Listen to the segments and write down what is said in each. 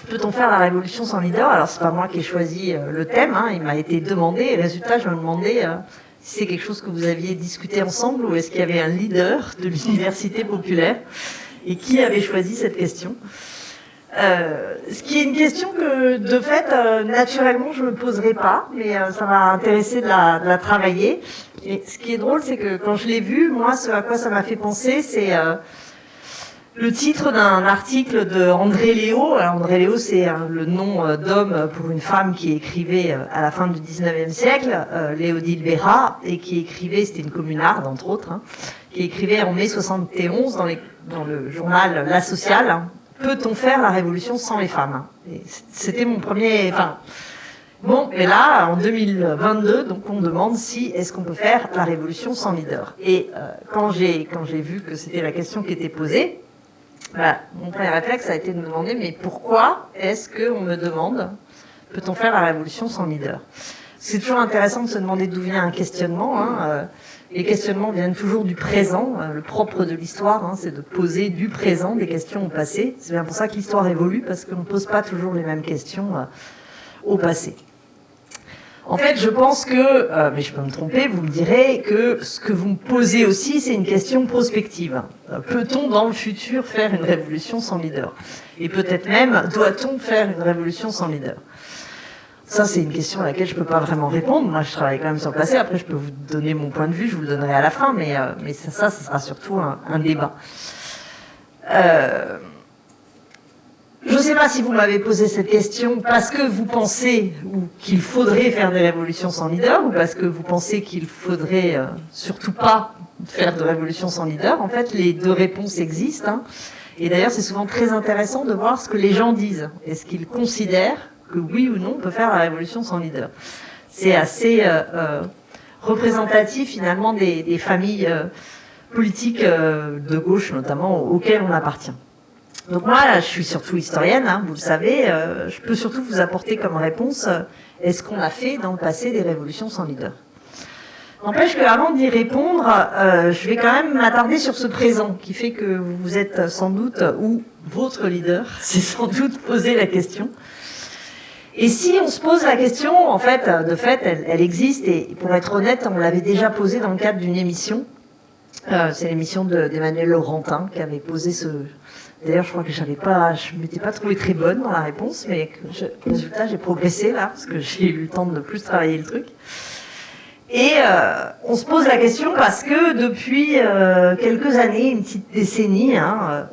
Peut-on faire la révolution sans leader? Alors, c'est pas moi qui ai choisi le thème, hein, il m'a été demandé, et résultat, je me demandais si c'est quelque chose que vous aviez discuté ensemble ou est-ce qu'il y avait un leader de l'université populaire et qui avait choisi cette question. Ce qui est une question que, de fait, naturellement, je me poserai pas, mais ça m'a intéressé de la travailler. Et ce qui est drôle, c'est que quand je l'ai vu, moi, ce à quoi ça m'a fait penser, c'est le titre d'un article de André Léo. Alors, André Léo, c'est le nom d'homme pour une femme qui écrivait à la fin du 19e siècle, Léodile Béra, et qui écrivait, c'était une communarde, entre autres, hein, qui écrivait en mai 71 dans le journal La Sociale, hein, peut-on faire la révolution sans les femmes? Et c'était mon premier... Enfin, bon, mais là, en 2022, donc on demande si est-ce qu'on peut faire la révolution sans leader. Et quand j'ai vu que c'était la question qui était posée, mon premier réflexe a été de me demander, mais pourquoi est-ce qu'on me demande, peut-on faire la révolution sans leader? C'est toujours intéressant de se demander d'où vient un questionnement. Hein. Les questionnements viennent toujours du présent. Le propre de l'histoire, hein, c'est de poser du présent des questions au passé. C'est bien pour ça que l'histoire évolue, parce qu'on ne pose pas toujours les mêmes questions au passé. En fait, je pense que, mais je peux me tromper, vous me direz que ce que vous me posez aussi, c'est une question prospective. Peut-on dans le futur faire une révolution sans leader? Et peut-être même, doit-on faire une révolution sans leader? Ça, c'est une question à laquelle je peux pas vraiment répondre. Moi, je travaille quand même sur le passé. Après, je peux vous donner mon point de vue, je vous le donnerai à la fin, mais ça sera surtout un débat. Je ne sais pas si vous m'avez posé cette question parce que vous pensez qu'il faudrait faire des révolutions sans leader ou parce que vous pensez qu'il faudrait surtout pas faire de révolution sans leader. En fait, les deux réponses existent. Hein. Et d'ailleurs, c'est souvent très intéressant de voir ce que les gens disent. Est-ce qu'ils considèrent que oui ou non on peut faire la révolution sans leader? C'est assez représentatif finalement des familles politiques de gauche notamment auxquelles on appartient. Donc moi, je suis surtout historienne, hein, vous le savez, je peux surtout vous apporter comme réponse, est-ce qu'on a fait dans le passé des révolutions sans leader? N'empêche qu'avant d'y répondre, je vais quand même m'attarder sur ce présent, qui fait que vous êtes sans doute, ou votre leader s'est sans doute posé la question. Et si on se pose la question, en fait, de fait, elle existe, et pour être honnête, on l'avait déjà posée dans le cadre d'une émission, c'est l'émission d'Emmanuel Laurentin, qui avait posé ce... D'ailleurs, je crois que je m'étais pas trouvée très bonne dans la réponse, mais résultat, j'ai progressé là, parce que j'ai eu le temps de plus travailler le truc. Et on se pose la question parce que depuis quelques années, une petite décennie, hein,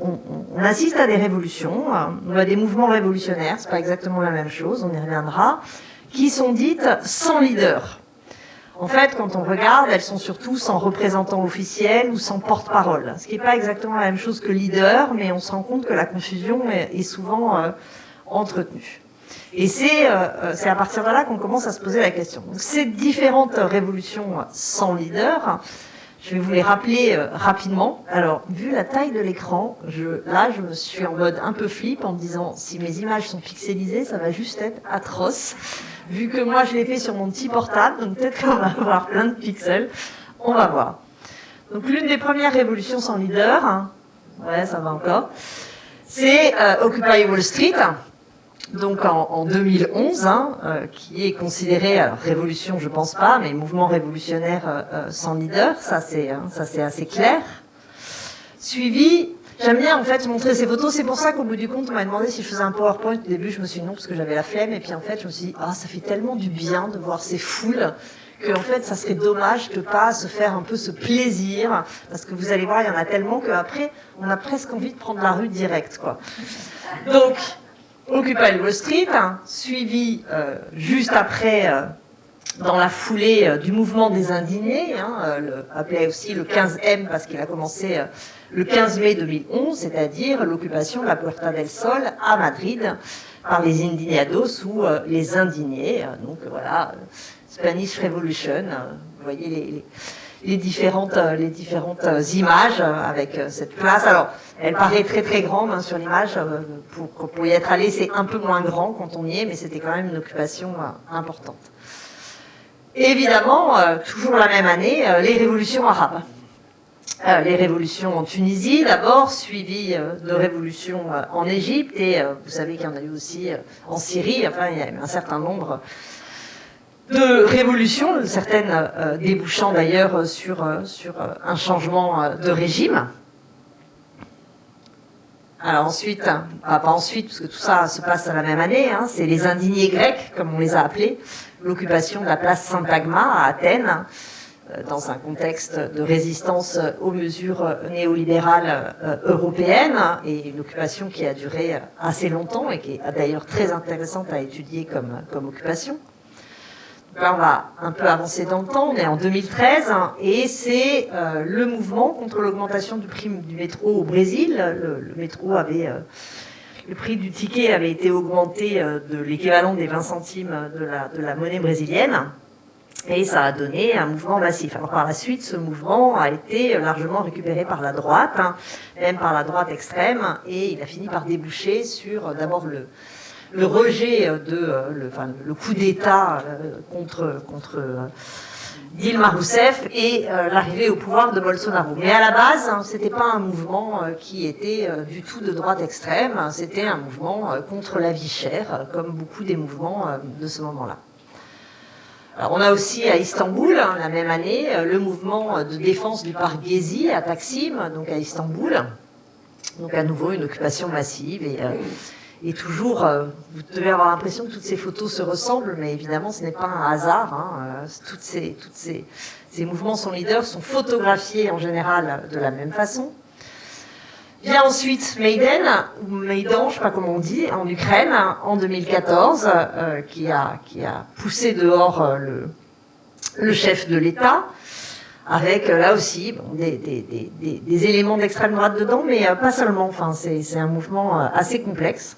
on assiste à des révolutions, on a des mouvements révolutionnaires, c'est pas exactement la même chose, on y reviendra, qui sont dites sans leader. En fait, quand on regarde, elles sont surtout sans représentant officiel ou sans porte-parole. Ce qui n'est pas exactement la même chose que leader, mais on se rend compte que la confusion est souvent entretenue. Et c'est à partir de là qu'on commence à se poser la question. Donc, ces différentes révolutions sans leader, je vais vous les rappeler rapidement. Alors, vu la taille de l'écran, là, je me suis en mode un peu flip en me disant, si mes images sont pixelisées, ça va juste être atroce. Vu que moi, je l'ai fait sur mon petit portable, donc peut-être qu'on va avoir plein de pixels. On va voir. Donc, l'une des premières révolutions sans leader, hein, ouais, ça va encore, c'est Occupy Wall Street, donc en 2011, hein, qui est considéré, alors révolution, je pense pas, mais mouvement révolutionnaire sans leader, ça c'est assez clair. Suivi... J'aime bien en fait montrer ces photos, c'est pour ça qu'au bout du compte on m'a demandé si je faisais un PowerPoint. Au début je me suis dit non parce que j'avais la flemme et puis en fait je me suis dit ça fait tellement du bien de voir ces foules que en fait ça serait dommage de pas se faire un peu ce plaisir parce que vous allez voir il y en a tellement qu'après on a presque envie de prendre la rue direct quoi. Donc Occupy Wall Street, hein, suivi juste après dans la foulée du mouvement des indignés, hein, appelé aussi le 15M parce qu'il a commencé le 15 mai 2011, c'est-à-dire l'occupation de la Puerta del Sol à Madrid par les indignados ou les indignés. Donc voilà, Spanish Revolution, vous voyez les différentes images avec cette place. Alors, elle paraît très très grande hein, sur l'image. Pour y être allé, c'est un peu moins grand quand on y est, mais c'était quand même une occupation importante. Et évidemment, toujours la même année, les révolutions arabes. les révolutions en Tunisie d'abord, suivies de révolutions en Égypte, et vous savez qu'il y en a eu aussi en Syrie. Enfin, il y a eu un certain nombre de révolutions, certaines débouchant d'ailleurs sur un changement de régime. Alors ensuite, pas ensuite, parce que tout ça se passe à la même année, hein, c'est les indignés grecs, comme on les a appelés, l'occupation de la place Syntagma à Athènes, dans un contexte de résistance aux mesures néolibérales européennes, et une occupation qui a duré assez longtemps et qui est d'ailleurs très intéressante à étudier comme occupation. Donc là, on va un peu avancer dans le temps, on est en 2013, et c'est le mouvement contre l'augmentation du prix du métro au Brésil. Le métro avait... le prix du ticket avait été augmenté de l'équivalent des 20 centimes de la monnaie brésilienne. Et ça a donné un mouvement massif. Alors par la suite, ce mouvement a été largement récupéré par la droite, hein, même par la droite extrême, et il a fini par déboucher sur d'abord le rejet le coup d'État contre Dilma Rousseff et l'arrivée au pouvoir de Bolsonaro. Mais à la base, hein, c'était pas un mouvement qui était du tout de droite extrême, c'était un mouvement contre la vie chère, comme beaucoup des mouvements de ce moment-là. Alors, on a aussi à Istanbul, hein, la même année, le mouvement de défense du parc Gezi à Taksim, donc à Istanbul. Donc à nouveau une occupation massive et toujours, vous devez avoir l'impression que toutes ces photos se ressemblent, mais évidemment ce n'est pas un hasard. Hein, toutes ces mouvements sans leader sont photographiés en général de la même façon. Vient ensuite Maïdan, ou Maïdan, je ne sais pas comment on dit, en Ukraine, en 2014, qui a poussé dehors le chef de l'État, avec là aussi des éléments d'extrême droite dedans, mais pas seulement. Enfin, c'est un mouvement assez complexe.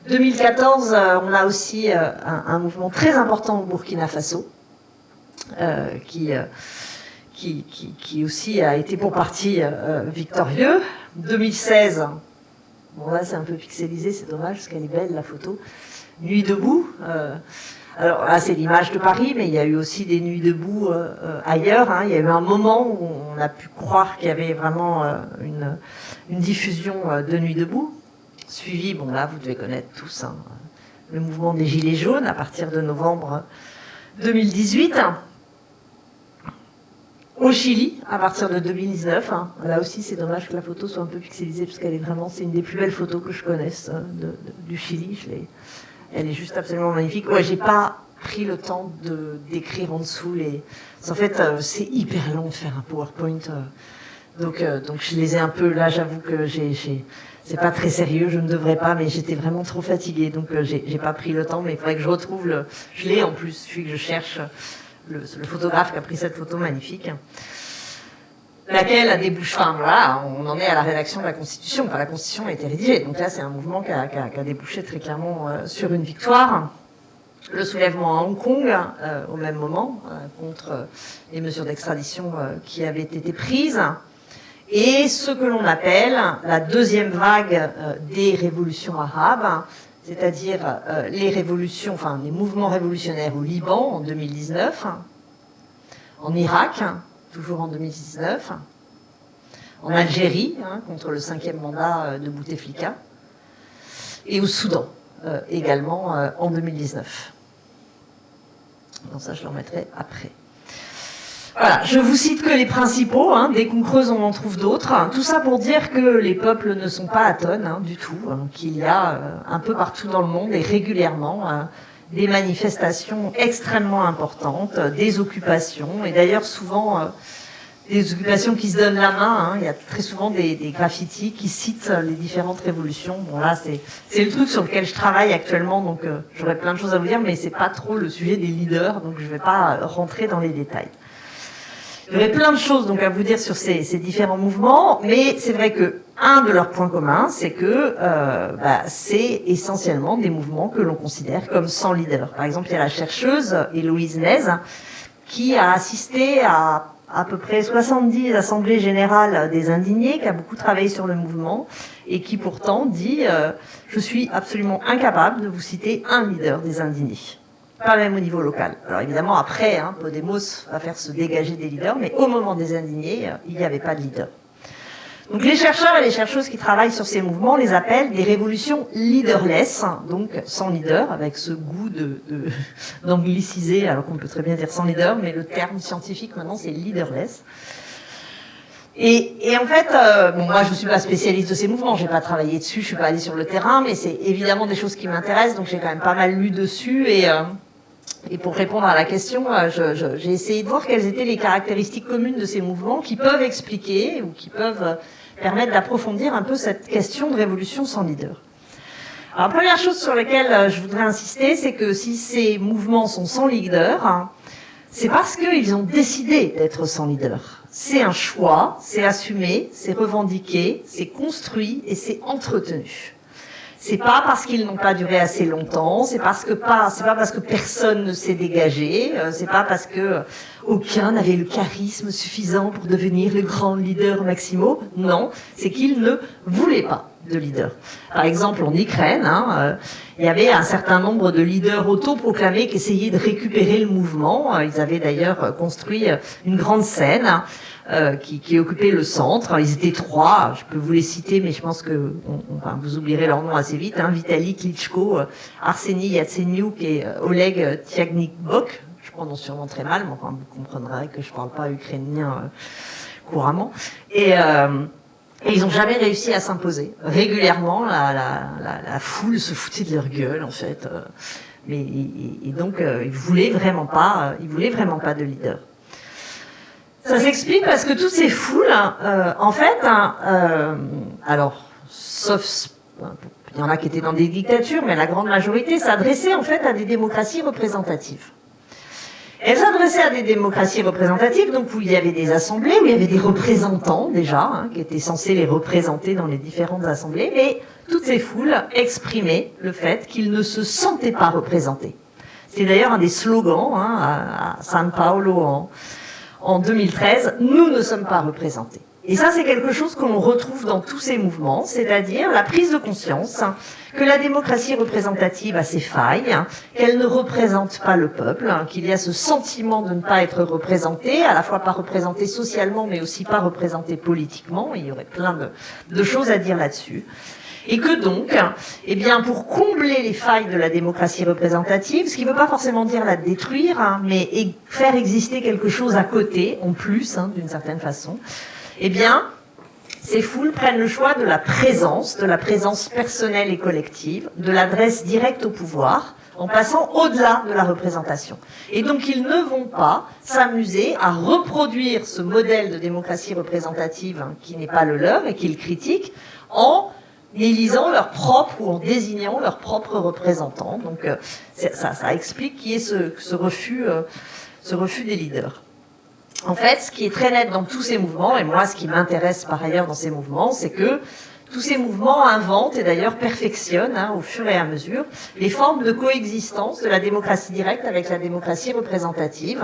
2014, on a aussi un mouvement très important au Burkina Faso, qui aussi a été pour partie victorieux. 2016, bon là c'est un peu pixelisé, c'est dommage parce qu'elle est belle la photo. Nuit debout, alors là c'est l'image de Paris, mais il y a eu aussi des nuits debout ailleurs. Hein. Il y a eu un moment où on a pu croire qu'il y avait vraiment une diffusion de Nuit debout, suivi, bon là vous devez connaître tous, hein, le mouvement des Gilets jaunes à partir de novembre 2018. Au Chili, à partir de 2019, hein. Là aussi c'est dommage que la photo soit un peu pixelisée parce qu'elle est vraiment, c'est une des plus belles photos que je connaisse du Chili. Elle est juste absolument magnifique. Ouais, j'ai pas pris le temps de d'écrire en dessous les. En fait, c'est hyper long de faire un PowerPoint, donc je les ai un peu. Là, j'avoue que c'est pas très sérieux, je ne devrais pas, mais j'étais vraiment trop fatiguée, donc j'ai pas pris le temps. Mais il faudrait que je retrouve je l'ai en plus, celui que je cherche. Le photographe qui a pris cette photo magnifique, laquelle a débouché, enfin voilà, on en est à la rédaction de la Constitution, enfin la Constitution a été rédigée, donc là c'est un mouvement qui a débouché très clairement sur une victoire. Le soulèvement à Hong Kong, au même moment, contre les mesures d'extradition qui avaient été prises, et ce que l'on appelle la deuxième vague des révolutions arabes, c'est-à-dire les révolutions, enfin les mouvements révolutionnaires au Liban en 2019, en Irak, toujours en 2019, en Algérie, hein, contre le 5e mandat de Bouteflika, et au Soudan, également en 2019. Donc ça, je le remettrai après. Voilà, je vous cite que les principaux, hein, dès qu'on creuse on en trouve d'autres, tout ça pour dire que les peuples ne sont pas à tonnes hein, du tout, hein, qu'il y a un peu partout dans le monde et régulièrement des manifestations extrêmement importantes, des occupations, et d'ailleurs souvent des occupations qui se donnent la main, hein, il y a très souvent des graffitis qui citent les différentes révolutions. Bon là c'est le truc sur lequel je travaille actuellement, donc j'aurais plein de choses à vous dire, mais c'est pas trop le sujet des leaders, donc je vais pas rentrer dans les détails. Il y aurait plein de choses donc à vous dire sur ces différents mouvements, mais c'est vrai que un de leurs points communs, c'est que c'est essentiellement des mouvements que l'on considère comme sans leader. Par exemple, il y a la chercheuse Héloïse Nez qui a assisté à peu près 70 assemblées générales des indignés, qui a beaucoup travaillé sur le mouvement et qui pourtant dit je suis absolument incapable de vous citer un leader des indignés. pas même au niveau local. Alors évidemment, après, Podemos va faire se dégager des leaders, mais au moment des indignés, il n'y avait pas de leader. Donc les chercheurs et les chercheuses qui travaillent sur ces mouvements les appellent des révolutions leaderless, donc sans leader, avec ce goût d'angliciser, alors qu'on peut très bien dire sans leader, mais le terme scientifique maintenant c'est leaderless. Et en fait, moi je suis pas spécialiste de ces mouvements, j'ai pas travaillé dessus, je suis pas allée sur le terrain, mais c'est évidemment des choses qui m'intéressent, donc j'ai quand même pas mal lu dessus et pour répondre à la question, j'ai essayé de voir quelles étaient les caractéristiques communes de ces mouvements qui peuvent expliquer ou qui peuvent permettre d'approfondir un peu cette question de révolution sans leader. Alors, première chose sur laquelle je voudrais insister, c'est que si ces mouvements sont sans leader, c'est parce qu'ils ont décidé d'être sans leader. C'est un choix, c'est assumé, c'est revendiqué, c'est construit et c'est entretenu. C'est pas parce qu'ils n'ont pas duré assez longtemps, c'est pas parce que personne ne s'est dégagé, c'est pas parce que aucun n'avait le charisme suffisant pour devenir le grand leader maximaux. Non, c'est qu'ils ne voulaient pas de leader. Par exemple, en Ukraine, il y avait un certain nombre de leaders autoproclamés qui essayaient de récupérer le mouvement. Ils avaient d'ailleurs construit une grande scène qui occupait le centre. Ils étaient 3, je peux vous les citer, mais je pense que vous oublierez leur nom assez vite. Vitaly Klitschko, Arseny Yatsenyuk et Oleg Tiagnikbok. Je prononce sûrement très mal, mais enfin, vous comprendrez que je parle pas ukrainien couramment. Et ils n'ont jamais réussi à s'imposer. Régulièrement, la foule se foutait de leur gueule, en fait. Et donc, ils voulaient vraiment pas de leader. Ça s'explique parce que toutes ces foules, en fait, alors, sauf, il y en a qui étaient dans des dictatures, mais la grande majorité s'adressait en fait à des démocraties représentatives. Elles s'adressaient à des démocraties représentatives, donc où il y avait des assemblées, où il y avait des représentants déjà, qui étaient censés les représenter dans les différentes assemblées, mais toutes ces foules exprimaient le fait qu'ils ne se sentaient pas représentés. C'est d'ailleurs un des slogans à São Paulo en 2013, « Nous ne sommes pas représentés ». Et ça, c'est quelque chose que l'on retrouve dans tous ces mouvements, c'est-à-dire la prise de conscience que la démocratie représentative a ses failles, qu'elle ne représente pas le peuple, qu'il y a ce sentiment de ne pas être représenté, à la fois pas représenté socialement, mais aussi pas représenté politiquement. Il y aurait plein de choses à dire là-dessus. Et que donc, eh bien, pour combler les failles de la démocratie représentative, ce qui ne veut pas forcément dire la détruire, mais faire exister quelque chose à côté, en plus, d'une certaine façon, eh bien, ces foules prennent le choix de la présence personnelle et collective, de l'adresse directe au pouvoir, en passant au-delà de la représentation. Et donc, ils ne vont pas s'amuser à reproduire ce modèle de démocratie représentative qui n'est pas le leur et qu'ils critiquent en élisant leur propre ou en désignant leurs propres représentants. Donc, ça explique qui est ce refus des leaders. En fait, ce qui est très net dans tous ces mouvements, et moi ce qui m'intéresse par ailleurs dans ces mouvements, c'est que tous ces mouvements inventent et d'ailleurs perfectionnent au fur et à mesure les formes de coexistence de la démocratie directe avec la démocratie représentative,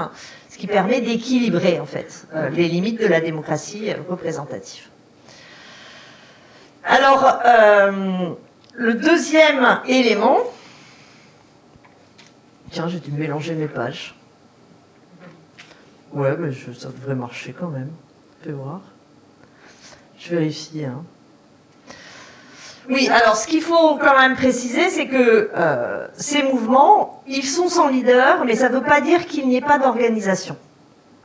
ce qui permet d'équilibrer en fait les limites de la démocratie représentative. Alors, le deuxième élément... Tiens, j'ai dû mélanger mes pages. Ouais, mais ça devrait marcher quand même. Fais voir. Je vérifie. Oui, alors ce qu'il faut quand même préciser, c'est que ces mouvements, ils sont sans leader, mais ça ne veut pas dire qu'il n'y ait pas d'organisation.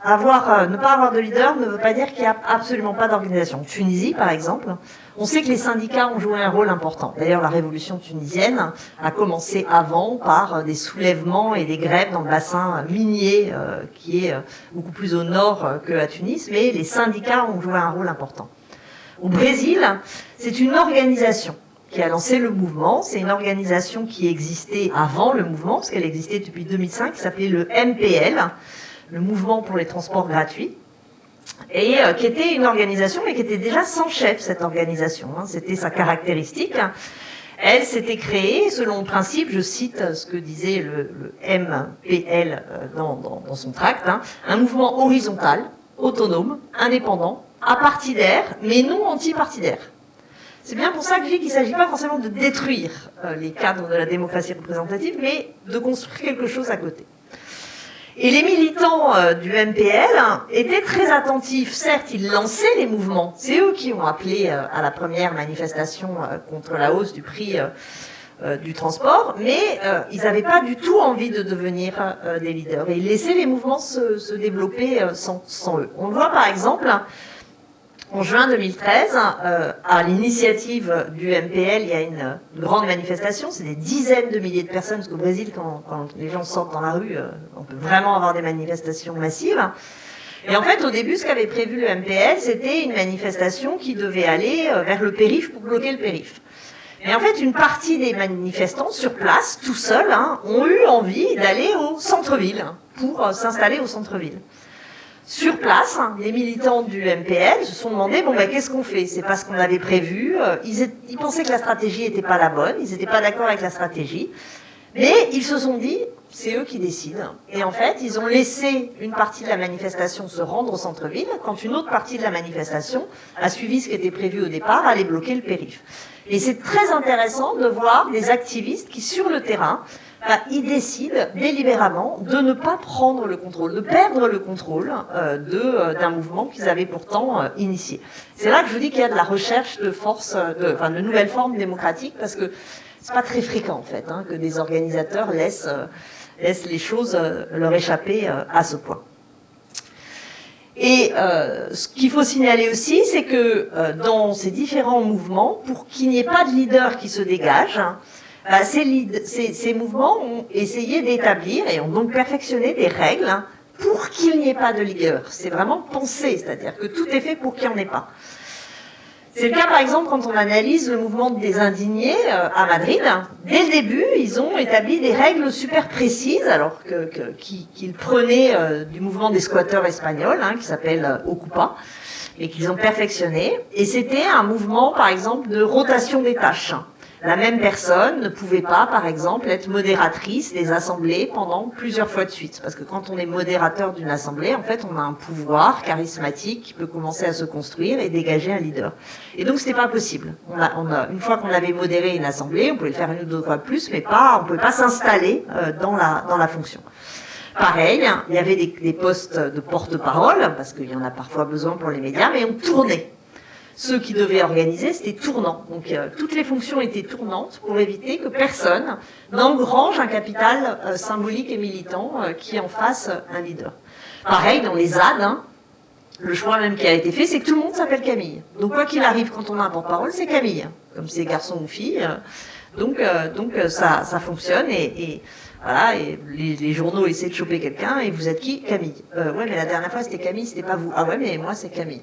Ne pas avoir de leader ne veut pas dire qu'il n'y a absolument pas d'organisation. En Tunisie, par exemple, on sait que les syndicats ont joué un rôle important. D'ailleurs, la révolution tunisienne a commencé avant par des soulèvements et des grèves dans le bassin minier qui est beaucoup plus au nord qu'à Tunis, mais les syndicats ont joué un rôle important. Au Brésil, c'est une organisation qui a lancé le mouvement. C'est une organisation qui existait avant le mouvement, parce qu'elle existait depuis 2005, qui s'appelait le MPL, le Mouvement pour les transports gratuits, et qui était une organisation, mais qui était déjà sans chef, cette organisation. C'était sa caractéristique. Elle s'était créée selon le principe, je cite ce que disait le MPL dans son tract, un mouvement horizontal, autonome, indépendant, apartidaire, mais non antipartidaire. C'est bien pour ça que je dis qu'il ne s'agit pas forcément de détruire les cadres de la démocratie représentative, mais de construire quelque chose à côté. Et les militants du MPL étaient très attentifs. Certes, ils lançaient les mouvements. C'est eux qui ont appelé à la première manifestation contre la hausse du prix du transport, mais ils n'avaient pas du tout envie de devenir des leaders. Et ils laissaient les mouvements se développer sans eux. On le voit par exemple, en juin 2013, à l'initiative du MPL, il y a une grande manifestation, c'est des dizaines de milliers de personnes, parce qu'au Brésil, quand les gens sortent dans la rue, on peut vraiment avoir des manifestations massives. Et en fait, au début, ce qu'avait prévu le MPL, c'était une manifestation qui devait aller vers le périph' pour bloquer le périph'. Mais en fait, une partie des manifestants sur place, tout seuls, ont eu envie d'aller au centre-ville, pour s'installer au centre-ville. Sur place, les militants du MPL se sont demandé, bon, ben, qu'est-ce qu'on fait? C'est pas ce qu'on avait prévu. Ils pensaient que la stratégie n'était pas la bonne. Ils n'étaient pas d'accord avec la stratégie. Mais ils se sont dit, c'est eux qui décident. Et en fait, ils ont laissé une partie de la manifestation se rendre au centre-ville, quand une autre partie de la manifestation a suivi ce qui était prévu au départ, aller bloquer le périph'. Et c'est très intéressant de voir des activistes qui, sur le terrain, ils décident délibérément de ne pas prendre le contrôle, de perdre le contrôle d'un mouvement qu'ils avaient pourtant initié. C'est là que je vous dis qu'il y a de la recherche de forces, de nouvelles formes démocratiques, parce que c'est pas très fréquent en fait que des organisateurs laissent les choses leur échapper à ce point. Et ce qu'il faut signaler aussi, c'est que dans ces différents mouvements, pour qu'il n'y ait pas de leader qui se dégage, ces mouvements ont essayé d'établir et ont donc perfectionné des règles pour qu'il n'y ait pas de leader. C'est vraiment pensé, c'est-à-dire que tout est fait pour qu'il n'y en ait pas. C'est le cas, par exemple, quand on analyse le mouvement des indignés à Madrid. Dès le début, ils ont établi des règles super précises, alors qu'ils prenaient du mouvement des squatteurs espagnols, qui s'appelle Ocupa, et qu'ils ont perfectionné. Et c'était un mouvement, par exemple, de rotation des tâches. La même personne ne pouvait pas, par exemple, être modératrice des assemblées pendant plusieurs fois de suite. Parce que quand on est modérateur d'une assemblée, en fait, on a un pouvoir charismatique qui peut commencer à se construire et dégager un leader. Et donc, c'était pas possible. Une fois qu'on avait modéré une assemblée, on pouvait le faire une ou deux fois de plus, mais on pouvait pas s'installer dans la fonction. Pareil, il y avait des postes de porte-parole, parce qu'il y en a parfois besoin pour les médias, mais on tournait. Ceux qui devaient organiser, c'était tournant. Donc toutes les fonctions étaient tournantes pour éviter que personne n'engrange un capital symbolique et militant qui en fasse un leader. Pareil, dans les ZAD, le choix même qui a été fait, c'est que tout le monde s'appelle Camille. Donc quoi qu'il arrive, quand on a un porte-parole, c'est Camille, comme c'est garçon ou fille. Donc ça fonctionne et voilà, et les journaux essaient de choper quelqu'un, et vous êtes qui? Camille. Ouais, mais la dernière fois c'était Camille, c'était pas vous. Ah ouais, mais moi c'est Camille.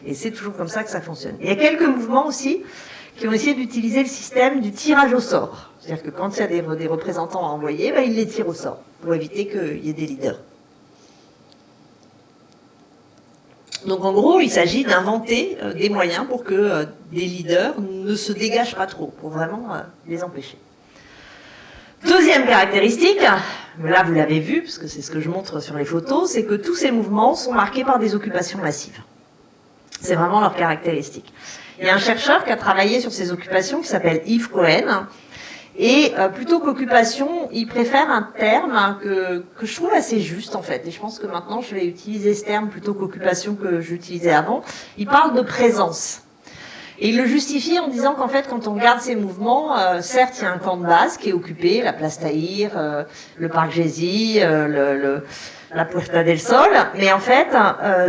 Et c'est toujours comme ça que ça fonctionne. Il y a quelques mouvements aussi qui ont essayé d'utiliser le système du tirage au sort. C'est-à-dire que quand il y a des représentants à envoyer, ils les tirent au sort, pour éviter qu'il y ait des leaders. Donc en gros, il s'agit d'inventer des moyens pour que des leaders ne se dégagent pas trop, pour vraiment les empêcher. Deuxième caractéristique, là vous l'avez vu, parce que c'est ce que je montre sur les photos, c'est que tous ces mouvements sont marqués par des occupations massives. C'est vraiment leur caractéristique. Il y a un chercheur qui a travaillé sur ces occupations qui s'appelle Yves Cohen, et plutôt qu'occupation, il préfère un terme que je trouve assez juste en fait, et je pense que maintenant je vais utiliser ce terme plutôt qu'occupation que j'utilisais avant. Il parle de présence. Et il le justifie en disant qu'en fait, quand on regarde ces mouvements, certes, il y a un camp de base qui est occupé, la place Tahir, le parc Gézy, la Puerta del Sol, mais en fait,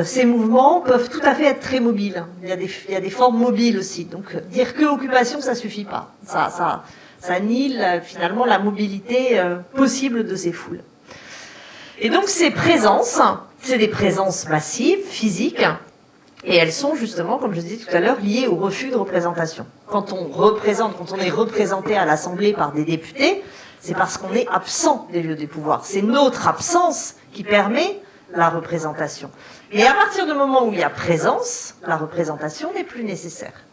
ces mouvements peuvent tout à fait être très mobiles. Il y a des formes mobiles aussi. Donc, dire que occupation, ça suffit pas. Ça nie finalement la mobilité possible de ces foules. Et donc, ces présences, c'est des présences massives, physiques. Et elles sont justement, comme je disais tout à l'heure, liées au refus de représentation. Quand on est représenté à l'Assemblée par des députés, c'est parce qu'on est absent des lieux des pouvoirs. C'est notre absence qui permet la représentation. Et à partir du moment où il y a présence, la représentation n'est plus nécessaire.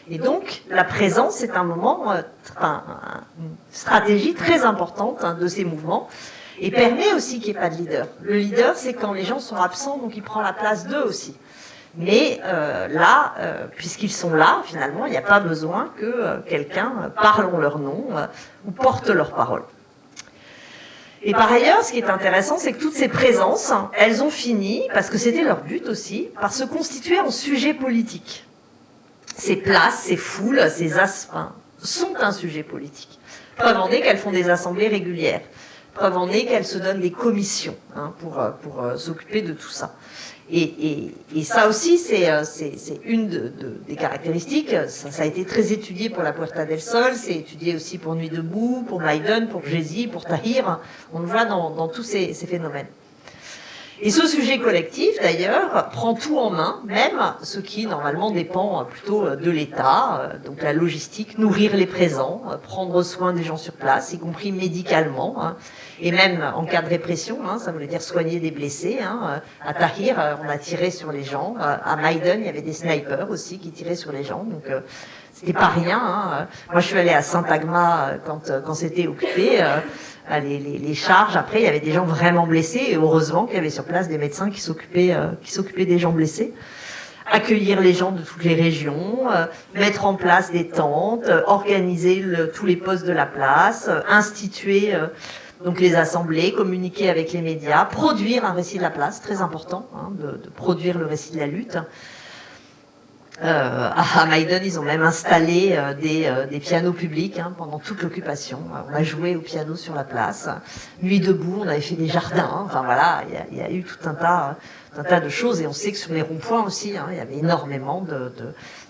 Et donc, la présence est un moment, une stratégie très importante de ces mouvements, et permet aussi qu'il n'y ait pas de leader. Le leader, c'est quand les gens sont absents, donc il prend la place d'eux aussi. Mais là, puisqu'ils sont là, finalement, il n'y a pas besoin que quelqu'un parle en leur nom ou porte leur parole. Et par ailleurs, ce qui est intéressant, c'est que toutes ces présences, elles ont fini, parce que c'était leur but aussi, par se constituer en sujet politique. Ces places, ces foules, ces aspects sont un sujet politique. Preuve en est qu'elles font des assemblées régulières. Preuve en est qu'elles se donnent des commissions pour s'occuper de tout ça. Et ça aussi, c'est une des caractéristiques. Ça a été très étudié pour la Puerta del Sol, c'est étudié aussi pour Nuit debout, pour Maïdan, pour Gezi, pour Tahrir. On le voit dans tous ces phénomènes. Et ce sujet collectif, d'ailleurs, prend tout en main, même ce qui, normalement, dépend plutôt de l'État, donc la logistique, nourrir les présents, prendre soin des gens sur place, y compris médicalement, et même en cas de répression, ça voulait dire soigner des blessés. À Tahrir, on a tiré sur les gens. À Maïdan, il y avait des snipers aussi qui tiraient sur les gens, donc c'était pas rien. Moi, je suis allée à Saint-Agma quand c'était occupé. Les charges, après, il y avait des gens vraiment blessés, et heureusement qu'il y avait sur place des médecins qui s'occupaient des gens blessés. Accueillir les gens de toutes les régions, mettre en place des tentes, organiser tous les postes de la place, instituer donc les assemblées, communiquer avec les médias, produire un récit de la place, très important, de produire le récit de la lutte. À Maïdan, ils ont même installé des pianos publics pendant toute l'occupation. On a joué au piano sur la place. Nuit debout, on avait fait des jardins. Enfin voilà, il y a eu tout un tas de choses. Et on sait que sur les ronds-points aussi, il y avait énormément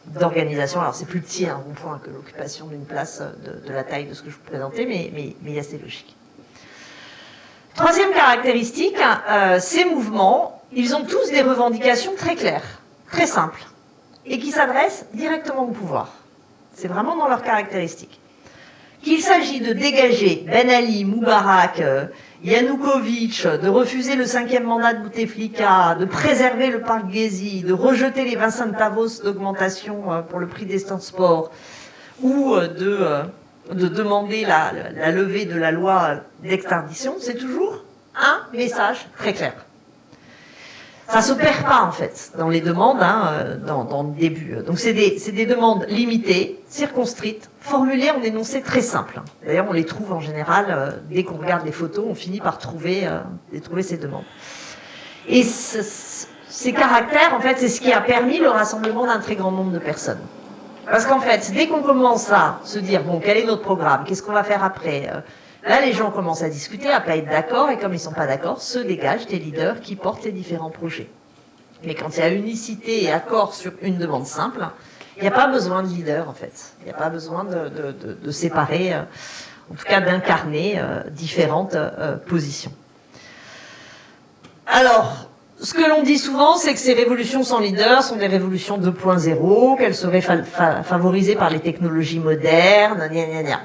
d'organisations. Alors c'est plus petit un rond-point que l'occupation d'une place de la taille de ce que je vous présentais, mais il y a ces logiques. Troisième caractéristique, ces mouvements, ils ont tous des revendications très claires, très simples, et qui s'adressent directement au pouvoir. C'est vraiment dans leurs caractéristiques. Qu'il s'agit de dégager Ben Ali, Moubarak, Yanukovych, de refuser le 5e mandat de Bouteflika, de préserver le parc Gezi, de rejeter les 20 centavos d'augmentation pour le prix des transports, ou de demander la levée de la loi d'extradition, c'est toujours un message très clair. Ça se perd pas, en fait, dans les demandes, dans le début. Donc, c'est des demandes limitées, circonscrites, formulées en énoncés très simples. D'ailleurs, on les trouve en général, dès qu'on regarde les photos, on finit par trouver ces demandes. Et ces caractères, en fait, c'est ce qui a permis le rassemblement d'un très grand nombre de personnes. Parce qu'en fait, dès qu'on commence à se dire, bon, quel est notre programme, qu'est-ce qu'on va faire après, là, les gens commencent à discuter, à pas être d'accord, et comme ils sont pas d'accord, se dégagent des leaders qui portent les différents projets. Mais quand il y a unicité et accord sur une demande simple, il n'y a pas besoin de leader, en fait. Il n'y a pas besoin de séparer, en tout cas d'incarner différentes positions. Alors, ce que l'on dit souvent, c'est que ces révolutions sans leader sont des révolutions 2.0, qu'elles seraient favorisées par les technologies modernes,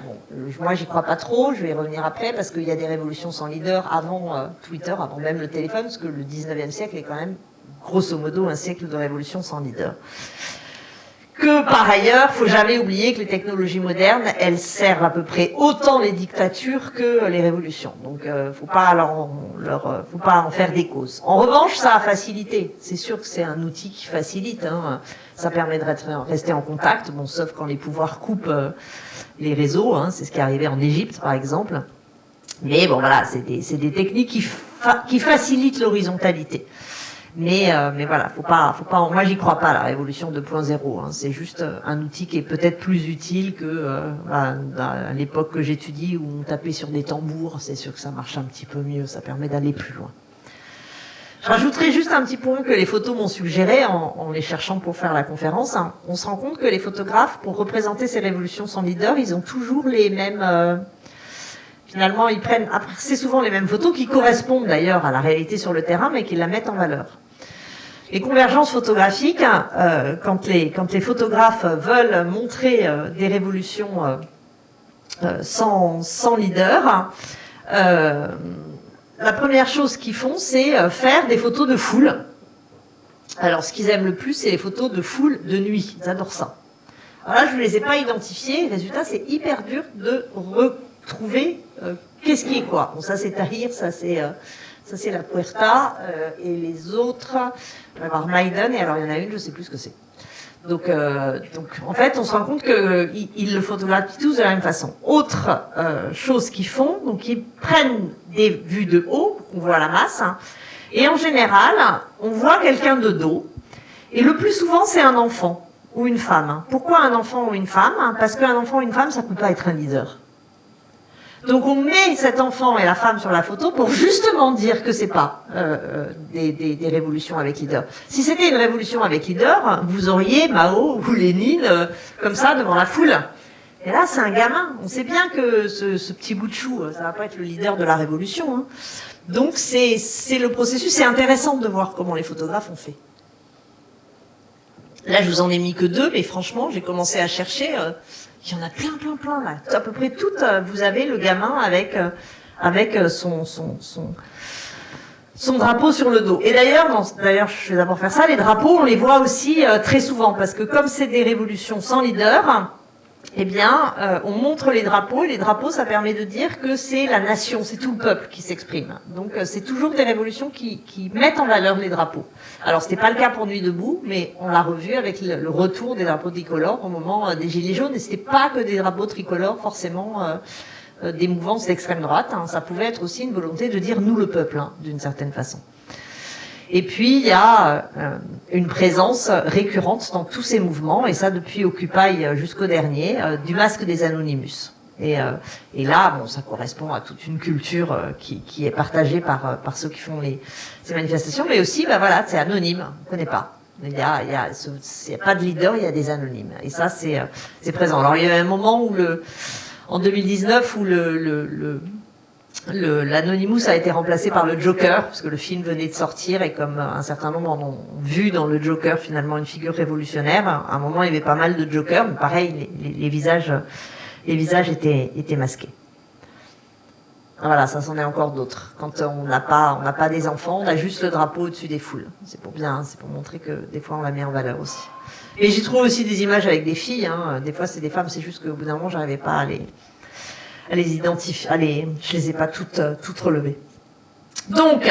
Bon, moi, j'y crois pas trop, je vais y revenir après, parce qu'il y a des révolutions sans leader avant Twitter, avant même le téléphone, parce que le 19e siècle est quand même, grosso modo, un siècle de révolution sans leader. Que par ailleurs, faut jamais oublier que les technologies modernes, elles servent à peu près autant les dictatures que les révolutions. Donc, faut pas faut pas en faire des causes. En revanche, ça a facilité. C'est sûr que c'est un outil qui facilite. Ça permet de rester en contact. Bon, sauf quand les pouvoirs coupent les réseaux. C'est ce qui est arrivé en Égypte, par exemple. Mais bon, voilà, c'est des techniques qui facilitent l'horizontalité. Mais voilà, faut pas, moi j'y crois pas, la révolution 2.0, c'est juste un outil qui est peut-être plus utile que, à l'époque que j'étudie où on tapait sur des tambours, c'est sûr que ça marche un petit peu mieux, ça permet d'aller plus loin. Je rajouterai juste un petit point que les photos m'ont suggéré en les cherchant pour faire la conférence. On se rend compte que les photographes, pour représenter ces révolutions sans leader, ils ont toujours les mêmes, finalement, ils prennent, c'est souvent les mêmes photos qui correspondent d'ailleurs à la réalité sur le terrain, mais qui la mettent en valeur. Les convergences photographiques, quand les photographes veulent montrer des révolutions sans leader, la première chose qu'ils font, c'est faire des photos de foule. Alors, ce qu'ils aiment le plus, c'est les photos de foule de nuit. Ils adorent ça. Alors là, je ne les ai pas identifiées. Résultat, c'est hyper dur de retrouver qu'est-ce qui est quoi. Bon, ça, c'est Tahrir, ça, c'est Ça, c'est la Puerta. Et les autres, on va voir Maiden, et alors il y en a une, je ne sais plus ce que c'est. Donc, en fait, on se rend compte qu'ils le photographient tous de la même façon. Autre chose qu'ils font, donc ils prennent des vues de haut, on voit la masse, hein, et en général, on voit quelqu'un de dos, et le plus souvent, c'est un enfant ou une femme. Pourquoi un enfant ou une femme? Parce qu'un enfant ou une femme, ça ne peut pas être un leader. Donc on met cet enfant et la femme sur la photo pour justement dire que c'est pas des révolutions avec leader. Si c'était une révolution avec leader, vous auriez Mao ou Lénine comme ça devant la foule. Et là, c'est un gamin. On sait bien que ce petit bout de chou, ça va pas être le leader de la révolution. Hein. Donc c'est le processus. C'est intéressant de voir comment les photographes ont fait. Là, je vous en ai mis que 2, mais franchement, j'ai commencé à chercher. Il y en a plein, là. À peu près toutes, vous avez le gamin avec son drapeau sur le dos. Et d'ailleurs, je vais d'abord faire ça, les drapeaux, on les voit aussi très souvent, parce que comme c'est des révolutions sans leader, eh bien, on montre les drapeaux, et les drapeaux, ça permet de dire que c'est la nation, c'est tout le peuple qui s'exprime. Donc, c'est toujours des révolutions qui mettent en valeur les drapeaux. Alors, c'était pas le cas pour Nuit debout, mais on l'a revu avec le retour des drapeaux tricolores au moment des Gilets jaunes, et c'était pas que des drapeaux tricolores, forcément, des mouvances d'extrême droite, hein. Ça pouvait être aussi une volonté de dire nous le peuple, hein, d'une certaine façon. Et puis, il y a une présence récurrente dans tous ces mouvements, et ça depuis Occupy jusqu'au dernier, du masque des Anonymous. Et là, bon, ça correspond à toute une culture qui est partagée par ceux qui font ces manifestations, mais aussi, bah voilà, c'est anonyme, on ne connaît pas. Il y a pas de leader, il y a des anonymes. Et ça, c'est présent. Alors, il y a un moment où en 2019, où l'Anonymous a été remplacé par le Joker, parce que le film venait de sortir, et comme un certain nombre en ont vu dans le Joker finalement une figure révolutionnaire, à un moment il y avait pas mal de Jokers, mais pareil, les visages étaient masqués. Voilà, ça c'en est encore d'autres. Quand on n'a pas des enfants, on a juste le drapeau au-dessus des foules. C'est pour montrer que des fois on la met en valeur aussi. Et j'y trouve aussi des images avec des filles, hein. Des fois c'est des femmes, c'est juste qu'au bout d'un moment j'arrivais pas à les identifier, je les ai pas toutes relevées. Donc,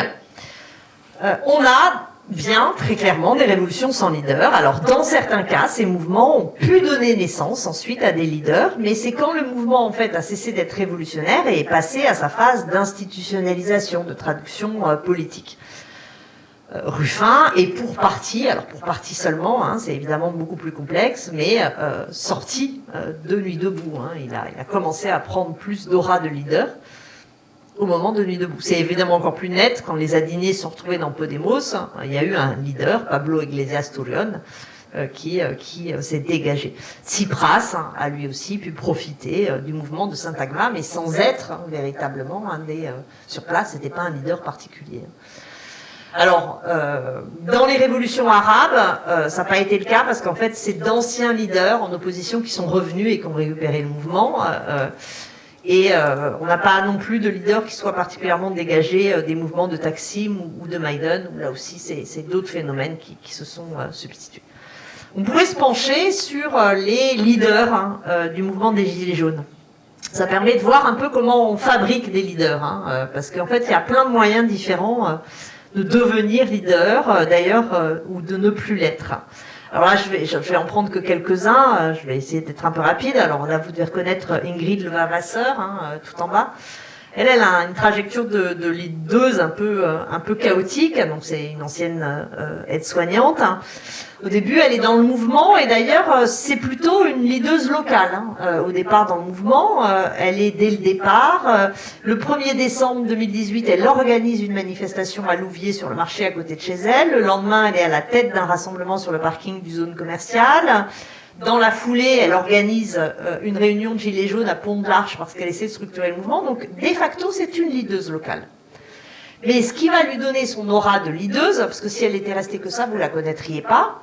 on a bien, très clairement, des révolutions sans leader. Alors, dans certains cas, ces mouvements ont pu donner naissance ensuite à des leaders, mais c'est quand le mouvement, en fait, a cessé d'être révolutionnaire et est passé à sa phase d'institutionnalisation, de traduction politique. Ruffin est pour partie seulement, hein, c'est évidemment beaucoup plus complexe, mais sorti de Nuit debout. Hein, il a commencé à prendre plus d'aura de leader au moment de Nuit debout. C'est évidemment encore plus net quand les Adinés se sont retrouvés dans Podemos. Il y a eu un leader, Pablo Iglesias Turion, qui s'est dégagé. Tsipras a lui aussi pu profiter du mouvement de Syntagma, mais sans être véritablement sur place, c'était pas un leader particulier. Alors, dans les révolutions arabes, ça n'a pas été le cas parce qu'en fait, c'est d'anciens leaders en opposition qui sont revenus et qui ont récupéré le mouvement. On n'a pas non plus de leaders qui soient particulièrement dégagés des mouvements de Taksim ou de Maïdan, où là aussi, c'est d'autres phénomènes qui se sont substitués. On pourrait se pencher sur les leaders du mouvement des Gilets jaunes. Ça permet de voir un peu comment on fabrique des leaders, parce qu'en fait, il y a plein de moyens différents de devenir leader, d'ailleurs, ou de ne plus l'être. Alors là, je vais en prendre que quelques-uns, je vais essayer d'être un peu rapide. Alors là, vous devez reconnaître Ingrid Levavasseur, tout en bas. Elle a une trajectoire de leaduse un peu chaotique, donc c'est une ancienne aide-soignante. Au début, elle est dans le mouvement, et d'ailleurs, c'est plutôt une leaduse locale. Au départ, dans le mouvement, elle est dès le départ. Le 1er décembre 2018, elle organise une manifestation à Louviers sur le marché à côté de chez elle. Le lendemain, elle est à la tête d'un rassemblement sur le parking du zone commerciale. Dans la foulée, elle organise une réunion de Gilets jaunes à Pont-de-l'Arche parce qu'elle essaie de structurer le mouvement. Donc, de facto, c'est une leaduse locale. Mais ce qui va lui donner son aura de leaduse, parce que si elle était restée que ça, vous la connaîtriez pas,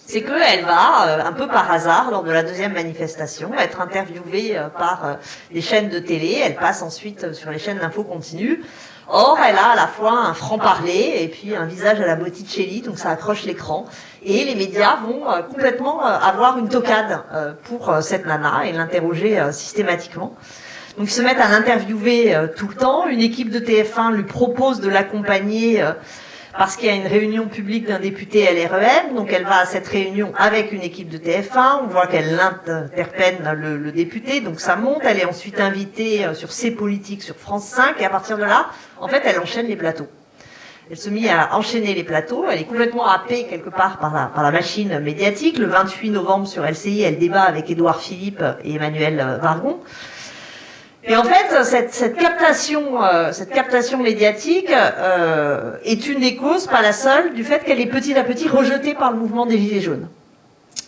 c'est qu'elle va, un peu par hasard, lors de la deuxième manifestation, être interviewée par les chaînes de télé. Elle passe ensuite sur les chaînes d'info continue. Or, elle a à la fois un franc-parler et puis un visage à la Botticelli, donc ça accroche l'écran. Et les médias vont complètement avoir une tocade pour cette nana et l'interroger systématiquement. Donc ils se mettent à l'interviewer tout le temps. Une équipe de TF1 lui propose de l'accompagner parce qu'il y a une réunion publique d'un député LREM. Donc elle va à cette réunion avec une équipe de TF1. On voit qu'elle interpelle le député. Donc ça monte. Elle est ensuite invitée sur C'est Politique sur France 5. Et à partir de là, en fait, elle enchaîne les plateaux. Elle se mit à enchaîner les plateaux. Elle est complètement happée quelque part par la machine médiatique. Le 28 novembre sur LCI, elle débat avec Édouard Philippe et Emmanuel Vargon. Et en fait, cette captation médiatique est une des causes, pas la seule, du fait qu'elle est petit à petit rejetée par le mouvement des Gilets jaunes.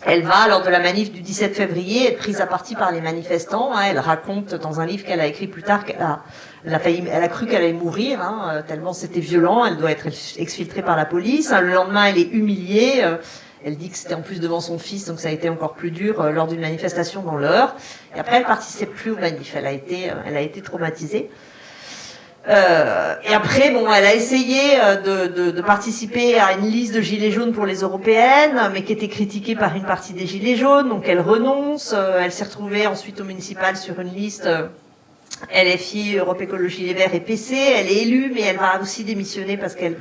Elle va, lors de la manif du 17 février, être prise à partie par les manifestants. Elle raconte dans un livre qu'elle a écrit plus tard elle a cru qu'elle allait mourir, tellement c'était violent. Elle doit être exfiltrée par la police. Le lendemain, elle est humiliée. Elle dit que c'était en plus devant son fils, donc ça a été encore plus dur lors d'une manifestation dans l'Eure. Et après, elle participe plus aux manifs. Elle a été traumatisée. Et après, bon, elle a essayé de participer à une liste de gilets jaunes pour les européennes, mais qui était critiquée par une partie des gilets jaunes, donc elle renonce. Elle s'est retrouvée ensuite au municipal sur une liste LFI, Europe Écologie Les Verts et PC. Elle est élue, mais elle va aussi démissionner parce qu'elle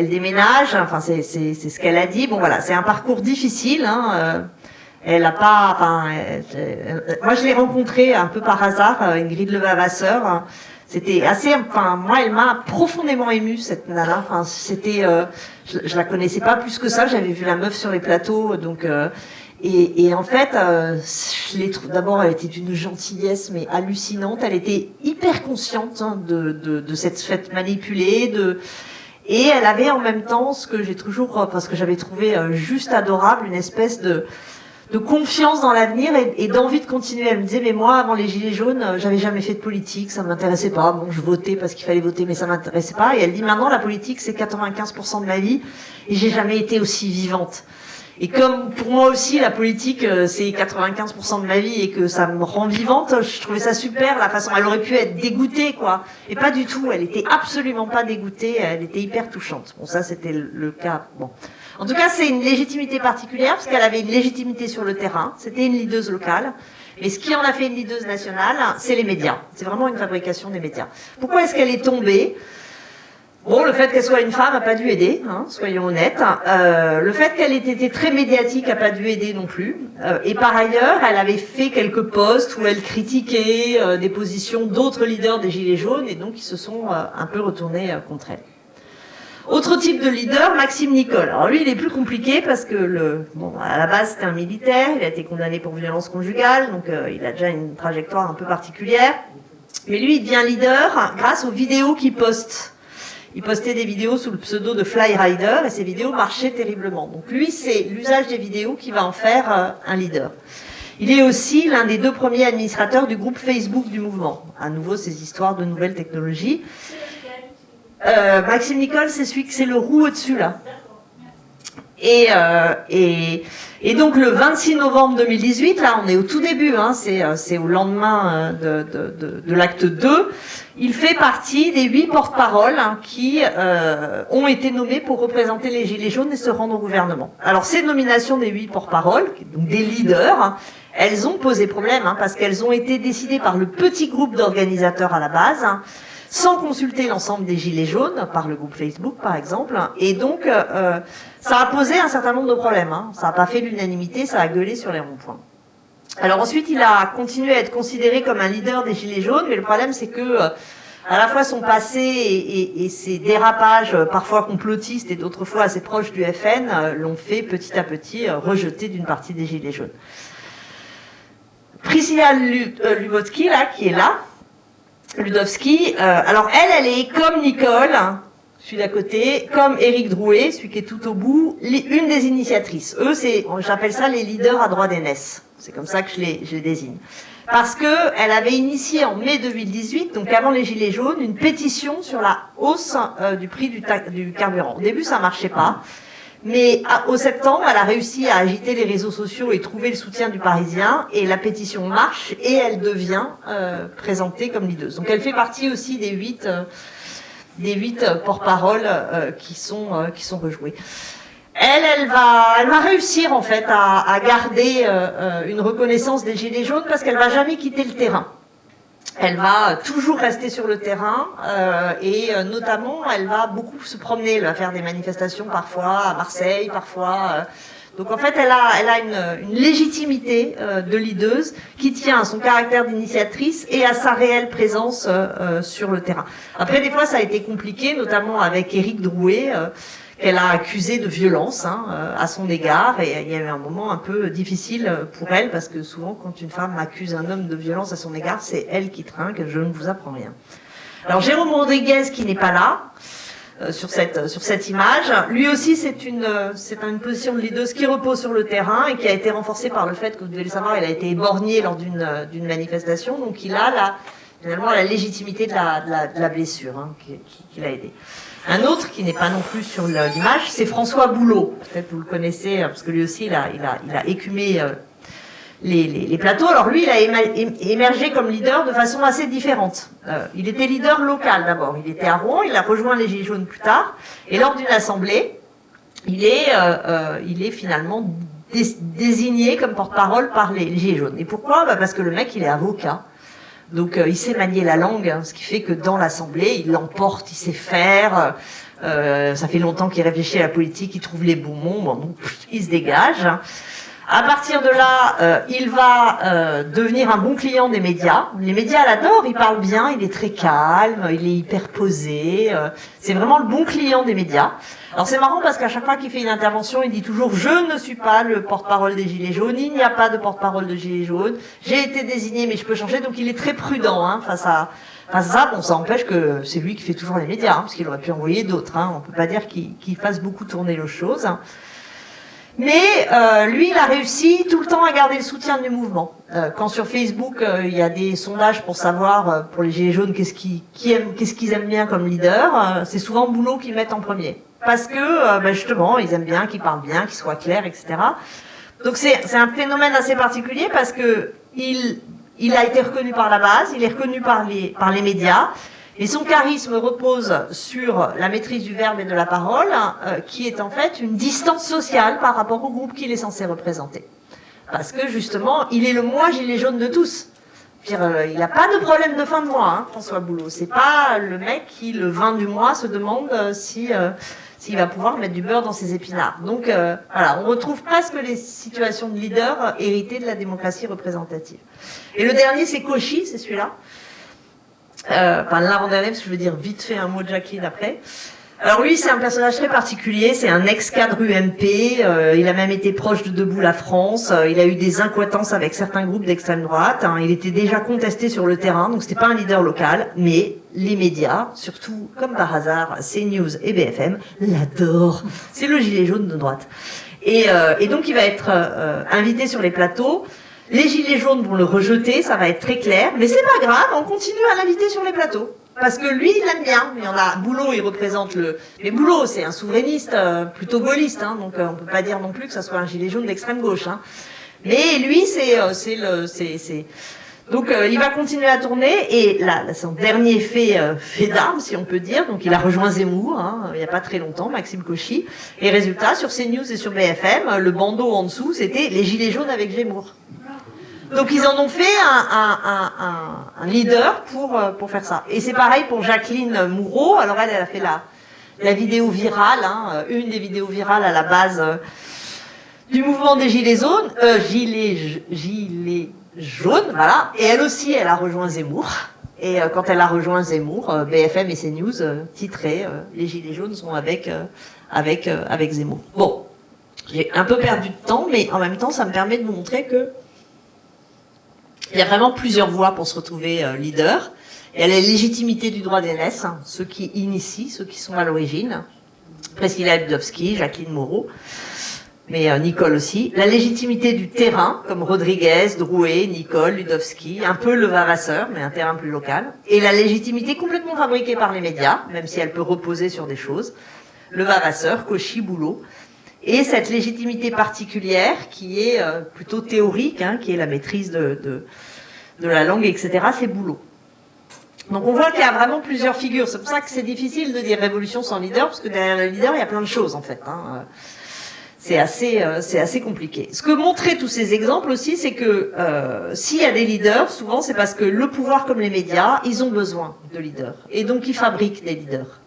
déménage. Enfin, c'est ce qu'elle a dit. Bon, voilà, c'est un parcours difficile. Elle a pas. Moi, je l'ai rencontrée un peu par hasard, Ingrid Levavasseur. C'était assez, moi, elle m'a profondément émue, cette nana. Enfin, c'était, je la connaissais pas plus que ça. J'avais vu la meuf sur les plateaux, donc, et en fait, je l'ai trouvé, d'abord, elle était d'une gentillesse, mais hallucinante. Elle était hyper consciente, de cette fête manipulée, et elle avait en même temps ce que j'ai toujours, parce que j'avais trouvé juste adorable, une espèce de confiance dans l'avenir et d'envie de continuer. Elle me disait, mais moi, avant les Gilets jaunes, j'avais jamais fait de politique, ça m'intéressait pas. Bon, je votais parce qu'il fallait voter, mais ça m'intéressait pas. Et elle dit, maintenant, la politique, c'est 95% de ma vie et j'ai jamais été aussi vivante. Et comme pour moi aussi, la politique, c'est 95% de ma vie et que ça me rend vivante, je trouvais ça super, la façon, elle aurait pu être dégoûtée, quoi. Et pas du tout, elle était absolument pas dégoûtée, elle était hyper touchante. Bon, ça, c'était le cas, bon. En tout cas, c'est une légitimité particulière, parce qu'elle avait une légitimité sur le terrain. C'était une leaduse locale. Mais ce qui en a fait une leaduse nationale, c'est les médias. C'est vraiment une fabrication des médias. Pourquoi est-ce qu'elle est tombée ? Bon, le fait qu'elle soit une femme n'a pas dû aider, soyons honnêtes. Le fait qu'elle ait été très médiatique n'a pas dû aider non plus. Et par ailleurs, elle avait fait quelques posts où elle critiquait des positions d'autres leaders des Gilets jaunes, et donc ils se sont un peu retournés contre elle. Autre type de leader, Maxime Nicol. Alors lui, il est plus compliqué parce que à la base, c'était un militaire, il a été condamné pour violence conjugale, donc il a déjà une trajectoire un peu particulière. Mais lui, il devient leader grâce aux vidéos qu'il poste. Il postait des vidéos sous le pseudo de Flyrider et ces vidéos marchaient terriblement. Donc lui, c'est l'usage des vidéos qui va en faire un leader. Il est aussi l'un des 2 premiers administrateurs du groupe Facebook du mouvement. À nouveau, ces histoires de nouvelles technologies. Maxime Nicol, c'est le roux au-dessus, là. Et donc le 26 novembre 2018, là on est au tout début, c'est au lendemain de l'acte 2, il fait partie des 8 porte-paroles qui ont été nommés pour représenter les Gilets jaunes et se rendre au gouvernement. Alors ces nominations des 8 porte-paroles, donc des leaders, elles ont posé problème parce qu'elles ont été décidées par le petit groupe d'organisateurs à la base, sans consulter l'ensemble des Gilets jaunes, par le groupe Facebook par exemple, et donc ça a posé un certain nombre de problèmes. Ça n'a pas fait l'unanimité, ça a gueulé sur les ronds-points. Alors ensuite, il a continué à être considéré comme un leader des Gilets jaunes, mais le problème c'est que à la fois son passé et ses dérapages parfois complotistes et d'autres fois assez proches du FN l'ont fait petit à petit rejeter d'une partie des Gilets jaunes. Priscilla Lubotsky, là, qui est là, Ludowski, alors elle est comme Nicole, celui d'à côté, comme Éric Drouet, celui qui est tout au bout, une des initiatrices. Eux, j'appelle ça les leaders à droit d'aînesse. C'est comme ça que je les désigne. Parce que elle avait initié en mai 2018, donc avant les Gilets jaunes, une pétition sur la hausse du prix du carburant. Au début, ça marchait pas. Mais au septembre, elle a réussi à agiter les réseaux sociaux et trouver le soutien du Parisien, et la pétition marche, et elle devient présentée comme leader. Donc elle fait partie aussi des 8 porte-paroles qui sont rejouées. Elle va réussir en fait à garder une reconnaissance des Gilets jaunes parce qu'elle va jamais quitter le terrain. Elle va toujours rester sur le terrain et notamment elle va beaucoup se promener, elle va faire des manifestations parfois à Marseille, parfois. Donc en fait elle a une légitimité de leaduse qui tient à son caractère d'initiatrice et à sa réelle présence sur le terrain. Après des fois ça a été compliqué, notamment avec Éric Drouet. Qu'elle a accusé de violence à son égard, et il y a eu un moment un peu difficile pour elle, parce que souvent quand une femme accuse un homme de violence à son égard, c'est elle qui trinque, je ne vous apprends rien. Alors Jérôme Rodriguez, qui n'est pas là, sur cette image, lui aussi c'est une position de leader qui repose sur le terrain, et qui a été renforcée par le fait que, vous devez le savoir, il a été éborgné lors d'une manifestation, donc il a finalement la légitimité de la blessure qui l'a aidé. Un autre qui n'est pas non plus sur l'image, c'est François Boulot. Peut-être vous le connaissez, parce que lui aussi, il a écumé les plateaux. Alors lui, il a émergé comme leader de façon assez différente. Il était leader local d'abord. Il était à Rouen, il a rejoint les Gilets jaunes plus tard. Et lors d'une assemblée, il est finalement désigné comme porte-parole par les Gilets jaunes. Et pourquoi ? Parce que le mec, il est avocat. Donc il sait manier la langue, ce qui fait que dans l'Assemblée, il l'emporte, il sait faire. Ça fait longtemps qu'il réfléchit à la politique, il trouve les bons mots, donc il se dégage. À partir de là, il va devenir un bon client des médias. Les médias l'adorent, il parle bien, il est très calme, il est hyper posé. C'est vraiment le bon client des médias. Alors c'est marrant parce qu'à chaque fois qu'il fait une intervention, il dit toujours « Je ne suis pas le porte-parole des Gilets jaunes, il n'y a pas de porte-parole de Gilets jaunes, j'ai été désigné mais je peux changer ». Donc il est très prudent face à ça. Bon, ça empêche que c'est lui qui fait toujours les médias, parce qu'il aurait pu envoyer d'autres. On peut pas dire qu'il fasse beaucoup tourner les choses. Mais lui, il a réussi tout le temps à garder le soutien du mouvement. Quand sur Facebook, il y a des sondages pour savoir, pour les Gilets jaunes, qu'est-ce qu'ils aiment bien comme leader, c'est souvent Boulot qu'ils mettent en premier. Parce que, justement, ils aiment bien qu'il parle bien, qu'il soit clair, etc. Donc c'est un phénomène assez particulier parce que il a été reconnu par la base, il est reconnu par les médias. Et son charisme repose sur la maîtrise du verbe et de la parole, qui est en fait une distance sociale par rapport au groupe qu'il est censé représenter. Parce que justement, il est le moins gilet jaune de tous. Il n'a pas de problème de fin de mois, François Boulot. C'est pas le mec qui, le 20 du mois, se demande s'il va pouvoir mettre du beurre dans ses épinards. Donc voilà, on retrouve presque les situations de leader héritées de la démocratie représentative. Et le dernier, c'est Cauchy, c'est celui-là. Enfin l'avant-dernier, parce que je veux dire vite fait un mot de Jacqueline après. Alors lui, c'est un personnage très particulier, c'est un ex-cadre UMP, il a même été proche de Debout la France, il a eu des incohérences avec certains groupes d'extrême droite, il était déjà contesté sur le terrain, donc c'était pas un leader local, mais les médias, surtout comme par hasard, CNews et BFM, l'adorent. C'est le gilet jaune de droite. Et donc il va être invité sur les plateaux. Les gilets jaunes vont le rejeter, ça va être très clair, mais c'est pas grave, on continue à l'inviter sur les plateaux. Parce que lui, il l'aime bien. Il y en a, Boulot, il représente mais Boulot, c'est un souverainiste, plutôt gaulliste, donc on peut pas dire non plus que ça soit un gilet jaune d'extrême gauche, Mais lui, donc il va continuer à tourner, et là son dernier fait d'armes, si on peut dire, donc il a rejoint Zemmour, il n'y a pas très longtemps, Maxime Cauchy, et résultat, sur CNews et sur BFM, le bandeau en dessous, c'était les gilets jaunes avec Zemmour. Donc ils en ont fait un leader pour faire ça. Et c'est pareil pour Jacqueline Moureau. Alors elle a fait la vidéo virale, une des vidéos virales à la base du mouvement des gilets jaunes, voilà. Et elle aussi, elle a rejoint Zemmour. Et quand elle a rejoint Zemmour, BFM et CNews titraient les gilets jaunes sont avec Zemmour. Bon, j'ai un peu perdu de temps, mais en même temps, ça me permet de vous montrer que il y a vraiment plusieurs voies pour se retrouver leader. Il y a la légitimité du droit d'aînesse, ceux qui initient, ceux qui sont à l'origine. Priscilla Ludowski, Jacqueline Moreau, mais Nicole aussi. La légitimité du terrain, comme Rodriguez, Drouet, Nicole, Ludowski, un peu le Vavasseur, mais un terrain plus local. Et la légitimité complètement fabriquée par les médias, même si elle peut reposer sur des choses. Le Vavasseur, Cauchy, Boulot. Et cette légitimité particulière qui est plutôt théorique, qui est la maîtrise de la langue, etc., c'est Boulot. Donc on voit qu'il y a vraiment plusieurs figures. C'est pour ça que c'est difficile de dire révolution sans leader, parce que derrière le leader, il y a plein de choses en fait. c'est assez compliqué. Ce que montraient tous ces exemples aussi, c'est que s'il y a des leaders, souvent c'est parce que le pouvoir comme les médias, ils ont besoin de leaders. Et donc ils fabriquent des leaders.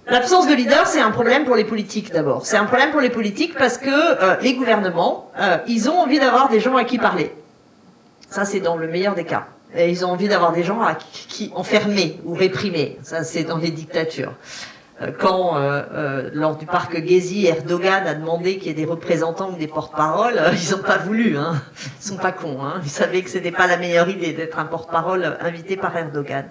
L'absence de leader, c'est un problème pour les politiques d'abord. C'est un problème pour les politiques parce que les gouvernements, ils ont envie d'avoir des gens à qui parler. Ça, c'est dans le meilleur des cas. Et ils ont envie d'avoir des gens à qui enfermer ou réprimer. Ça, c'est dans les dictatures. Quand, lors du parc Gezi, Erdogan a demandé qu'il y ait des représentants ou des porte-paroles, ils n'ont pas voulu. Hein. Ils sont pas cons. Hein. Ils savaient que c'était pas la meilleure idée d'être un porte-parole invité par Erdogan.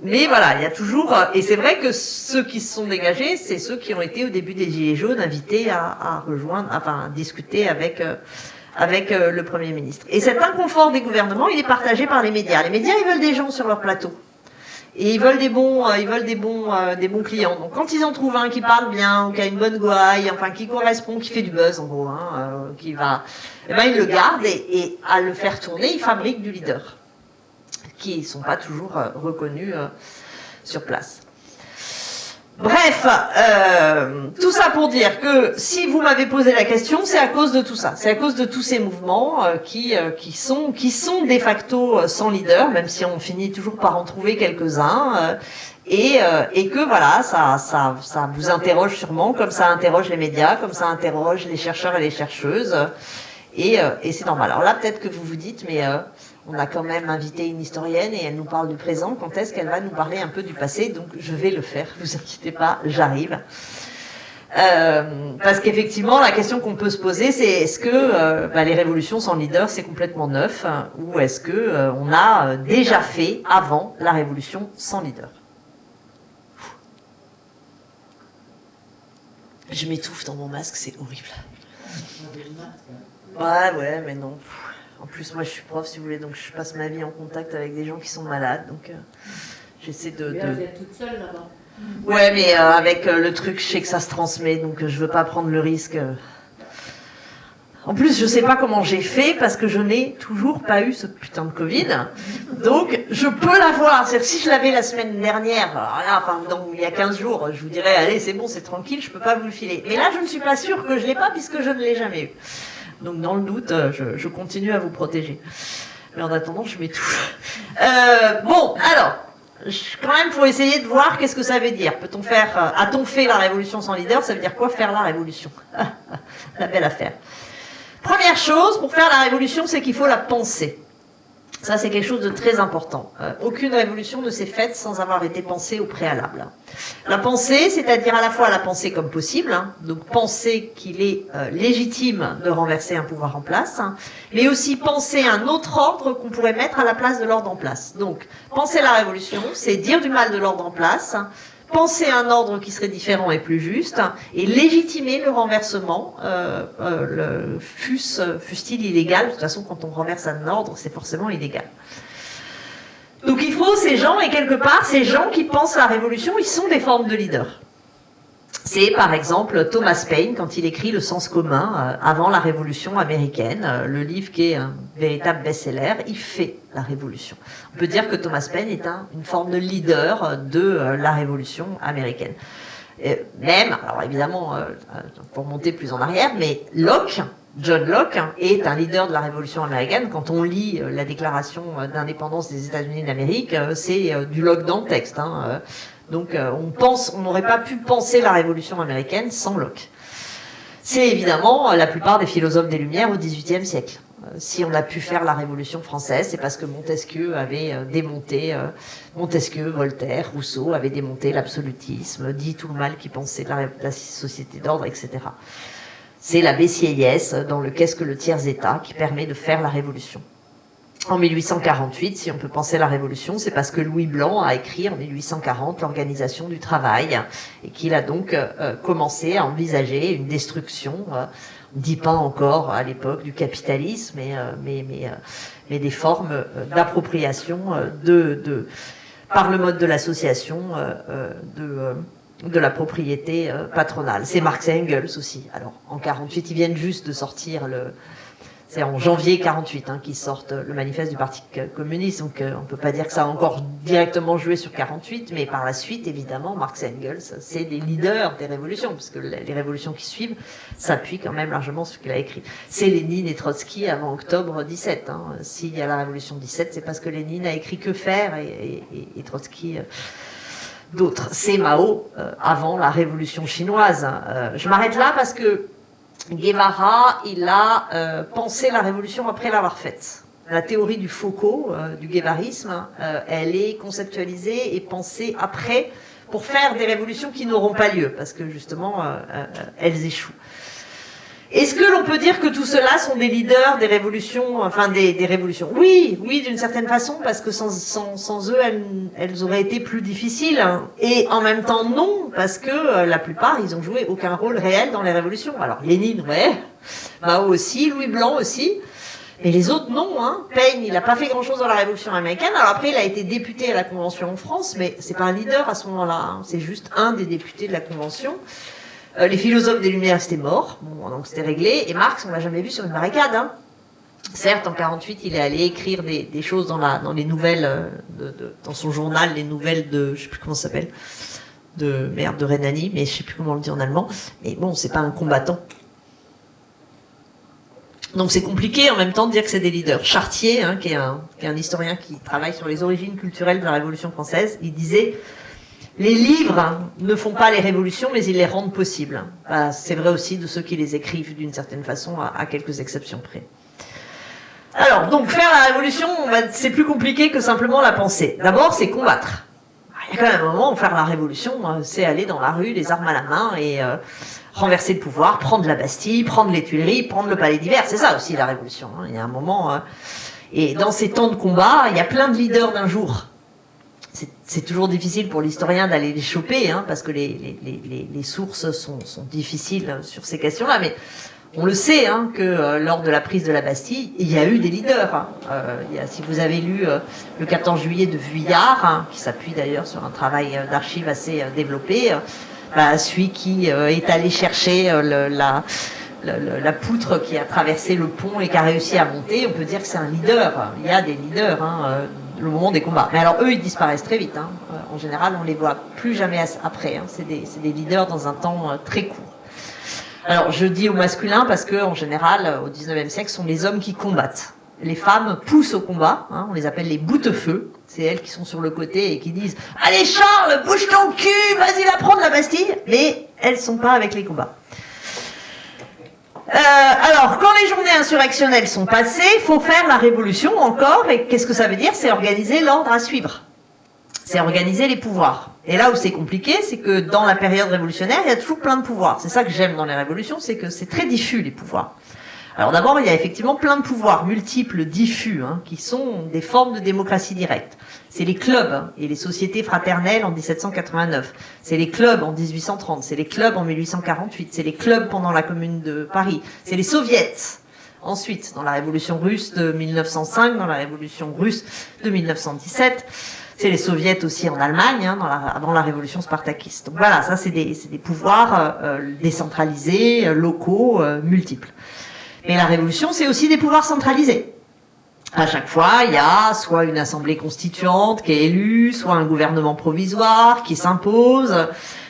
Mais voilà, il y a toujours, et c'est vrai que ceux qui se sont dégagés, c'est ceux qui ont été au début des Gilets jaunes invités à rejoindre, enfin, à discuter avec le Premier ministre. Et cet inconfort des gouvernements, il est partagé par les médias. Les médias, ils veulent des gens sur leur plateau. Et ils veulent des bons clients. Donc quand ils en trouvent un qui parle bien, ou qui a une bonne gouaille, enfin, qui correspond, qui fait du buzz, en gros, eh ben, ils le gardent et à le faire tourner, ils fabriquent du leader. Qui ne sont pas toujours reconnus sur place. Bref, tout ça pour dire que si vous m'avez posé la question, c'est à cause de tout ça. C'est à cause de tous ces mouvements qui sont de facto sans leader, même si on finit toujours par en trouver quelques-uns, et que voilà, ça vous interroge sûrement, comme ça interroge les médias, comme ça interroge les chercheurs et les chercheuses, et c'est normal. Alors là, peut-être que vous vous dites, mais on a quand même invité une historienne et elle nous parle du présent. Quand est-ce qu'elle va nous parler un peu du passé? Donc je vais le faire, vous inquiétez pas, j'arrive. Parce qu'effectivement, la question qu'on peut se poser, c'est est-ce que les révolutions sans leader, c'est complètement neuf, ou est-ce que on a déjà fait avant la révolution sans leader? Je m'étouffe dans mon masque, c'est horrible. Ouais, mais non. En plus, moi, je suis prof, si vous voulez, donc je passe ma vie en contact avec des gens qui sont malades, donc j'essaie de... Là, vous êtes toute seule là-bas. Ouais, mais avec le truc, je sais que ça se transmet, donc je veux pas prendre le risque. En plus, je sais pas comment j'ai fait, parce que je n'ai toujours pas eu ce putain de Covid, donc je peux l'avoir. C'est-à-dire, si je l'avais la semaine dernière, donc il y a 15 jours, je vous dirais, allez, c'est bon, c'est tranquille, je peux pas vous le filer. Mais là, je ne suis pas sûre que je l'ai pas, puisque je ne l'ai jamais eu. Donc dans le doute, je continue à vous protéger. Mais en attendant, je m'étouffe. Bon, alors, quand même, faut essayer de voir qu'est-ce que ça veut dire. Peut-on faire, a-t-on fait la révolution sans leader? Ça veut dire quoi faire la révolution? La belle affaire. Première chose, pour faire la révolution, c'est qu'il faut la penser. Ça, c'est quelque chose de très important. Aucune révolution ne s'est faite sans avoir été pensée au préalable. La pensée, c'est-à-dire à la fois la pensée comme possible, donc penser qu'il est légitime de renverser un pouvoir en place, mais aussi penser un autre ordre qu'on pourrait mettre à la place de l'ordre en place. Donc, penser la révolution, c'est dire du mal de l'ordre en place, penser un ordre qui serait différent et plus juste, et légitimer le renversement, fût-il illégal. De toute façon, quand on renverse un ordre, c'est forcément illégal. Donc il faut ces gens, et quelque part, ces gens qui pensent la révolution, ils sont des formes de leaders. C'est par exemple Thomas Paine, quand il écrit Le sens commun, avant la révolution américaine, le livre qui est un véritable best-seller, il fait la révolution. On peut dire que Thomas Paine est une forme de leader de la révolution américaine. Même, alors évidemment, pour monter plus en arrière, mais John Locke est un leader de la révolution américaine. Quand on lit la déclaration d'indépendance des États-Unis d'Amérique, c'est du Locke dans le texte. Donc on n'aurait pas pu penser la révolution américaine sans Locke. C'est évidemment la plupart des philosophes des Lumières au XVIIIe siècle. Si on a pu faire la Révolution française, c'est parce que Montesquieu avait démonté, Voltaire, Rousseau avaient démonté l'absolutisme, dit tout le mal qu'ils pensaient de la société d'ordre, etc. C'est la Bessieyès dans le Qu'est-ce que le tiers-État qui permet de faire la Révolution. En 1848, si on peut penser la Révolution, c'est parce que Louis Blanc a écrit en 1840 l'organisation du travail et qu'il a donc commencé à envisager une destruction, on ne dit pas encore à l'époque du capitalisme, mais des formes d'appropriation par le mode de l'association de la propriété patronale. C'est Marx et Engels aussi. Alors en 48, ils viennent juste de sortir C'est en janvier 48 qu'ils sortent le manifeste du Parti communiste, donc on ne peut pas dire que ça a encore directement joué sur 48, mais par la suite, évidemment, Marx et Engels, c'est des leaders des révolutions, parce que les révolutions qui suivent s'appuient quand même largement sur ce qu'il a écrit. C'est Lénine et Trotsky avant octobre 17. S'il y a la révolution 17, c'est parce que Lénine a écrit Que faire et Trotsky... d'autres. C'est Mao avant la révolution chinoise. Je m'arrête là parce que Guevara, il a pensé la révolution après l'avoir faite. La théorie du Foucault, du guévarisme, elle est conceptualisée et pensée après pour faire des révolutions qui n'auront pas lieu, parce que justement, elles échouent. Est-ce que l'on peut dire que tout cela sont des leaders des révolutions, enfin des révolutions? Oui, d'une certaine façon, parce que sans eux, elles auraient été plus difficiles. Et en même temps, non, parce que la plupart, ils ont joué aucun rôle réel dans les révolutions. Alors, Lénine, ouais, Mao aussi, Louis Blanc aussi, mais les autres, non. Paine, il n'a pas fait grand-chose dans la révolution américaine. Alors après, il a été député à la Convention en France, mais c'est pas un leader à ce moment-là. C'est juste un des députés de la Convention. Les philosophes des Lumières, c'était mort, bon, donc c'était réglé. Et Marx, on l'a jamais vu sur une barricade. Certes, en 48, il est allé écrire des choses dans les nouvelles, dans son journal, les nouvelles de, je sais plus comment ça s'appelle, de Rhénanie, mais je sais plus comment on le dit en allemand. Mais bon, c'est pas un combattant. Donc c'est compliqué en même temps de dire que c'est des leaders. Chartier, qui est un historien qui travaille sur les origines culturelles de la Révolution française, il disait: les livres ne font pas les révolutions, mais ils les rendent possibles. C'est vrai aussi de ceux qui les écrivent d'une certaine façon, à quelques exceptions près. Alors, donc, faire la révolution, c'est plus compliqué que simplement la penser. D'abord, c'est combattre. Il y a quand même un moment où faire la révolution, c'est aller dans la rue, les armes à la main, et renverser le pouvoir, prendre la Bastille, prendre les Tuileries, prendre le Palais d'Hiver. C'est ça aussi la révolution. Il y a un moment... et dans ces temps de combat, il y a plein de leaders d'un jour. C'est toujours difficile pour l'historien d'aller les choper, parce que les sources sont difficiles sur ces questions-là, mais on le sait, que lors de la prise de la Bastille, il y a eu des leaders. Si vous avez lu le 14 juillet de Vuillard, qui s'appuie d'ailleurs sur un travail d'archives assez développé, celui qui est allé chercher la poutre qui a traversé le pont et qui a réussi à monter, on peut dire que c'est un leader. Il y a des leaders, le moment des combats. Mais alors eux, ils disparaissent très vite. En général, on les voit plus jamais après. C'est des leaders dans un temps très court. Alors je dis au masculin parce que en général, au 19e siècle, ce sont les hommes qui combattent. Les femmes poussent au combat. On les appelle les boutefeux. C'est elles qui sont sur le côté et qui disent « Allez Charles, bouge ton cul, vas-y la prendre la Bastille !» Mais elles sont pas avec les combats. Alors, quand les journées insurrectionnelles sont passées, il faut faire la révolution encore. Et qu'est-ce que ça veut dire? C'est organiser l'ordre à suivre. C'est organiser les pouvoirs. Et là où c'est compliqué, c'est que dans la période révolutionnaire, il y a toujours plein de pouvoirs. C'est ça que j'aime dans les révolutions, c'est que c'est très diffus, les pouvoirs. Alors d'abord, il y a effectivement plein de pouvoirs multiples, diffus, qui sont des formes de démocratie directe. C'est les clubs et les sociétés fraternelles en 1789. C'est les clubs en 1830. C'est les clubs en 1848. C'est les clubs pendant la Commune de Paris. C'est les soviets. Ensuite, dans la Révolution russe de 1905, dans la Révolution russe de 1917, c'est les soviets aussi en Allemagne, avant la Révolution spartakiste. Donc voilà, ça c'est des pouvoirs décentralisés, locaux, multiples. Mais la Révolution, c'est aussi des pouvoirs centralisés. À chaque fois, il y a soit une assemblée constituante qui est élue, soit un gouvernement provisoire qui s'impose.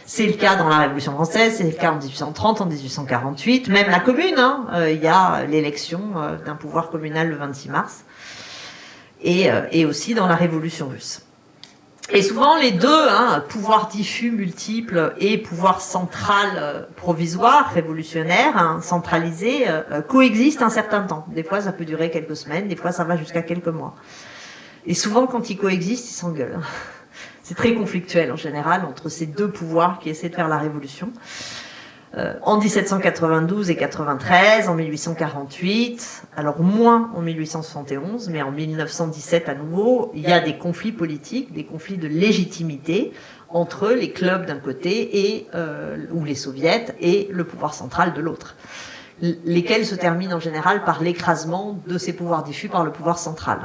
C'est le cas dans la Révolution française, c'est le cas en 1830, en 1848. Même la Commune, il y a l'élection d'un pouvoir communal le 26 mars. Et aussi dans la Révolution russe. Et souvent, les deux, pouvoir diffus multiple et pouvoir central provisoire, révolutionnaire, centralisé, coexistent un certain temps. Des fois, ça peut durer quelques semaines, des fois, ça va jusqu'à quelques mois. Et souvent, quand ils coexistent, ils s'engueulent. C'est très conflictuel, en général, entre ces deux pouvoirs qui essaient de faire la révolution. En 1792 et 93, en 1848, alors moins en 1871, mais en 1917 à nouveau, il y a des conflits politiques, des conflits de légitimité entre les clubs d'un côté ou les soviets et le pouvoir central de l'autre, lesquels se terminent en général par l'écrasement de ces pouvoirs diffus par le pouvoir central.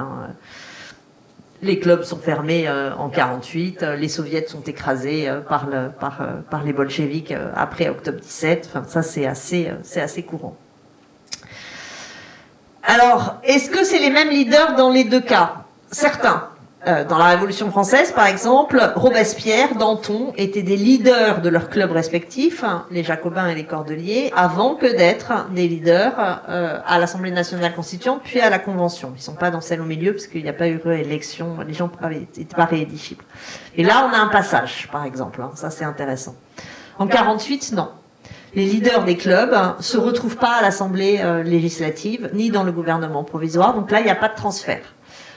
Les clubs sont fermés en 48, les soviets sont écrasés par les bolcheviks après octobre 17. Enfin, ça c'est assez courant. Alors, est-ce que c'est les mêmes leaders dans les deux cas? Certains. Dans la Révolution française, par exemple, Robespierre, Danton étaient des leaders de leurs clubs respectifs, les Jacobins et les Cordeliers, avant que d'être des leaders à l'Assemblée nationale constituante, puis à la Convention. Ils ne sont pas dans celle au milieu, parce qu'il n'y a pas eu réélection, les gens n'étaient pas rééligibles. Et là, on a un passage, par exemple. Ça, c'est intéressant. En 48, non. Les leaders des clubs se retrouvent pas à l'Assemblée législative, ni dans le gouvernement provisoire. Donc là, il n'y a pas de transfert.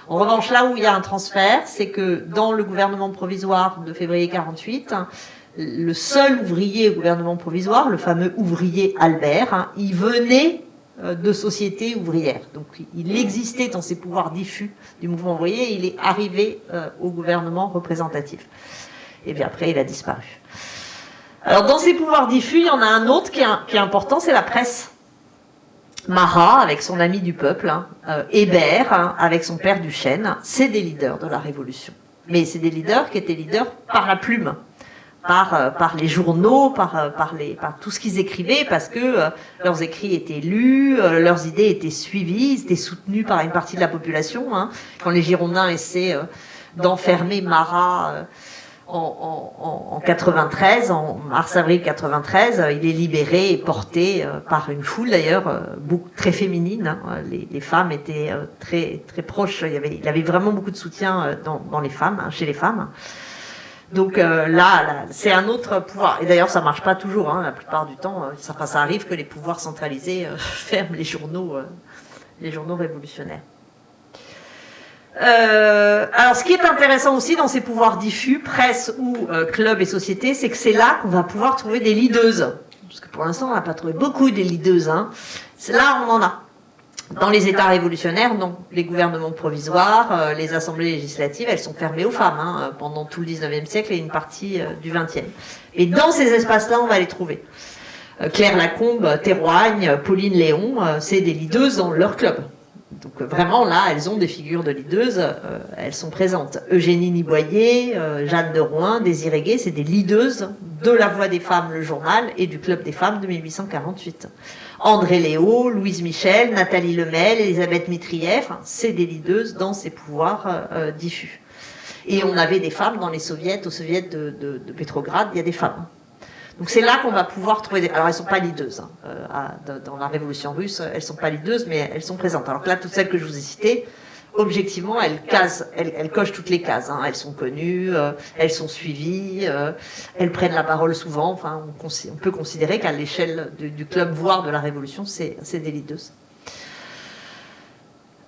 En revanche, là où il y a un transfert, c'est que dans le gouvernement provisoire de février 48, le seul ouvrier au gouvernement provisoire, le fameux ouvrier Albert, il venait de sociétés ouvrières. Donc il existait dans ses pouvoirs diffus du mouvement ouvrier, il est arrivé au gouvernement représentatif. Et bien après, il a disparu. Alors dans ces pouvoirs diffus, il y en a un autre qui est important, c'est la presse. Marat, avec son ami du peuple, Hébert, avec son père Duchesne, c'est des leaders de la Révolution. Mais c'est des leaders qui étaient leaders par la plume, par les journaux, par tout ce qu'ils écrivaient, parce que leurs écrits étaient lus, leurs idées étaient suivies, ils étaient soutenus par une partie de la population. Quand les Girondins essaient d'enfermer Marat en 93, en mars-avril 93, il est libéré et porté par une foule d'ailleurs très féminine. Les femmes étaient très très proches. Il avait vraiment beaucoup de soutien dans les femmes, chez les femmes. Donc là, c'est un autre pouvoir. Et d'ailleurs, ça marche pas toujours. La plupart du temps, ça arrive que les pouvoirs centralisés ferment les journaux révolutionnaires. Alors, ce qui est intéressant aussi dans ces pouvoirs diffus, presse ou club et société, c'est que c'est là qu'on va pouvoir trouver des leaders. Parce que pour l'instant, on n'a pas trouvé beaucoup des leaders. C'est là on en a. Dans les États révolutionnaires, non. Les gouvernements provisoires, les assemblées législatives, elles sont fermées aux femmes pendant tout le 19e siècle et une partie du 20e. Et dans ces espaces-là, on va les trouver. Claire Lacombe, Théroigne, Pauline Léon, c'est des leaders dans leur club. Donc vraiment, là, elles ont des figures de leaders, elles sont présentes. Eugénie Niboyer, Jeanne de Rouen, Désirée Guay, c'est des leaders de la Voix des femmes, le journal, et du Club des femmes de 1848. André Léo, Louise Michel, Nathalie Lemel, Elisabeth Mitrieff, c'est des leaders dans ces pouvoirs diffus. Et on avait des femmes dans les soviets, au soviet de Pétrograd, il y a des femmes. Donc c'est là qu'on va pouvoir trouver alors elles sont pas leaders dans la révolution russe, elles sont pas leaders, mais elles sont présentes. Alors que là, toutes celles que je vous ai citées, objectivement, elles cochent toutes les cases. Elles sont connues, elles sont suivies, elles prennent la parole souvent. Enfin, on peut considérer qu'à l'échelle du club, voire de la révolution, c'est des leaders.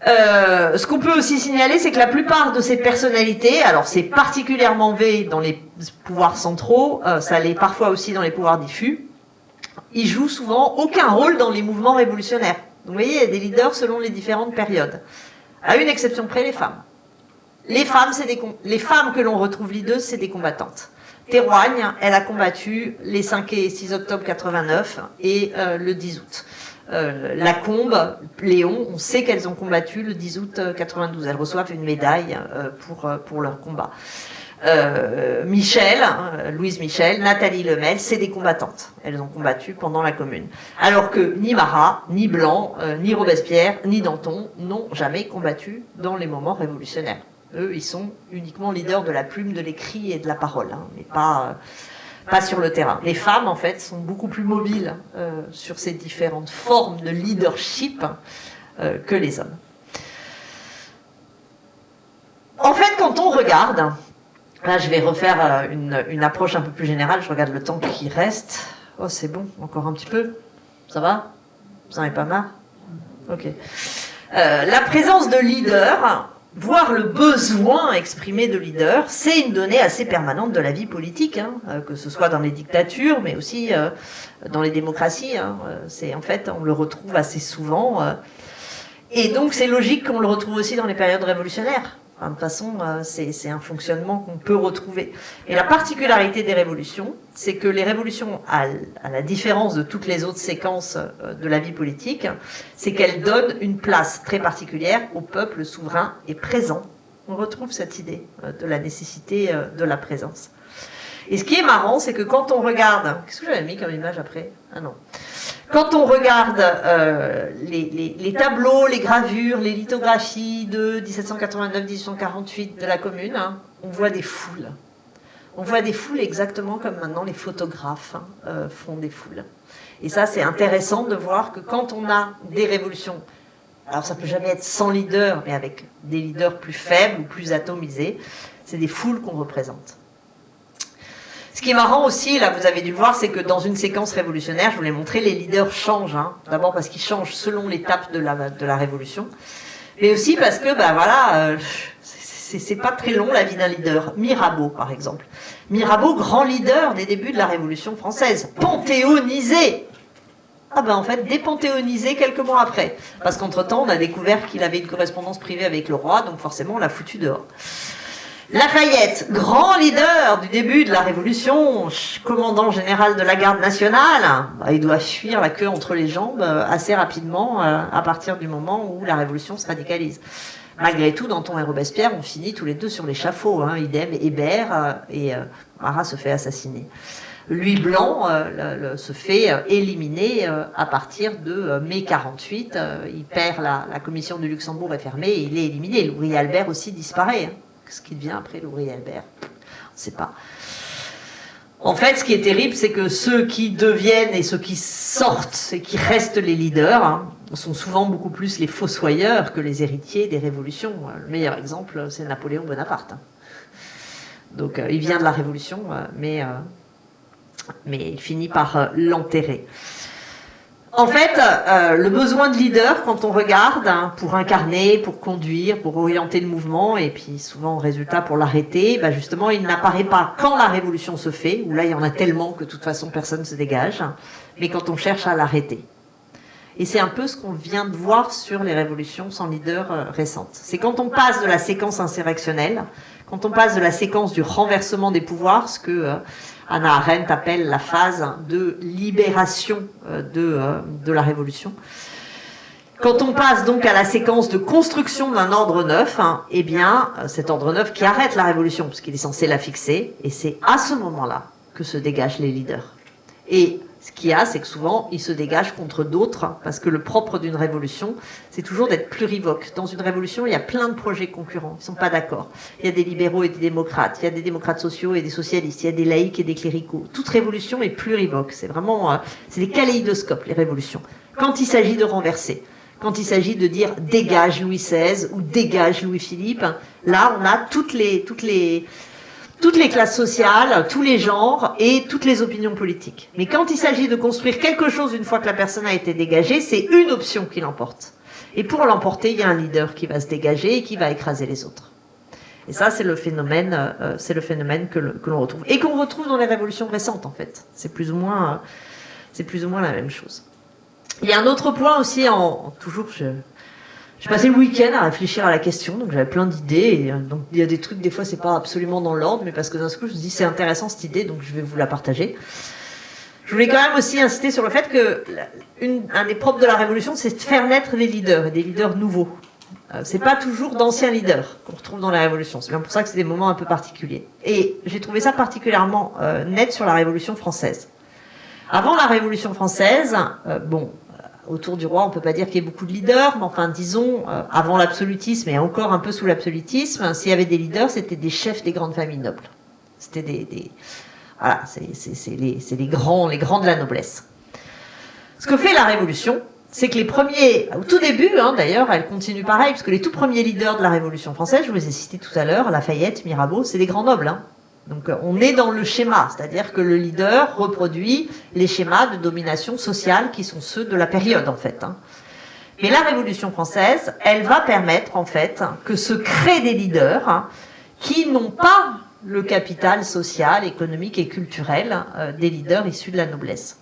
Ce qu'on peut aussi signaler, c'est que la plupart de ces personnalités, alors c'est particulièrement vrai dans les pouvoirs centraux, ça l'est parfois aussi dans les pouvoirs diffus, ils jouent souvent aucun rôle dans les mouvements révolutionnaires. Donc vous voyez, il y a des leaders selon les différentes périodes. À une exception près, les femmes. Les femmes que l'on retrouve leaders, c'est des combattantes. Théroigne, elle a combattu les 5 et 6 octobre 89 et le 10 août. Lacombe, Léon, on sait qu'elles ont combattu le 10 août 92. Elles reçoivent une médaille pour leur combat. Louise Michel, Nathalie Lemel, c'est des combattantes. Elles ont combattu pendant la Commune. Alors que ni Marat, ni Blanc, ni Robespierre, ni Danton n'ont jamais combattu dans les moments révolutionnaires. Eux, ils sont uniquement leaders de la plume, de l'écrit et de la parole, mais pas sur le terrain. Les femmes, en fait, sont beaucoup plus mobiles sur ces différentes formes de leadership que les hommes. En fait, quand on regarde, là je vais refaire une approche un peu plus générale, je regarde le temps qui reste. Oh, c'est bon, encore un petit peu. Ça va? Vous en avez pas marre? Ok. La présence de leaders, voire le besoin exprimé de leaders, c'est une donnée assez permanente de la vie politique, que ce soit dans les dictatures, mais aussi dans les démocraties. En fait, on le retrouve assez souvent. Et donc, c'est logique qu'on le retrouve aussi dans les périodes révolutionnaires. De toute façon, c'est un fonctionnement qu'on peut retrouver. Et la particularité des révolutions, c'est que les révolutions, à la différence de toutes les autres séquences de la vie politique, c'est qu'elles donnent une place très particulière au peuple souverain et présent. On retrouve cette idée de la nécessité de la présence. Et ce qui est marrant, c'est que quand on regarde... Qu'est-ce que j'avais mis comme image après? Ah non. Quand on regarde les tableaux, les gravures, les lithographies de 1789-1848 de la Commune, hein, on voit des foules. On voit des foules exactement comme maintenant les photographes font des foules. Et ça, c'est intéressant de voir que quand on a des révolutions, alors ça peut jamais être sans leader, mais avec des leaders plus faibles ou plus atomisés, c'est des foules qu'on représente. Ce qui est marrant aussi, là vous avez dû le voir, c'est que dans une séquence révolutionnaire, je vous l'ai montré, les leaders changent. Hein. D'abord parce qu'ils changent selon l'étape de la révolution, mais aussi parce que, ben voilà, c'est pas très long la vie d'un leader. Mirabeau, par exemple. Mirabeau, grand leader des débuts de la Révolution française, panthéonisé. Ah ben en fait, dépanthéonisé quelques mois après. Parce qu'entre-temps, on a découvert qu'il avait une correspondance privée avec le roi, donc forcément on l'a foutu dehors. Lafayette, grand leader du début de la Révolution, commandant général de la garde nationale, il doit fuir la queue entre les jambes assez rapidement à partir du moment où la Révolution se radicalise. Malgré tout, Danton et Robespierre ont fini tous les deux sur l'échafaud, hein, idem Hébert, et Marat se fait assassiner. Louis Blanc se fait éliminer à partir de mai 48. Il perd la commission du Luxembourg est fermée et il est éliminé. Louis Albert aussi disparaît. Hein. Ce qui devient après Louis Albert, on ne sait pas. En fait, ce qui est terrible, c'est que ceux qui deviennent et ceux qui sortent et qui restent les leaders hein, sont souvent beaucoup plus les fossoyeurs que les héritiers des révolutions. Le meilleur exemple, c'est Napoléon Bonaparte. Hein. Donc, il vient de la Révolution, mais il finit par l'enterrer. En fait, le besoin de leader, quand on regarde, hein, pour incarner, pour conduire, pour orienter le mouvement, et puis souvent, résultat, pour l'arrêter, bah justement, il n'apparaît pas quand la révolution se fait, où là, il y en a tellement que de toute façon, personne ne se dégage, mais quand on cherche à l'arrêter. Et c'est un peu ce qu'on vient de voir sur les révolutions sans leader récentes. C'est quand on passe de la séquence insurrectionnelle, quand on passe de la séquence du renversement des pouvoirs, ce que Hannah Arendt appelle la phase de libération de la Révolution. Quand on passe donc à la séquence de construction d'un ordre neuf, hein, eh bien, cet ordre neuf qui arrête la Révolution, parce qu'il est censé la fixer, et c'est à ce moment-là que se dégagent les leaders. Et ce qu'il y a, c'est que souvent, ils se dégagent contre d'autres, parce que le propre d'une révolution, c'est toujours d'être plurivoque. Dans une révolution, il y a plein de projets concurrents, ils ne sont pas d'accord. Il y a des libéraux et des démocrates, il y a des démocrates sociaux et des socialistes, il y a des laïcs et des cléricaux. Toute révolution est plurivoque, c'est vraiment, c'est des kaléidoscopes, les révolutions. Quand il s'agit de renverser, quand il s'agit de dire dégage Louis XVI ou dégage Louis-Philippe, là, on a toutes les classes sociales, tous les genres et toutes les opinions politiques. Mais quand il s'agit de construire quelque chose une fois que la personne a été dégagée, c'est une option qui l'emporte. Et pour l'emporter, il y a un leader qui va se dégager et qui va écraser les autres. Et ça, c'est le phénomène que l'on retrouve. Et qu'on retrouve dans les révolutions récentes, en fait. C'est plus ou moins la même chose. Il y a un autre point aussi, j'ai passé le week-end à réfléchir à la question, donc j'avais plein d'idées, et donc il y a des trucs, des fois c'est pas absolument dans l'ordre, mais parce que d'un coup je me dis c'est intéressant cette idée, donc je vais vous la partager. Je voulais quand même aussi insister sur le fait que un des propres de la Révolution, c'est de faire naître des leaders, et des leaders nouveaux. C'est pas toujours d'anciens leaders qu'on retrouve dans la Révolution, c'est bien pour ça que c'est des moments un peu particuliers. Et j'ai trouvé ça particulièrement net sur la Révolution française. Avant la Révolution française, autour du roi, on peut pas dire qu'il y ait beaucoup de leaders, mais enfin, disons, avant l'absolutisme et encore un peu sous l'absolutisme, s'il y avait des leaders, c'était des chefs des grandes familles nobles. C'était voilà, c'est les grands de la noblesse. Ce que fait la Révolution, c'est que les premiers, au tout début, hein, d'ailleurs, elle continue pareil, parce que les tout premiers leaders de la Révolution française, je vous ai cité tout à l'heure, Lafayette, Mirabeau, c'est des grands nobles, hein. Donc on est dans le schéma, c'est-à-dire que le leader reproduit les schémas de domination sociale qui sont ceux de la période en fait. Mais la Révolution française, elle va permettre en fait que se créent des leaders qui n'ont pas le capital social, économique et culturel des leaders issus de la noblesse.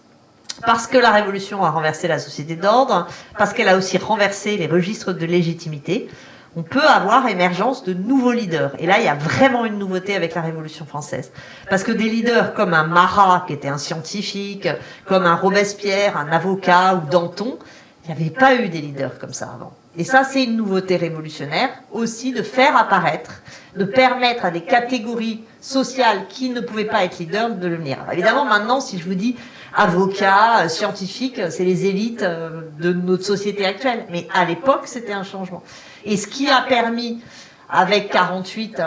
Parce que la Révolution a renversé la société d'ordre, parce qu'elle a aussi renversé les registres de légitimité, on peut avoir émergence de nouveaux leaders. Et là, il y a vraiment une nouveauté avec la Révolution française. Parce que des leaders comme un Marat, qui était un scientifique, comme un Robespierre, un avocat ou Danton, il n'y avait pas eu des leaders comme ça avant. Et ça, c'est une nouveauté révolutionnaire, aussi de faire apparaître, de permettre à des catégories sociales qui ne pouvaient pas être leaders de le devenir. Alors, évidemment, maintenant, si je vous dis, avocats, scientifiques, c'est les élites de notre société actuelle. Mais à l'époque, c'était un changement. Et ce qui a permis, avec 48,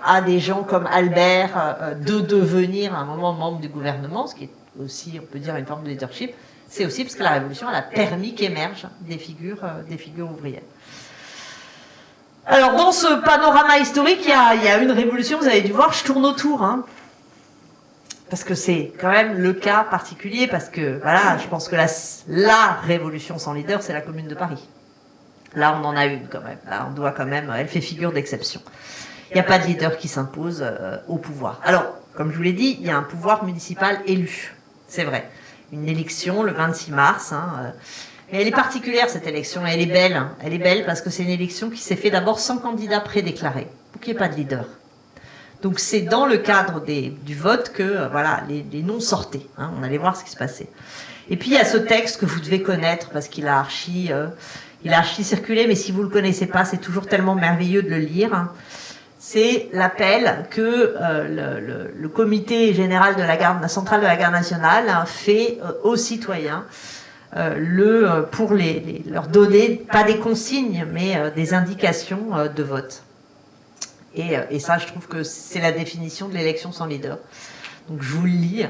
à des gens comme Albert de devenir à un moment membre du gouvernement, ce qui est aussi, on peut dire, une forme de leadership, c'est aussi parce que la Révolution, elle a permis qu'émergent des figures ouvrières. Alors, dans ce panorama historique, il y a une révolution, vous avez dû voir, je tourne autour, hein, parce que c'est quand même le cas particulier, parce que, voilà, je pense que la révolution sans leader, c'est la Commune de Paris. Là, on en a une quand même. Là, on doit quand même, elle fait figure d'exception. Il n'y a pas de leader qui s'impose au pouvoir. Alors, comme je vous l'ai dit, il y a un pouvoir municipal élu. C'est vrai. Une élection le 26 mars. Mais elle est particulière, cette élection. Elle est belle. Hein. Elle est belle parce que c'est une élection qui s'est faite d'abord sans candidat prédéclaré. Donc, il n'y a pas de leader. Donc, c'est dans le cadre du vote que voilà, les noms sortaient. Hein. On allait voir ce qui se passait. Et puis, il y a ce texte que vous devez connaître parce qu'il a archi circulé, mais si vous ne le connaissez pas, c'est toujours tellement merveilleux de le lire. Hein. C'est l'appel que le comité général de la centrale de la garde nationale fait aux citoyens pour leur donner, pas des consignes, mais des indications de vote. Et ça, je trouve que c'est la définition de l'élection sans leader. Donc je vous le lis.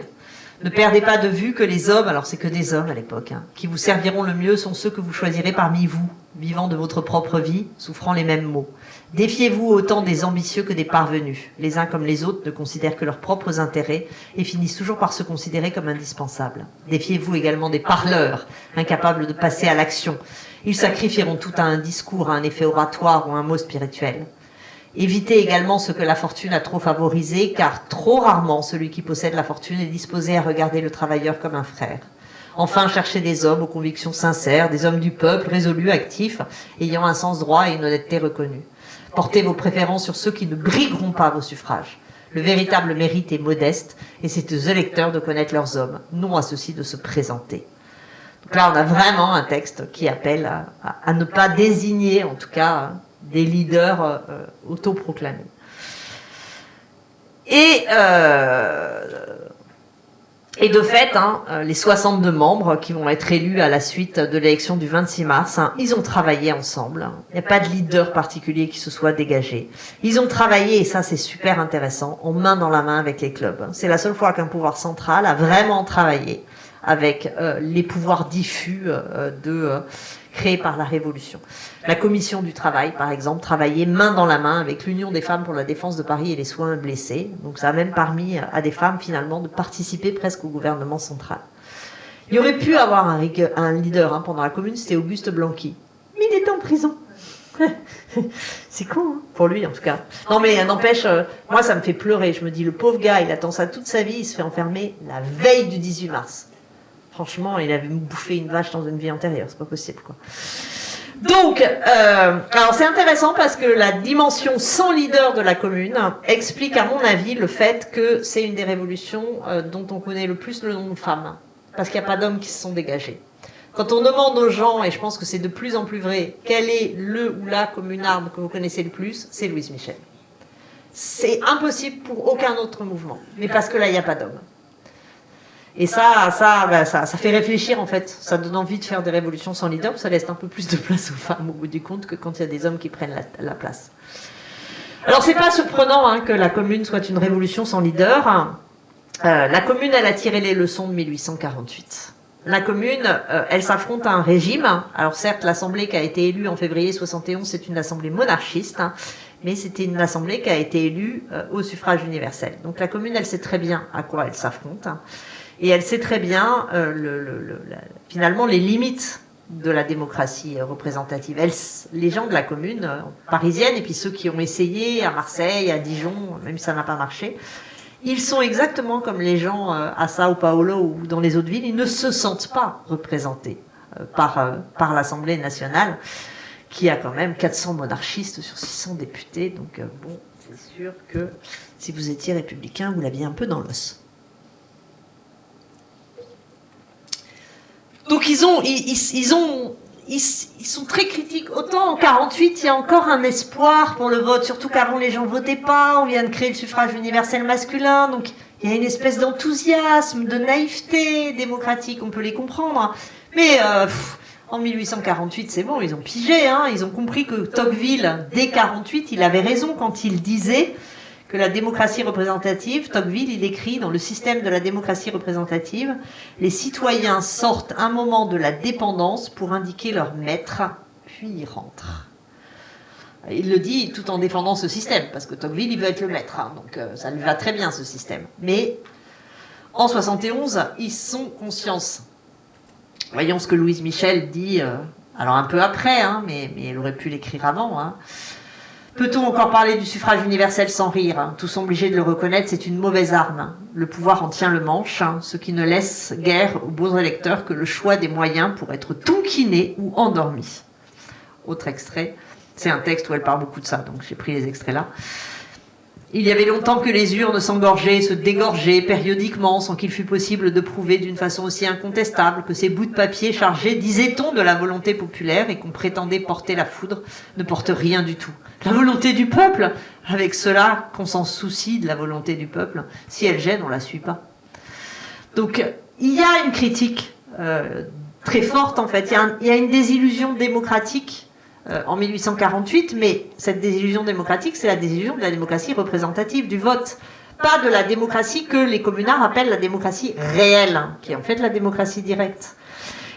Ne perdez pas de vue que les hommes, alors c'est que des hommes à l'époque, hein, qui vous serviront le mieux sont ceux que vous choisirez parmi vous, vivant de votre propre vie, souffrant les mêmes maux. Défiez-vous autant des ambitieux que des parvenus. Les uns comme les autres ne considèrent que leurs propres intérêts et finissent toujours par se considérer comme indispensables. Défiez-vous également des parleurs, incapables de passer à l'action. Ils sacrifieront tout à un discours, à un effet oratoire ou à un mot spirituel. Évitez également ce que la fortune a trop favorisé, car trop rarement celui qui possède la fortune est disposé à regarder le travailleur comme un frère. Enfin, cherchez des hommes aux convictions sincères, des hommes du peuple, résolus, actifs, ayant un sens droit et une honnêteté reconnue. Portez vos préférences sur ceux qui ne brigueront pas vos suffrages. Le véritable mérite est modeste, et c'est aux électeurs de connaître leurs hommes, non à ceux-ci de se présenter. Donc là, on a vraiment un texte qui appelle à ne pas désigner, en tout cas, des leaders autoproclamés. Et de fait, les 62 membres qui vont être élus à la suite de l'élection du 26 mars, ils ont travaillé ensemble. Il n'y a pas de leader particulier qui se soit dégagé. Ils ont travaillé, et ça c'est super intéressant, en main dans la main avec les clubs. C'est la seule fois qu'un pouvoir central a vraiment travaillé avec les pouvoirs diffus créés par la Révolution. La commission du travail, par exemple, travaillait main dans la main avec l'Union des femmes pour la défense de Paris et les soins blessés. Donc ça a même permis à des femmes, finalement, de participer presque au gouvernement central. Il y aurait pu avoir un leader pendant la Commune, c'était Auguste Blanqui. Mais il était en prison. C'est con, hein, pour lui en tout cas. Non mais n'empêche, moi ça me fait pleurer. Je me dis, le pauvre gars, il attend ça toute sa vie, il se fait enfermer la veille du 18 mars. Franchement, il avait bouffé une vache dans une vie antérieure, c'est pas possible, quoi. Donc, alors c'est intéressant parce que la dimension sans leader de la Commune explique, à mon avis, le fait que c'est une des révolutions dont on connaît le plus le nom de femmes, parce qu'il n'y a pas d'hommes qui se sont dégagés. Quand on demande aux gens, et je pense que c'est de plus en plus vrai, quel est le ou la communarde que vous connaissez le plus, c'est Louise Michel. C'est impossible pour aucun autre mouvement, mais parce que là, il n'y a pas d'hommes. Et ça fait réfléchir en fait. Ça donne envie de faire des révolutions sans leader, ça laisse un peu plus de place aux femmes au bout du compte que quand il y a des hommes qui prennent la place. Alors c'est pas surprenant que la Commune soit une révolution sans leader. La Commune, elle a tiré les leçons de 1848. La Commune, elle s'affronte à un régime. Alors certes, l'Assemblée qui a été élue en février 71, c'est une assemblée monarchiste, mais c'était une assemblée qui a été élue au suffrage universel. Donc la Commune, elle sait très bien à quoi elle s'affronte. Et elle sait très bien, finalement, les limites de la démocratie représentative. Les gens de la Commune parisienne, et puis ceux qui ont essayé à Marseille, à Dijon, même si ça n'a pas marché, ils sont exactement comme les gens à Sao Paulo ou dans les autres villes, ils ne se sentent pas représentés par l'Assemblée nationale, qui a quand même 400 monarchistes sur 600 députés. Donc bon, c'est sûr que si vous étiez républicain, vous l'aviez un peu dans l'os. Donc ils sont très critiques. Autant en 48, il y a encore un espoir pour le vote, surtout qu'avant les gens votaient pas. On vient de créer le suffrage universel masculin, donc il il y a une espèce d'enthousiasme, de naïveté démocratique, on peut les comprendre. Mais en 1848, c'est bon, ils ont pigé, hein, ils ont compris que Tocqueville, dès 48, il avait raison quand il disait que la démocratie représentative, Tocqueville, il écrit dans le système de la démocratie représentative, les citoyens sortent un moment de la dépendance pour indiquer leur maître, puis ils rentrent. Il le dit tout en défendant ce système, parce que Tocqueville, il veut être le maître, hein, donc ça lui va très bien ce système. Mais en 71, ils sont conscients. Voyons ce que Louise Michel dit, alors un peu après, hein, mais elle aurait pu l'écrire avant. Hein. Peut-on encore parler du suffrage universel sans rire, hein? Tous sont obligés de le reconnaître, c'est une mauvaise arme. Le pouvoir en tient le manche, hein, ce qui ne laisse guère aux beaux électeurs que le choix des moyens pour être tonquinés ou endormis. Autre extrait. C'est un texte où elle parle beaucoup de ça, donc j'ai pris les extraits là. Il y avait longtemps que les urnes s'engorgeaient, se dégorgeaient périodiquement sans qu'il fût possible de prouver d'une façon aussi incontestable que ces bouts de papier chargés, disait-on, de la volonté populaire et qu'on prétendait porter la foudre, ne portent rien du tout. La volonté du peuple, avec cela qu'on s'en soucie de la volonté du peuple, si elle gêne, on la suit pas. Donc il y a une critique très forte en fait, il y a une désillusion démocratique en 1848, mais cette désillusion démocratique, c'est la désillusion de la démocratie représentative, du vote. Pas de la démocratie que les communards appellent la démocratie réelle, qui est en fait la démocratie directe.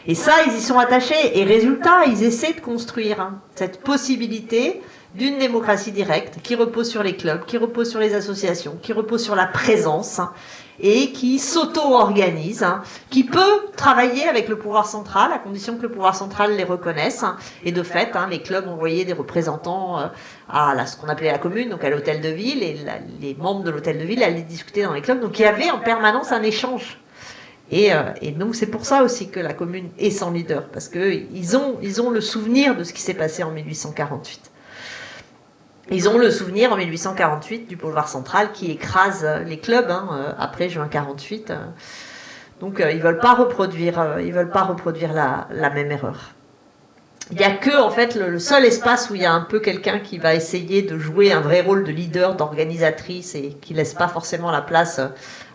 Et ça, ils y sont attachés. Et résultat, ils essaient de construire cette possibilité d'une démocratie directe qui repose sur les clubs, qui repose sur les associations, qui repose sur la présence, et qui s'auto-organise, qui peut travailler avec le pouvoir central, à condition que le pouvoir central les reconnaisse. Et de fait, les clubs envoyaient des représentants à ce qu'on appelait la commune, donc à l'hôtel de ville, et les membres de l'hôtel de ville allaient discuter dans les clubs. Donc il y avait en permanence un échange. Et donc c'est pour ça aussi que la commune est sans leader, parce qu'ils ont le souvenir de ce qui s'est passé en 1848. Ils ont le souvenir en 1848 du pouvoir central qui écrase les clubs après juin 48. Donc ils veulent pas reproduire la même erreur. Il y a que en fait le seul espace où il y a un peu quelqu'un qui va essayer de jouer un vrai rôle de leader, d'organisatrice et qui laisse pas forcément la place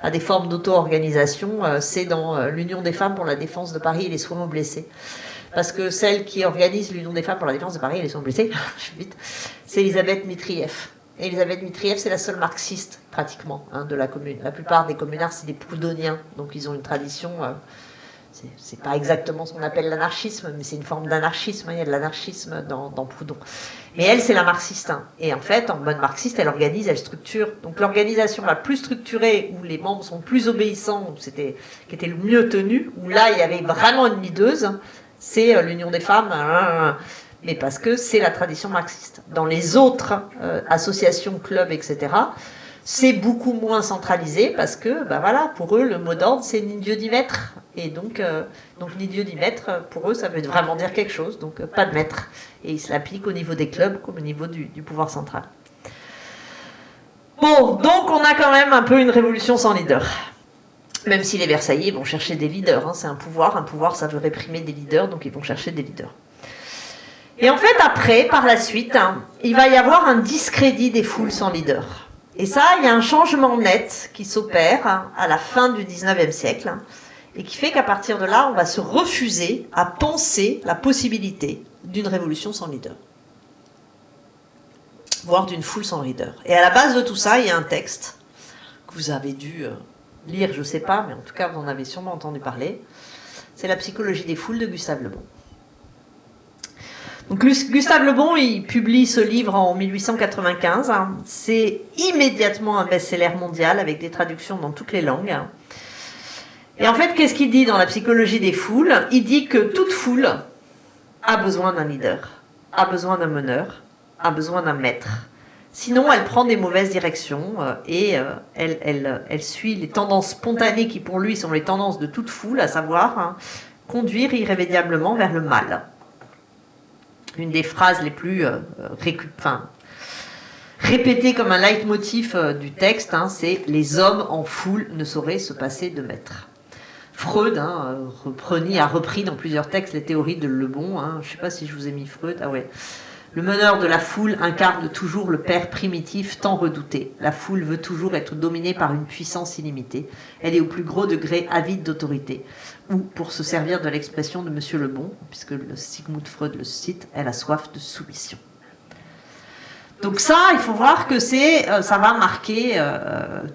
à des formes d'auto-organisation, c'est dans l'Union des femmes pour la défense de Paris et les soins aux blessés. Parce que celle qui organise l'Union des femmes pour la défense de Paris et les soins blessés, je suis vite, c'est Elisabeth Mitrieff. Et Elisabeth Mitrieff, c'est la seule marxiste, pratiquement, de la commune. La plupart des communards, c'est des proudhoniens, donc ils ont une tradition, c'est pas exactement ce qu'on appelle l'anarchisme, mais c'est une forme d'anarchisme, il y a de l'anarchisme dans Proudhon. Mais elle, c'est la marxiste. Et en fait, en bonne marxiste, elle organise, elle structure. Donc l'organisation la plus structurée, où les membres sont plus obéissants, qui était le mieux tenu, où là, il y avait vraiment une leaduse, c'est l'Union des femmes, mais parce que c'est la tradition marxiste. Dans les autres associations, clubs, etc., c'est beaucoup moins centralisé parce que, pour eux, le mot d'ordre, c'est ni Dieu ni maître. Et donc ni Dieu ni maître, pour eux, ça veut vraiment dire quelque chose, donc pas de maître. Et il se l'applique au niveau des clubs comme au niveau du pouvoir central. Bon, donc on a quand même un peu une révolution sans leader. Même si les Versaillais vont chercher des leaders, c'est un pouvoir ça veut réprimer des leaders, donc ils vont chercher des leaders. Et en fait, après, par la suite, il va y avoir un discrédit des foules sans leader. Et ça, il y a un changement net qui s'opère à la fin du 19e siècle, et qui fait qu'à partir de là, on va se refuser à penser la possibilité d'une révolution sans leader, voire d'une foule sans leader. Et à la base de tout ça, il y a un texte que vous avez dû lire, je ne sais pas, mais en tout cas, vous en avez sûrement entendu parler. C'est La psychologie des foules de Gustave Le Bon. Donc Gustave Le Bon, il publie ce livre en 1895. C'est immédiatement un best-seller mondial avec des traductions dans toutes les langues. Et en fait, qu'est-ce qu'il dit dans La psychologie des foules? Il dit que toute foule a besoin d'un leader, a besoin d'un meneur, a besoin d'un maître. Sinon, elle prend des mauvaises directions et elle suit les tendances spontanées qui, pour lui, sont les tendances de toute foule, à savoir conduire irrémédiablement vers le mal. Une des phrases les plus répétées comme un leitmotiv du texte, c'est « Les hommes en foule ne sauraient se passer de maître ». Freud a repris dans plusieurs textes les théories de Le Bon. Je ne sais pas si je vous ai mis Freud. Ah ouais. Le meneur de la foule incarne toujours le père primitif tant redouté. La foule veut toujours être dominée par une puissance illimitée. Elle est au plus gros degré avide d'autorité. Ou, pour se servir de l'expression de Monsieur Lebon, puisque Sigmund Freud le cite, elle a soif de soumission. Donc ça, il faut voir que ça va marquer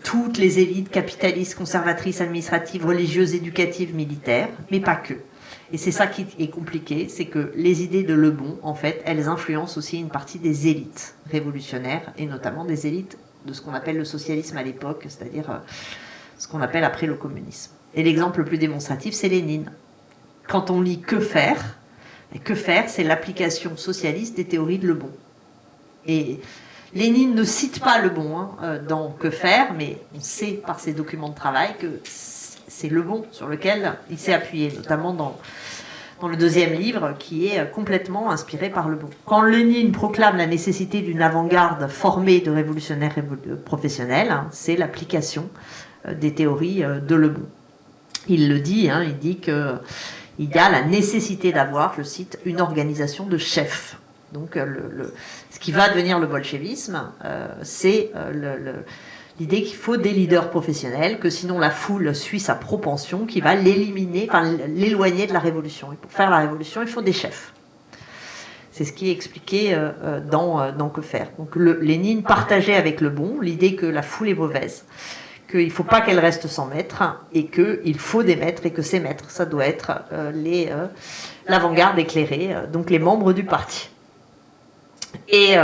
toutes les élites capitalistes, conservatrices, administratives, religieuses, éducatives, militaires, mais pas que. Et c'est ça qui est compliqué, c'est que les idées de Lebon, en fait, elles influencent aussi une partie des élites révolutionnaires, et notamment des élites de ce qu'on appelle le socialisme à l'époque, c'est-à-dire ce qu'on appelle après le communisme. Et l'exemple le plus démonstratif, c'est Lénine. Quand on lit Que faire, c'est l'application socialiste des théories de Lebon. Et Lénine ne cite pas Lebon dans Que faire, mais on sait par ses documents de travail que c'est Lebon sur lequel il s'est appuyé, notamment dans le deuxième livre, qui est complètement inspiré par Lebon. Quand Lénine proclame la nécessité d'une avant-garde formée de révolutionnaires professionnels, c'est l'application des théories de Lebon. Il le dit, il dit qu'il y a la nécessité d'avoir, je cite, une organisation de chefs. Donc ce qui va devenir le bolchevisme, c'est l'idée qu'il faut des leaders professionnels, que sinon la foule suit sa propension, qui va l'éloigner de la révolution. Et pour faire la révolution, il faut des chefs. C'est ce qui est expliqué dans Que faire. Donc Lénine partageait avec Lebon l'idée que la foule est mauvaise, qu'il ne faut pas qu'elle reste sans maître, et qu'il faut des maîtres, et que ces maîtres, ça doit être l'avant-garde éclairée, donc les membres du parti. Et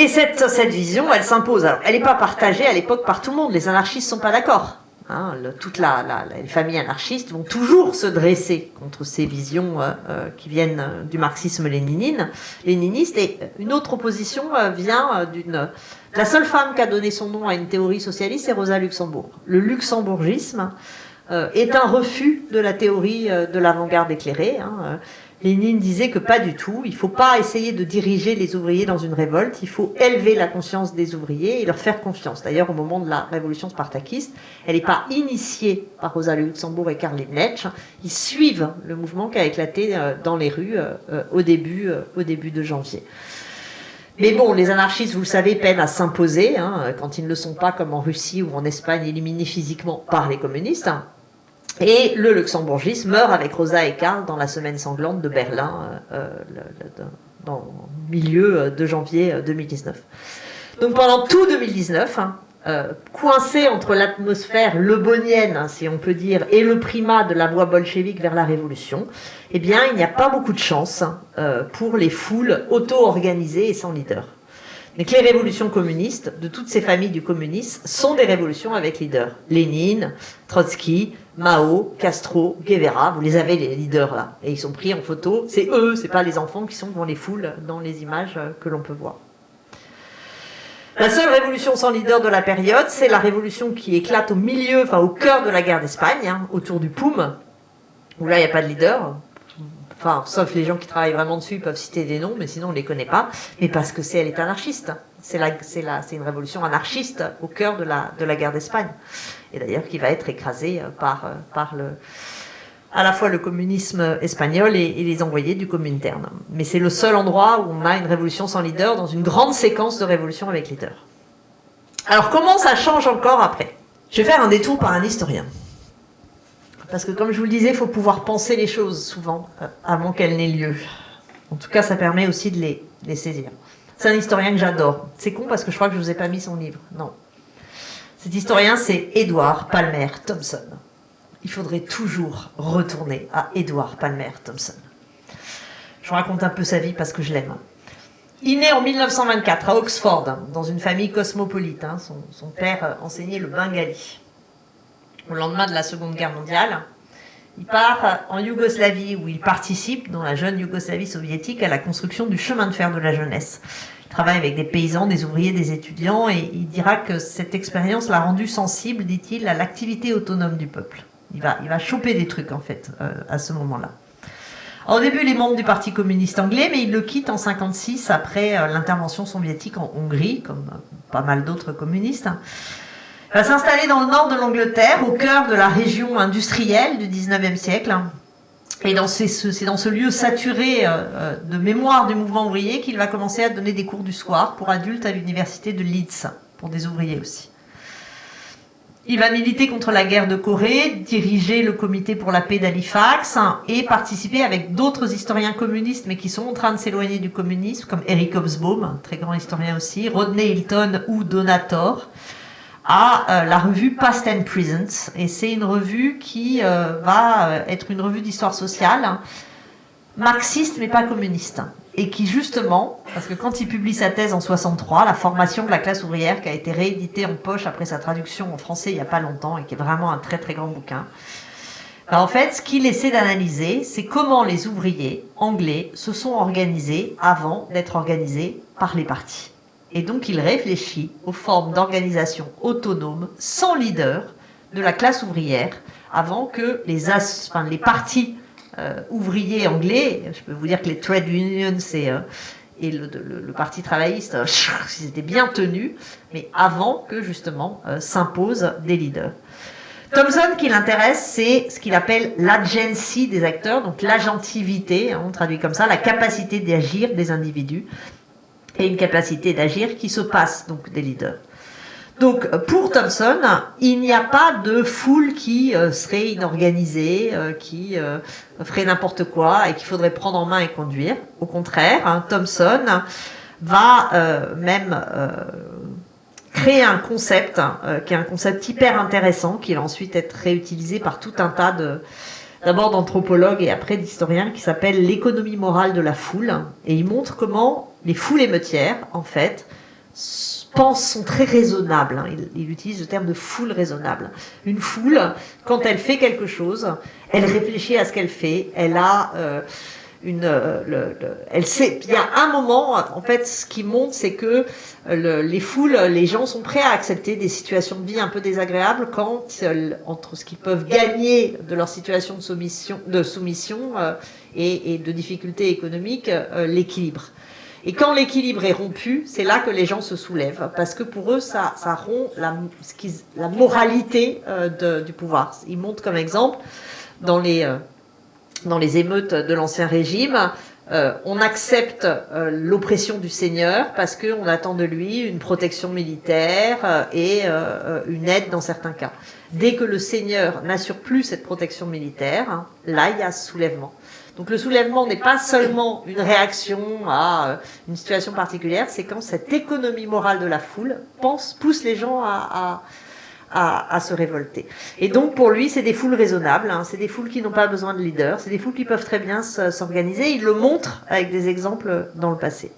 cette vision, elle s'impose. Alors, elle n'est pas partagée à l'époque par tout le monde. Les anarchistes ne sont pas d'accord. Les familles anarchistes vont toujours se dresser contre ces visions qui viennent du marxisme léniniste. Et une autre opposition vient la seule femme qui a donné son nom à une théorie socialiste, c'est Rosa Luxembourg. Le luxembourgisme est un refus de la théorie de l'avant-garde éclairée. Lénine disait que pas du tout, il ne faut pas essayer de diriger les ouvriers dans une révolte, il faut élever la conscience des ouvriers et leur faire confiance. D'ailleurs, au moment de la révolution spartakiste, elle n'est pas initiée par Rosa Luxembourg et Karl Liebknecht, ils suivent le mouvement qui a éclaté dans les rues au début de janvier. Mais bon, les anarchistes, vous le savez, peinent à s'imposer, quand ils ne le sont pas, comme en Russie ou en Espagne, éliminés physiquement par les communistes. Et le luxembourgisme meurt avec Rosa et Karl dans la semaine sanglante de Berlin, dans le milieu de janvier 2019. Donc pendant tout 2019, coincé entre l'atmosphère lebonienne, si on peut dire, et le primat de la voie bolchevique vers la révolution, eh bien, il n'y a pas beaucoup de chance pour les foules auto-organisées et sans leader. Donc les révolutions communistes, de toutes ces familles du communisme, sont des révolutions avec leaders. Lénine, Trotsky, Mao, Castro, Guevara, vous les avez les leaders là, et ils sont pris en photo, c'est eux, c'est pas les enfants qui sont devant les foules dans les images que l'on peut voir. La seule révolution sans leader de la période, c'est la révolution qui éclate au cœur de la guerre d'Espagne, autour du POUM, où là il n'y a pas de leader. Enfin, sauf les gens qui travaillent vraiment dessus peuvent citer des noms, mais sinon on ne les connaît pas. Mais parce que elle est anarchiste. C'est une révolution anarchiste au cœur de la guerre d'Espagne. Et d'ailleurs qui va être écrasée par à la fois le communisme espagnol et les envoyés du Comintern. Mais c'est le seul endroit où on a une révolution sans leader dans une grande séquence de révolution avec leader. Alors comment ça change encore après ? Je vais faire un détour par un historien. Parce que comme je vous le disais, il faut pouvoir penser les choses souvent avant qu'elles n'aient lieu. En tout cas, ça permet aussi de les saisir. C'est un historien que j'adore. C'est con parce que je crois que je ne vous ai pas mis son livre. Non. Cet historien, c'est Edward Palmer Thompson. Il faudrait toujours retourner à Edward Palmer Thompson. Je vous raconte un peu sa vie parce que je l'aime. Il naît en 1924 à Oxford, dans une famille cosmopolite. Son père enseignait le bengali. Au lendemain de la Seconde Guerre mondiale, il part en Yougoslavie où il participe, dans la jeune Yougoslavie soviétique, à la construction du chemin de fer de la jeunesse. Il travaille avec des paysans, des ouvriers, des étudiants et il dira que cette expérience l'a rendu sensible, dit-il, à l'activité autonome du peuple. Il va choper des trucs en fait à ce moment-là. Au début, il est membre du Parti communiste anglais, mais il le quitte en 1956 après l'intervention soviétique en Hongrie, comme pas mal d'autres communistes. Il va s'installer dans le nord de l'Angleterre, au cœur de la région industrielle du 19e siècle. Et c'est dans ce lieu saturé de mémoire du mouvement ouvrier qu'il va commencer à donner des cours du soir pour adultes à l'université de Leeds, pour des ouvriers aussi. Il va militer contre la guerre de Corée, diriger le comité pour la paix d'Halifax et participer avec d'autres historiens communistes mais qui sont en train de s'éloigner du communisme, comme Eric Hobsbawm, très grand historien aussi, Rodney Hilton ou Donator, à la revue Past and Present. Et c'est une revue qui va être une revue d'histoire sociale, marxiste mais pas communiste. Et qui justement, parce que quand il publie sa thèse en 63, La formation de la classe ouvrière, qui a été rééditée en poche après sa traduction en français il n'y a pas longtemps, et qui est vraiment un très très grand bouquin, en fait, ce qu'il essaie d'analyser, c'est comment les ouvriers anglais se sont organisés avant d'être organisés par les partis. Et donc il réfléchit aux formes d'organisation autonome, sans leader, de la classe ouvrière, avant que les partis ouvriers anglais, je peux vous dire que les trade unions et le parti travailliste, ils étaient bien tenus, mais avant que justement s'imposent des leaders. Thomson, qui l'intéresse, c'est ce qu'il appelle l'agency des acteurs, donc l'agentivité, on traduit comme ça, la capacité d'agir des individus, et une capacité d'agir qui se passe donc des leaders. Donc, pour Thomson, il n'y a pas de foule qui serait inorganisée, qui ferait n'importe quoi et qu'il faudrait prendre en main et conduire. Au contraire, Thomson va même créer un concept qui est un concept hyper intéressant, qui va ensuite être réutilisé par tout un tas d'abord d'anthropologues et après d'historiens, qui s'appelle l'économie morale de la foule. Et il montre comment les foules émeutières, en fait, sont très raisonnables. Il utilise le terme de foule raisonnable. Une foule, quand elle fait quelque chose, elle réfléchit à ce qu'elle fait, elle a elle sait. Il y a un moment, en fait, ce qui montre, c'est que les foules, les gens sont prêts à accepter des situations de vie un peu désagréables quand entre ce qu'ils peuvent gagner de leur situation de soumission et de difficultés économiques, l'équilibre. Et quand l'équilibre est rompu, c'est là que les gens se soulèvent, parce que pour eux, ça rompt la moralité du pouvoir. Ils montrent comme exemple, dans les émeutes de l'Ancien Régime, on accepte l'oppression du seigneur parce qu'on attend de lui une protection militaire et une aide dans certains cas. Dès que le seigneur n'assure plus cette protection militaire, là, il y a soulèvement. Donc le soulèvement n'est pas seulement une réaction à une situation particulière, c'est quand cette économie morale de la foule pousse les gens à se révolter. Et donc pour lui, c'est des foules raisonnables, c'est des foules qui n'ont pas besoin de leader, c'est des foules qui peuvent très bien s'organiser. Il le montre avec des exemples dans le passé.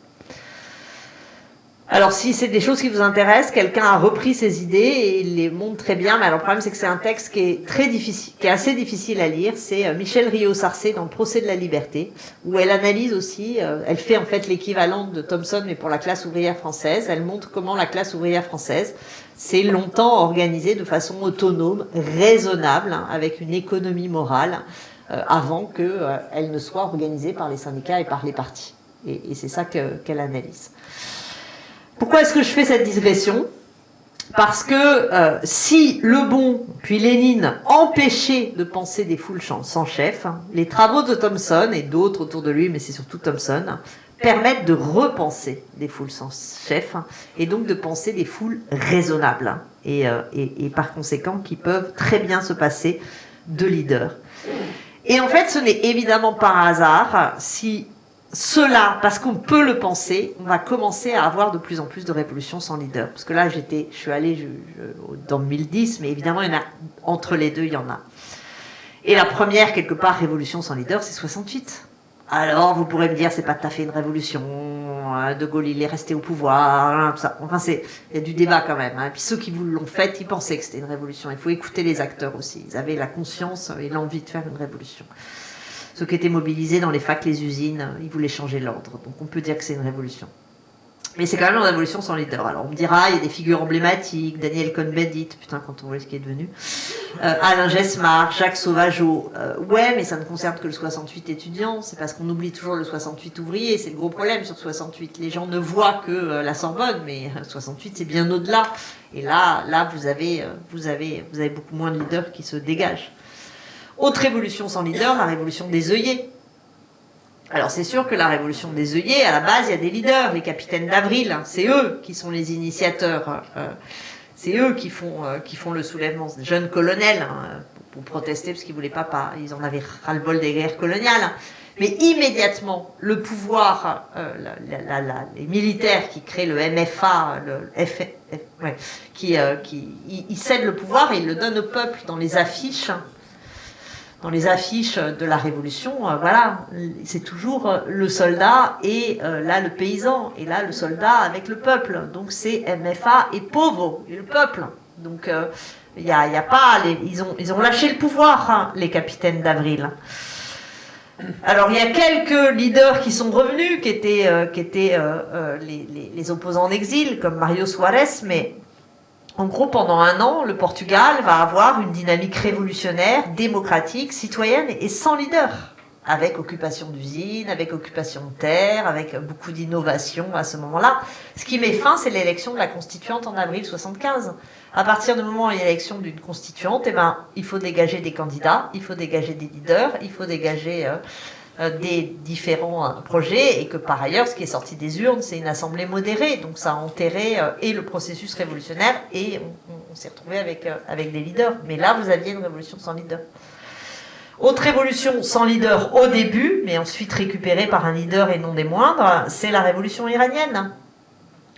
Alors si c'est des choses qui vous intéressent, quelqu'un a repris ces idées et il les montre très bien, mais alors le problème c'est que c'est un texte qui est très difficile, qui est assez difficile à lire. C'est Michel Rio-Sarcé dans le Procès de la liberté, où elle analyse aussi, elle fait en fait l'équivalent de Thomson mais pour la classe ouvrière française. Elle montre comment la classe ouvrière française s'est longtemps organisée de façon autonome, raisonnable, avec une économie morale, avant qu'elle ne soit organisée par les syndicats et par les partis. Et c'est ça qu'elle analyse. Pourquoi est-ce que je fais cette digression ? Parce que si Le Bon, puis Lénine, empêchaient de penser des foules sans chef, les travaux de Thomson et d'autres autour de lui, mais c'est surtout Thomson, permettent de repenser des foules sans chef et donc de penser des foules raisonnables et par conséquent qui peuvent très bien se passer de leaders. Et en fait, ce n'est évidemment pas un hasard si cela, parce qu'on peut le penser, on va commencer à avoir de plus en plus de révolutions sans leader. Parce que là, je suis allé dans 1010, mais évidemment, il y en a, entre les deux, il y en a. Et la première, quelque part, révolution sans leader, c'est 68. Alors, vous pourrez me dire, c'est pas tout à fait une révolution, De Gaulle, il est resté au pouvoir, tout ça. Enfin, il y a du débat quand même. Et puis ceux qui vous l'ont fait, ils pensaient que c'était une révolution. Il faut écouter les acteurs aussi. Ils avaient la conscience et l'envie de faire une révolution. Ceux qui étaient mobilisés dans les facs, les usines, ils voulaient changer l'ordre. Donc on peut dire que c'est une révolution. Mais c'est quand même une révolution sans leader. Alors on me dira, il y a des figures emblématiques, Daniel Cohn-Bendit, putain, quand on voit ce qui est devenu, Alain Gesmar, Jacques Sauvageau. Ouais, mais ça ne concerne que le 68 étudiant. C'est parce qu'on oublie toujours le 68 ouvrier. C'est le gros problème sur 68. Les gens ne voient que la Sorbonne, mais 68 c'est bien au-delà. Et là, vous avez beaucoup moins de leaders qui se dégagent. Autre révolution sans leader, la révolution des œillets. Alors c'est sûr que la révolution des œillets, à la base, il y a des leaders, les capitaines d'Avril, c'est eux qui sont les initiateurs, c'est eux qui font le soulèvement, des jeunes colonels, pour protester parce qu'ils voulaient pas, ils en avaient ras-le-bol des guerres coloniales. Mais immédiatement, le pouvoir, les militaires qui créent le MFA, ils cèdent le pouvoir et ils le donnent au peuple dans les affiches. Dans les affiches de la Révolution, voilà, c'est toujours le soldat et là le paysan, et là le soldat avec le peuple. Donc c'est MFA et Povo, et le peuple. Donc il y a pas, ils ont lâché le pouvoir, hein, les capitaines d'Avril. Alors il y a quelques leaders qui sont revenus, qui étaient les opposants en exil, comme Mario Soares, mais en gros, pendant 1 an, le Portugal va avoir une dynamique révolutionnaire, démocratique, citoyenne et sans leader. Avec occupation d'usines, avec occupation de terres, avec beaucoup d'innovations à ce moment-là. Ce qui met fin, c'est l'élection de la constituante en avril 75. À partir du moment où il y a l'élection d'une constituante, il faut dégager des candidats, il faut dégager des leaders, il faut dégager des différents projets, et que par ailleurs, ce qui est sorti des urnes, c'est une assemblée modérée. Donc ça a enterré et le processus révolutionnaire, et on s'est retrouvé avec des leaders. Mais là, vous aviez une révolution sans leader. Autre révolution sans leader au début, mais ensuite récupérée par un leader et non des moindres, c'est la révolution iranienne.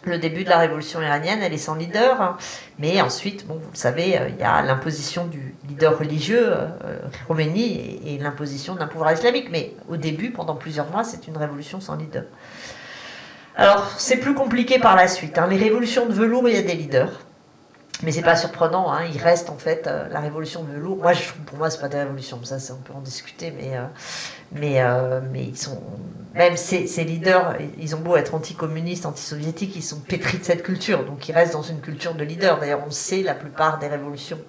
Le début de la révolution iranienne, elle est sans leader, mais ensuite, bon, vous le savez, il y a l'imposition du leader religieux, Khomeini, et l'imposition d'un pouvoir islamique. Mais au début, pendant plusieurs mois, c'est une révolution sans leader. Alors, c'est plus compliqué par la suite. Les révolutions de velours, il y a des leaders. Mais c'est pas surprenant, il reste en fait la révolution de velours. Moi, pour moi, c'est pas des révolutions, ça, on peut en discuter, mais ils sont, même ces leaders, ils ont beau être anticommunistes, antisoviétiques, ils sont pétris de cette culture, donc ils restent dans une culture de leader. D'ailleurs, on le sait, la plupart des révolutions,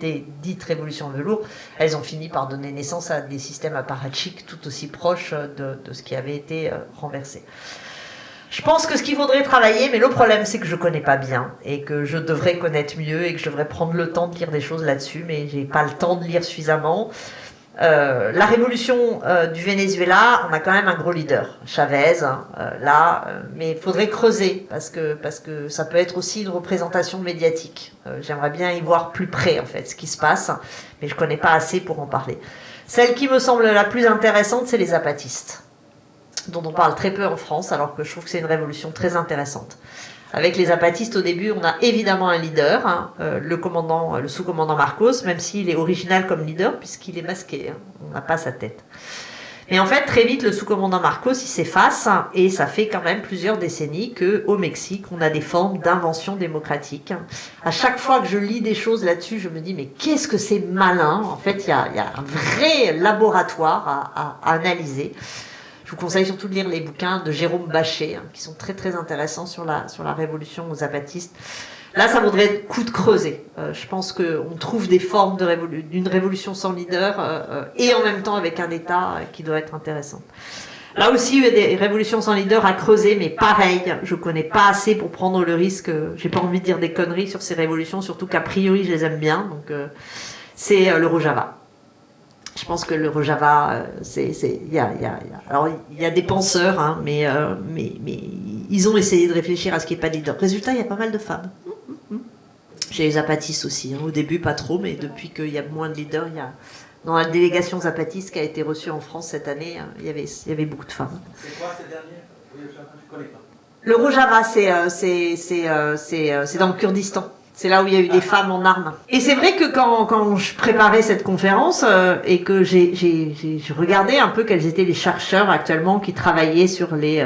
des dites révolutions de velours, elles ont fini par donner naissance à des systèmes apparatchiks tout aussi proches de ce qui avait été renversé. Je pense que ce qu'il faudrait travailler, mais le problème c'est que je connais pas bien et que je devrais connaître mieux et que je devrais prendre le temps de lire des choses là-dessus, mais j'ai pas le temps de lire suffisamment. La révolution du Venezuela, on a quand même un gros leader, Chavez, mais il faudrait creuser parce que ça peut être aussi une représentation médiatique. J'aimerais bien y voir plus près en fait ce qui se passe, mais je connais pas assez pour en parler. Celle qui me semble la plus intéressante, c'est les zapatistes, dont on parle très peu en France, alors que je trouve que c'est une révolution très intéressante. Avec les zapatistes, au début, on a évidemment un leader, le sous-commandant Marcos, même s'il est original comme leader, puisqu'il est masqué, on n'a pas sa tête. Mais en fait, très vite, le sous-commandant Marcos, il s'efface, et ça fait quand même plusieurs décennies qu'au Mexique, on a des formes d'invention démocratique. À chaque fois que je lis des choses là-dessus, je me dis, mais qu'est-ce que c'est malin. En fait, il y a un vrai laboratoire à analyser. Je vous conseille surtout de lire les bouquins de Jérôme Bachet, qui sont très très intéressants sur la révolution aux zapatistes. Là, ça vaudrait le coup de creuser. Je pense qu'on trouve des formes d'une révolution sans leader et en même temps avec un État qui doit être intéressant. Là aussi, il y a des révolutions sans leader à creuser, mais pareil, je connais pas assez pour prendre le risque. J'ai pas envie de dire des conneries sur ces révolutions, surtout qu'a priori, je les aime bien. Donc, c'est le Rojava. Je pense que le Rojava, alors il y a des penseurs, mais ils ont essayé de réfléchir à ce qui n'est pas de leader. Résultat, il y a pas mal de femmes. Chez les zapatistes aussi. Au début, pas trop, mais depuis qu'il y a moins de leaders, dans la délégation zapatiste qui a été reçue en France cette année, il y avait beaucoup de femmes. C'est quoi ces derniers? Oui, je connais pas. Le Rojava, c'est dans le Kurdistan. C'est là où il y a eu des femmes en armes. Et c'est vrai que quand je préparais cette conférence et que j'ai regardé un peu quels étaient les chercheurs actuellement qui travaillaient sur les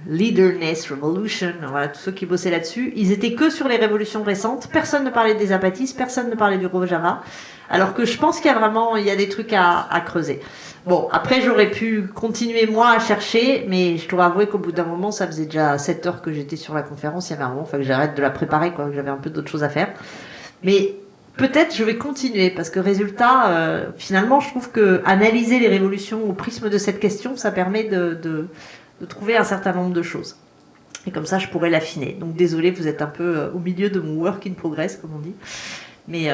Leaderness Revolution, voilà, tous ceux qui bossaient là-dessus, ils étaient que sur les révolutions récentes. Personne ne parlait des zapatistes, personne ne parlait du Rojava. Alors que je pense qu'il y a des trucs à creuser. Bon, après j'aurais pu continuer moi à chercher, mais je dois avouer qu'au bout d'un moment, ça faisait déjà 7 heures que j'étais sur la conférence, il y avait un moment, que j'arrête de la préparer, que j'avais un peu d'autres choses à faire. Mais peut-être je vais continuer, parce que résultat, finalement, je trouve que analyser les révolutions au prisme de cette question, ça permet de trouver un certain nombre de choses. Et comme ça, je pourrais l'affiner. Donc désolé, vous êtes un peu au milieu de mon work in progress, comme on dit. Mais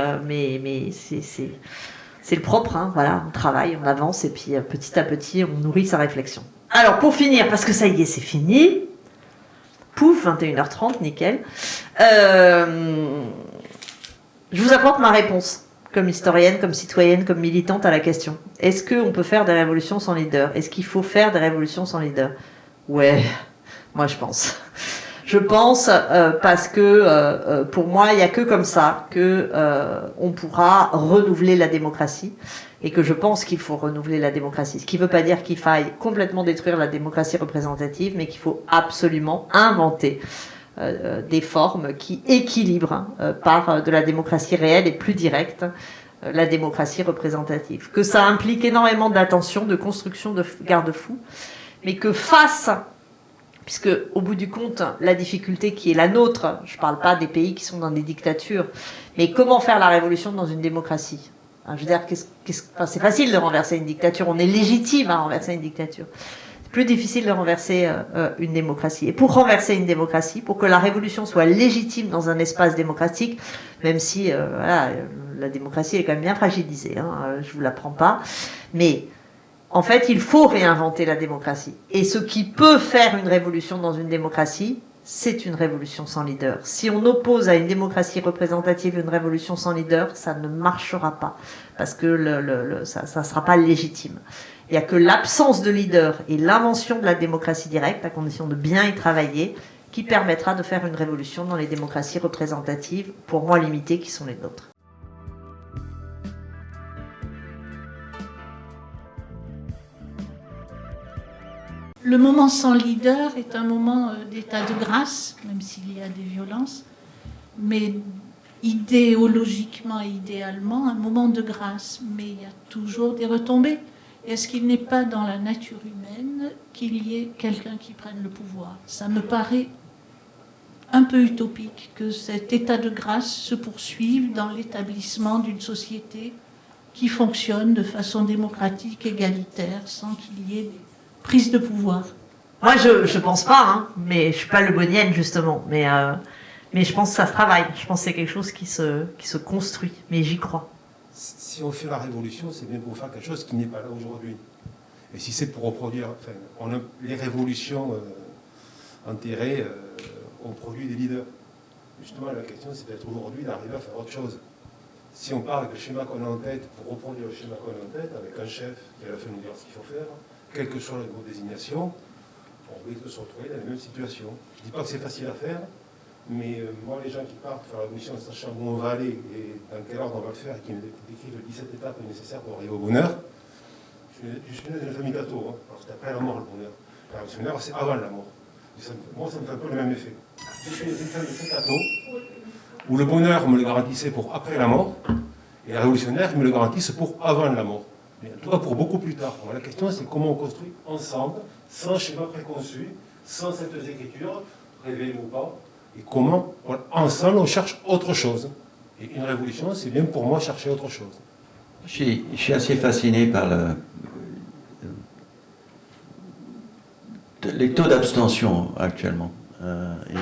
C'est le propre, hein, voilà, on travaille, on avance, et puis petit à petit, on nourrit sa réflexion. Alors, pour finir, parce que ça y est, c'est fini, pouf, 21h30, nickel, je vous apporte ma réponse, comme historienne, comme citoyenne, comme militante à la question. Est-ce qu'on peut faire des révolutions sans leader? Est-ce qu'il faut faire des révolutions sans leader? Ouais, moi je pense. Je pense parce que pour moi, il n'y a que comme ça que on pourra renouveler la démocratie et que je pense qu'il faut renouveler la démocratie. Ce qui ne veut pas dire qu'il faille complètement détruire la démocratie représentative, mais qu'il faut absolument inventer des formes qui équilibrent par de la démocratie réelle et plus directe la démocratie représentative. Que ça implique énormément d'attention, de construction de garde-fous, mais que face... Puisque, au bout du compte, la difficulté qui est la nôtre, je ne parle pas des pays qui sont dans des dictatures, mais comment faire la révolution dans une démocratie? Je veux dire, c'est facile de renverser une dictature, on est légitime à renverser une dictature. C'est plus difficile de renverser une démocratie. Et pour renverser une démocratie, pour que la révolution soit légitime dans un espace démocratique, même si voilà, la démocratie est quand même bien fragilisée, hein, je ne vous l'apprends pas, mais... En fait, il faut réinventer la démocratie. Et ce qui peut faire une révolution dans une démocratie, c'est une révolution sans leader. Si on oppose à une démocratie représentative une révolution sans leader, ça ne marchera pas. Parce que ça ne sera pas légitime. Il n'y a que l'absence de leader et l'invention de la démocratie directe, à condition de bien y travailler, qui permettra de faire une révolution dans les démocraties représentatives, pour moi limitées, qui sont les nôtres. Le moment sans leader est un moment d'état de grâce, même s'il y a des violences, mais idéologiquement et idéalement, un moment de grâce. Mais il y a toujours des retombées. Est-ce qu'il n'est pas dans la nature humaine qu'il y ait quelqu'un qui prenne le pouvoir? Ça me paraît un peu utopique que cet état de grâce se poursuive dans l'établissement d'une société qui fonctionne de façon démocratique, égalitaire, sans qu'il y ait des prise de pouvoir. Moi, je pense pas, hein, mais je suis pas le bonnienne, justement. Mais je pense que ça se travaille. Je pense que c'est quelque chose qui se construit. Mais j'y crois. Si on fait la révolution, c'est bien pour faire quelque chose qui n'est pas là aujourd'hui. Et si c'est pour reproduire... Enfin, les révolutions enterrées, on produit des leaders. Justement, la question, c'est peut-être aujourd'hui d'arriver à faire autre chose. Si on part avec le schéma qu'on a en tête, pour reproduire le schéma qu'on a en tête, avec un chef qui à la fin nous dire ce qu'il faut faire, quelle que soit nos désignations, on risque de se retrouver dans les mêmes situations. Je ne dis pas que c'est facile à faire, mais moi, les gens qui partent faire la mission en sachant où on va aller et dans quel ordre on va le faire et qui me décrivent les 17 étapes nécessaires pour arriver au bonheur, je suis né dans une famille gâteau. Hein. Alors c'est après la mort, le bonheur. Alors, le bonheur, c'est avant la mort. Moi, ça me fait un peu le même effet. Je suis né dans une famille très gâteau, où le bonheur me le garantissait pour après la mort, et les révolutionnaires me le garantissent pour avant la mort. Mais en tout cas pour beaucoup plus tard. Alors, la question, c'est comment on construit ensemble, sans schéma préconçu, sans cette écriture, révélée ou pas, et comment, ensemble, on cherche autre chose. Et une révolution, c'est bien pour moi chercher autre chose. Je suis assez fasciné par les taux d'abstention actuellement et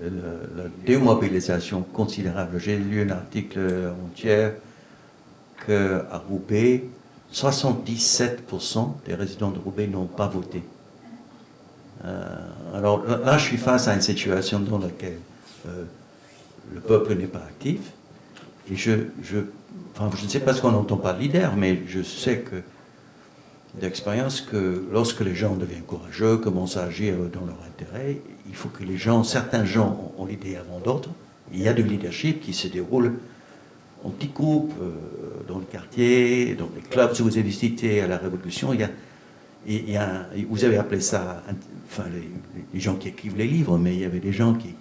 la démobilisation considérable. J'ai lu un article entier qu'à Roubaix, 77% des résidents de Roubaix n'ont pas voté. Alors là, je suis face à une situation dans laquelle le peuple n'est pas actif. Et je ne sais pas ce qu'on entend par leader, mais je sais que d'expérience que lorsque les gens deviennent courageux, commencent à agir dans leur intérêt, il faut que certains gens ont l'idée avant d'autres. Il y a du leadership qui se déroule en petits groupes, dans le quartier, dans les clubs que vous avez visités à la Révolution. Vous avez appelé ça, enfin, les gens qui écrivent les livres, mais il y avait des gens qui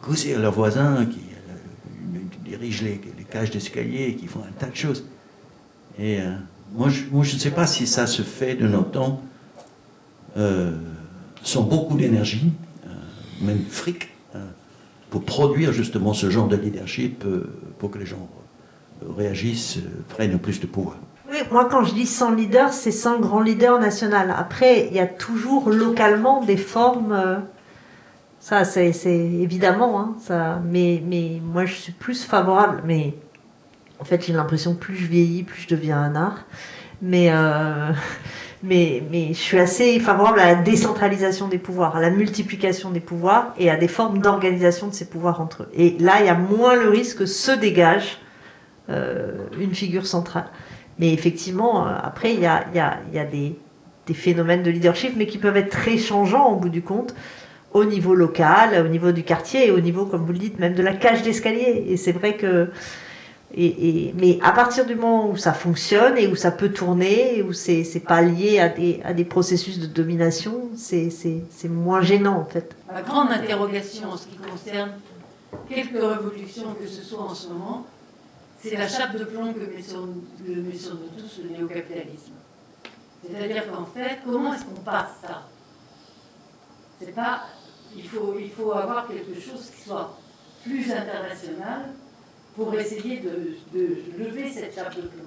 causaient à leurs voisins, qui dirigent les cages d'escalier, qui font un tas de choses. Et moi, je ne sais pas si ça se fait de notre temps, sans beaucoup d'énergie, même fric, pour produire justement ce genre de leadership, pour que les gens réagissent, prennent plus de pouvoir. Oui, moi quand je dis sans leader, c'est sans grand leader national. Après, il y a toujours localement des formes, ça c'est évidemment, hein, ça, mais moi je suis plus favorable, mais En fait, j'ai l'impression que plus je vieillis, plus je deviens un art. Mais je suis assez favorable à la décentralisation des pouvoirs, à la multiplication des pouvoirs et à des formes d'organisation de ces pouvoirs entre eux. Et là, il y a moins le risque que se dégage une figure centrale. Mais effectivement, après, il y a des phénomènes de leadership, mais qui peuvent être très changeants au bout du compte, au niveau local, au niveau du quartier et au niveau, comme vous le dites, même de la cage d'escalier. Et c'est vrai que... mais à partir du moment où ça fonctionne et où ça peut tourner, et où c'est pas lié à des processus de domination, c'est moins gênant en fait. La grande interrogation en ce qui concerne quelques révolutions que ce soit en ce moment, c'est la chape de plomb que met sur nous tous le néo-capitalisme. C'est-à-dire qu'en fait, comment est-ce qu'on passe ça? C'est pas, il faut avoir quelque chose qui soit plus international pour essayer de lever cette chape de plomb.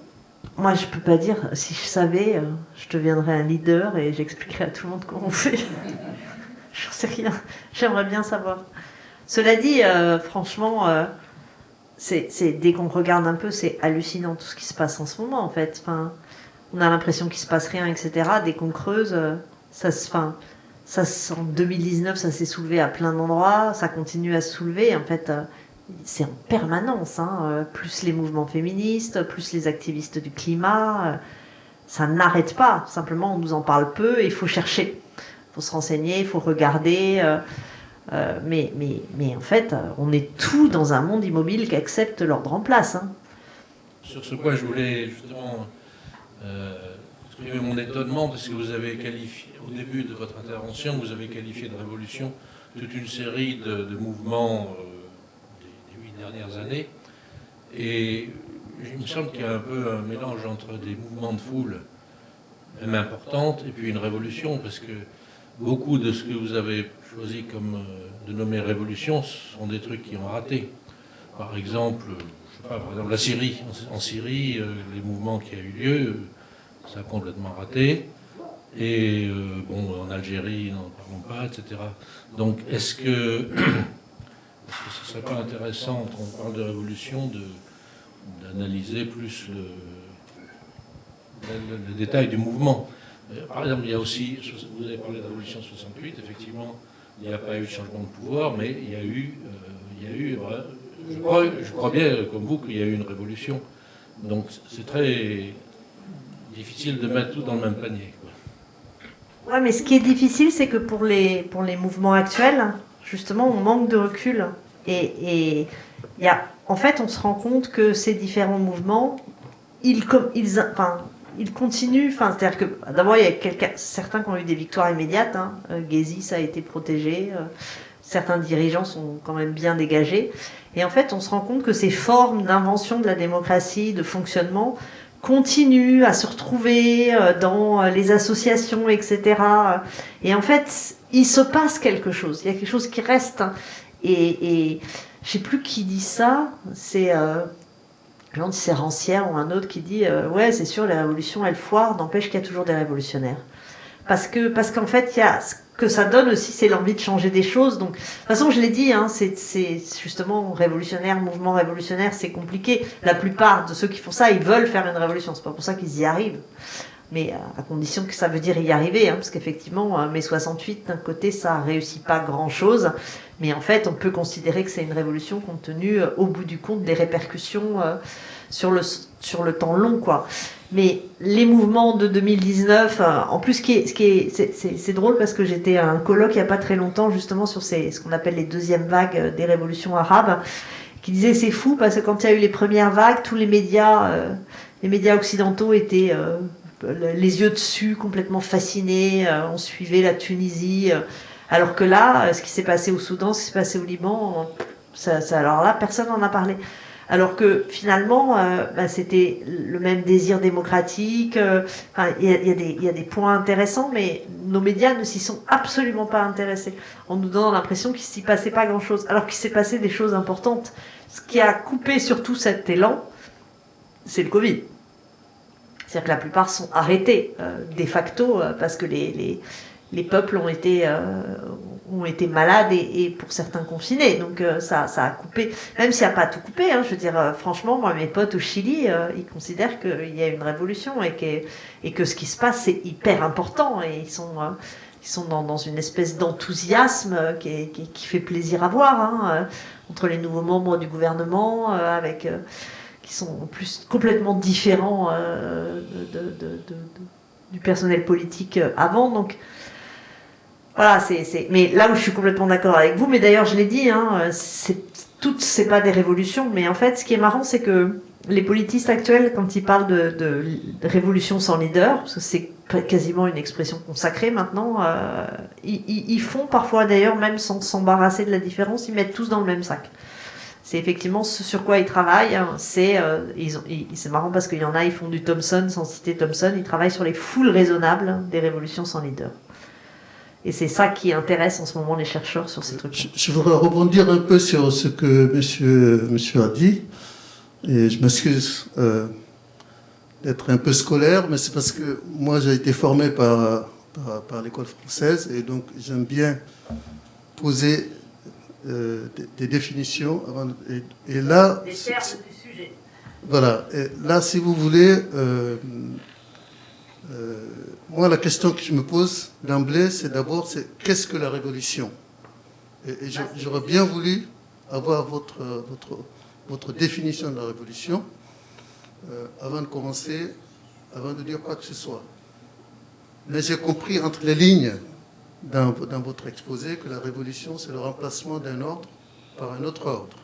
Moi, je peux pas dire, si je savais, je deviendrais un leader et j'expliquerais à tout le monde comment on fait. J'en sais rien, j'aimerais bien savoir. Cela dit, franchement, dès qu'on regarde un peu, c'est hallucinant tout ce qui se passe en ce moment, en fait. Enfin, on a l'impression qu'il se passe rien, etc. Dès qu'on creuse, en 2019, ça s'est soulevé à plein d'endroits, ça continue à se soulever, en fait... c'est en permanence, plus les mouvements féministes, plus les activistes du climat, ça n'arrête pas. Simplement, on nous en parle peu et il faut chercher, il faut se renseigner, il faut regarder. Mais en fait, on est tout dans un monde immobile qui accepte l'ordre en place. Sur ce point, je voulais justement exprimer mon étonnement de ce que vous avez qualifié, au début de votre intervention, vous avez qualifié de révolution toute une série de mouvements dernières années, et il me semble qu'il y a un peu un mélange entre des mouvements de foule, même importantes, et puis une révolution, parce que beaucoup de ce que vous avez choisi comme de nommer révolution sont des trucs qui ont raté. Par exemple, je sais pas, par exemple la Syrie. En Syrie, les mouvements qui a eu lieu, ça a complètement raté. Et en Algérie, n'en parlons pas, etc. Donc, est-ce que ce serait pas intéressant, quand on parle de révolution, d'analyser plus le détail du mouvement? Par exemple, il y a aussi, vous avez parlé de la révolution 68, effectivement, il n'y a pas eu de changement de pouvoir, mais il y a eu je crois bien, comme vous, qu'il y a eu une révolution. Donc c'est très difficile de mettre tout dans le même panier, quoi. Ouais, mais ce qui est difficile, c'est que pour les mouvements actuels, justement, on manque de recul. Et en fait, on se rend compte que ces différents mouvements, ils continuent. C'est-à-dire que d'abord, il y a certains qui ont eu des victoires immédiates. Gezi, ça a été protégé. Certains dirigeants sont quand même bien dégagés. Et en fait, on se rend compte que ces formes d'invention de la démocratie, de fonctionnement, continuent à se retrouver dans les associations, etc. Et en fait, il se passe quelque chose. Il y a quelque chose qui reste. Et je ne sais plus qui dit ça. C'est Rancière ou un autre qui dit ouais, c'est sûr, les révolutions, elles foirent, n'empêche qu'il y a toujours des révolutionnaires. Parce qu'en fait, il y a ce que ça donne aussi, c'est l'envie de changer des choses. Donc, de toute façon, je l'ai dit, c'est justement révolutionnaire, mouvement révolutionnaire, c'est compliqué. La plupart de ceux qui font ça, ils veulent faire une révolution. C'est pas pour ça qu'ils y arrivent. Mais à condition que ça veut dire y arriver, parce qu'effectivement, mai 68, d'un côté, ça réussit pas grand-chose. Mais en fait, on peut considérer que c'est une révolution compte tenu, au bout du compte, des répercussions sur le temps long, quoi. Mais les mouvements de 2019, en plus, c'est drôle parce que j'étais à un colloque il n'y a pas très longtemps, justement, sur ce qu'on appelle les deuxièmes vagues des révolutions arabes, qui disait c'est fou parce que quand il y a eu les premières vagues, tous les médias occidentaux étaient les yeux dessus, complètement fascinés, on suivait la Tunisie, alors que là, ce qui s'est passé au Soudan, ce qui s'est passé au Liban, alors là, personne n'en a parlé. Alors que finalement, c'était le même désir démocratique. Il y a des points intéressants, mais nos médias ne s'y sont absolument pas intéressés, en nous donnant l'impression qu'il ne s'y passait pas grand-chose, alors qu'il s'est passé des choses importantes. Ce qui a coupé surtout cet élan, c'est le Covid. C'est-à-dire que la plupart sont arrêtés de facto parce que les peuples ont ont été malades et pour certains confinés. Donc ça a coupé, même s'il n'y a pas tout coupé. Hein, je veux dire, franchement, moi, mes potes au Chili, ils considèrent qu'il y a une révolution et que ce qui se passe, c'est hyper important. Et ils sont dans une espèce d'enthousiasme qui fait plaisir à voir, hein, entre les nouveaux membres du gouvernement, qui sont en plus complètement différents du personnel politique avant. Donc voilà, mais là où je suis complètement d'accord avec vous, mais d'ailleurs je l'ai dit, hein, c'est pas des révolutions, mais en fait ce qui est marrant, c'est que les politistes actuels, quand ils parlent de révolution sans leader, parce que c'est quasiment une expression consacrée maintenant, ils font parfois d'ailleurs, même sans s'embarrasser de la différence, ils mettent tous dans le même sac. C'est effectivement ce sur quoi ils travaillent. Hein. C'est marrant parce qu'il y en a, ils font du Thomson, sans citer Thomson, ils travaillent sur les foules raisonnables des révolutions sans leader. Et c'est ça qui intéresse en ce moment les chercheurs sur ces trucs. Je voudrais rebondir un peu sur ce que monsieur a dit. Et je m'excuse d'être un peu scolaire, mais c'est parce que moi j'ai été formé par l'école française et donc j'aime bien poser des définitions et là les termes du sujet. Voilà, et là si vous voulez moi la question que je me pose d'emblée c'est d'abord qu'est-ce que la révolution, et j'aurais bien voulu avoir votre définition de la révolution avant de commencer, avant de dire quoi que ce soit. Mais j'ai compris entre les lignes dans votre exposé que la révolution, c'est le remplacement d'un ordre par un autre ordre.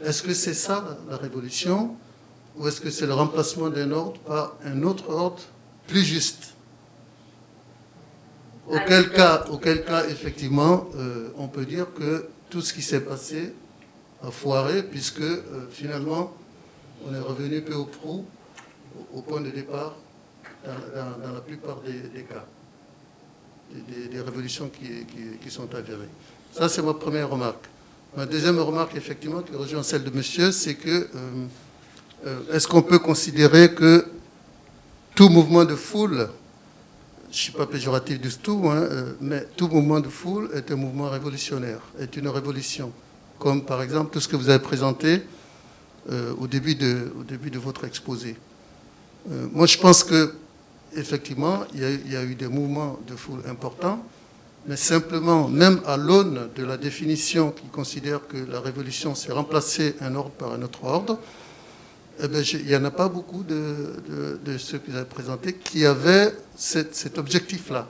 Est-ce que c'est ça la révolution, ou est-ce que c'est le remplacement d'un ordre par un autre ordre plus juste? Auquel cas effectivement, on peut dire que tout ce qui s'est passé a foiré, puisque finalement, on est revenu peu ou prou au point de départ dans la plupart des cas. Des révolutions qui sont avérées. Ça, c'est ma première remarque. Ma deuxième remarque, effectivement, qui rejoint celle de monsieur, c'est que est-ce qu'on peut considérer que tout mouvement de foule, je ne suis pas péjoratif du tout, hein, mais tout mouvement de foule est un mouvement révolutionnaire, est une révolution. Comme par exemple tout ce que vous avez présenté au début de votre exposé. Moi, je pense que effectivement, il y a eu des mouvements de foule importants, mais simplement, même à l'aune de la définition qui considère que la révolution, c'est remplacer un ordre par un autre ordre, eh bien, il n'y en a pas beaucoup de ceux que vous avez présentés qui avaient cet objectif-là.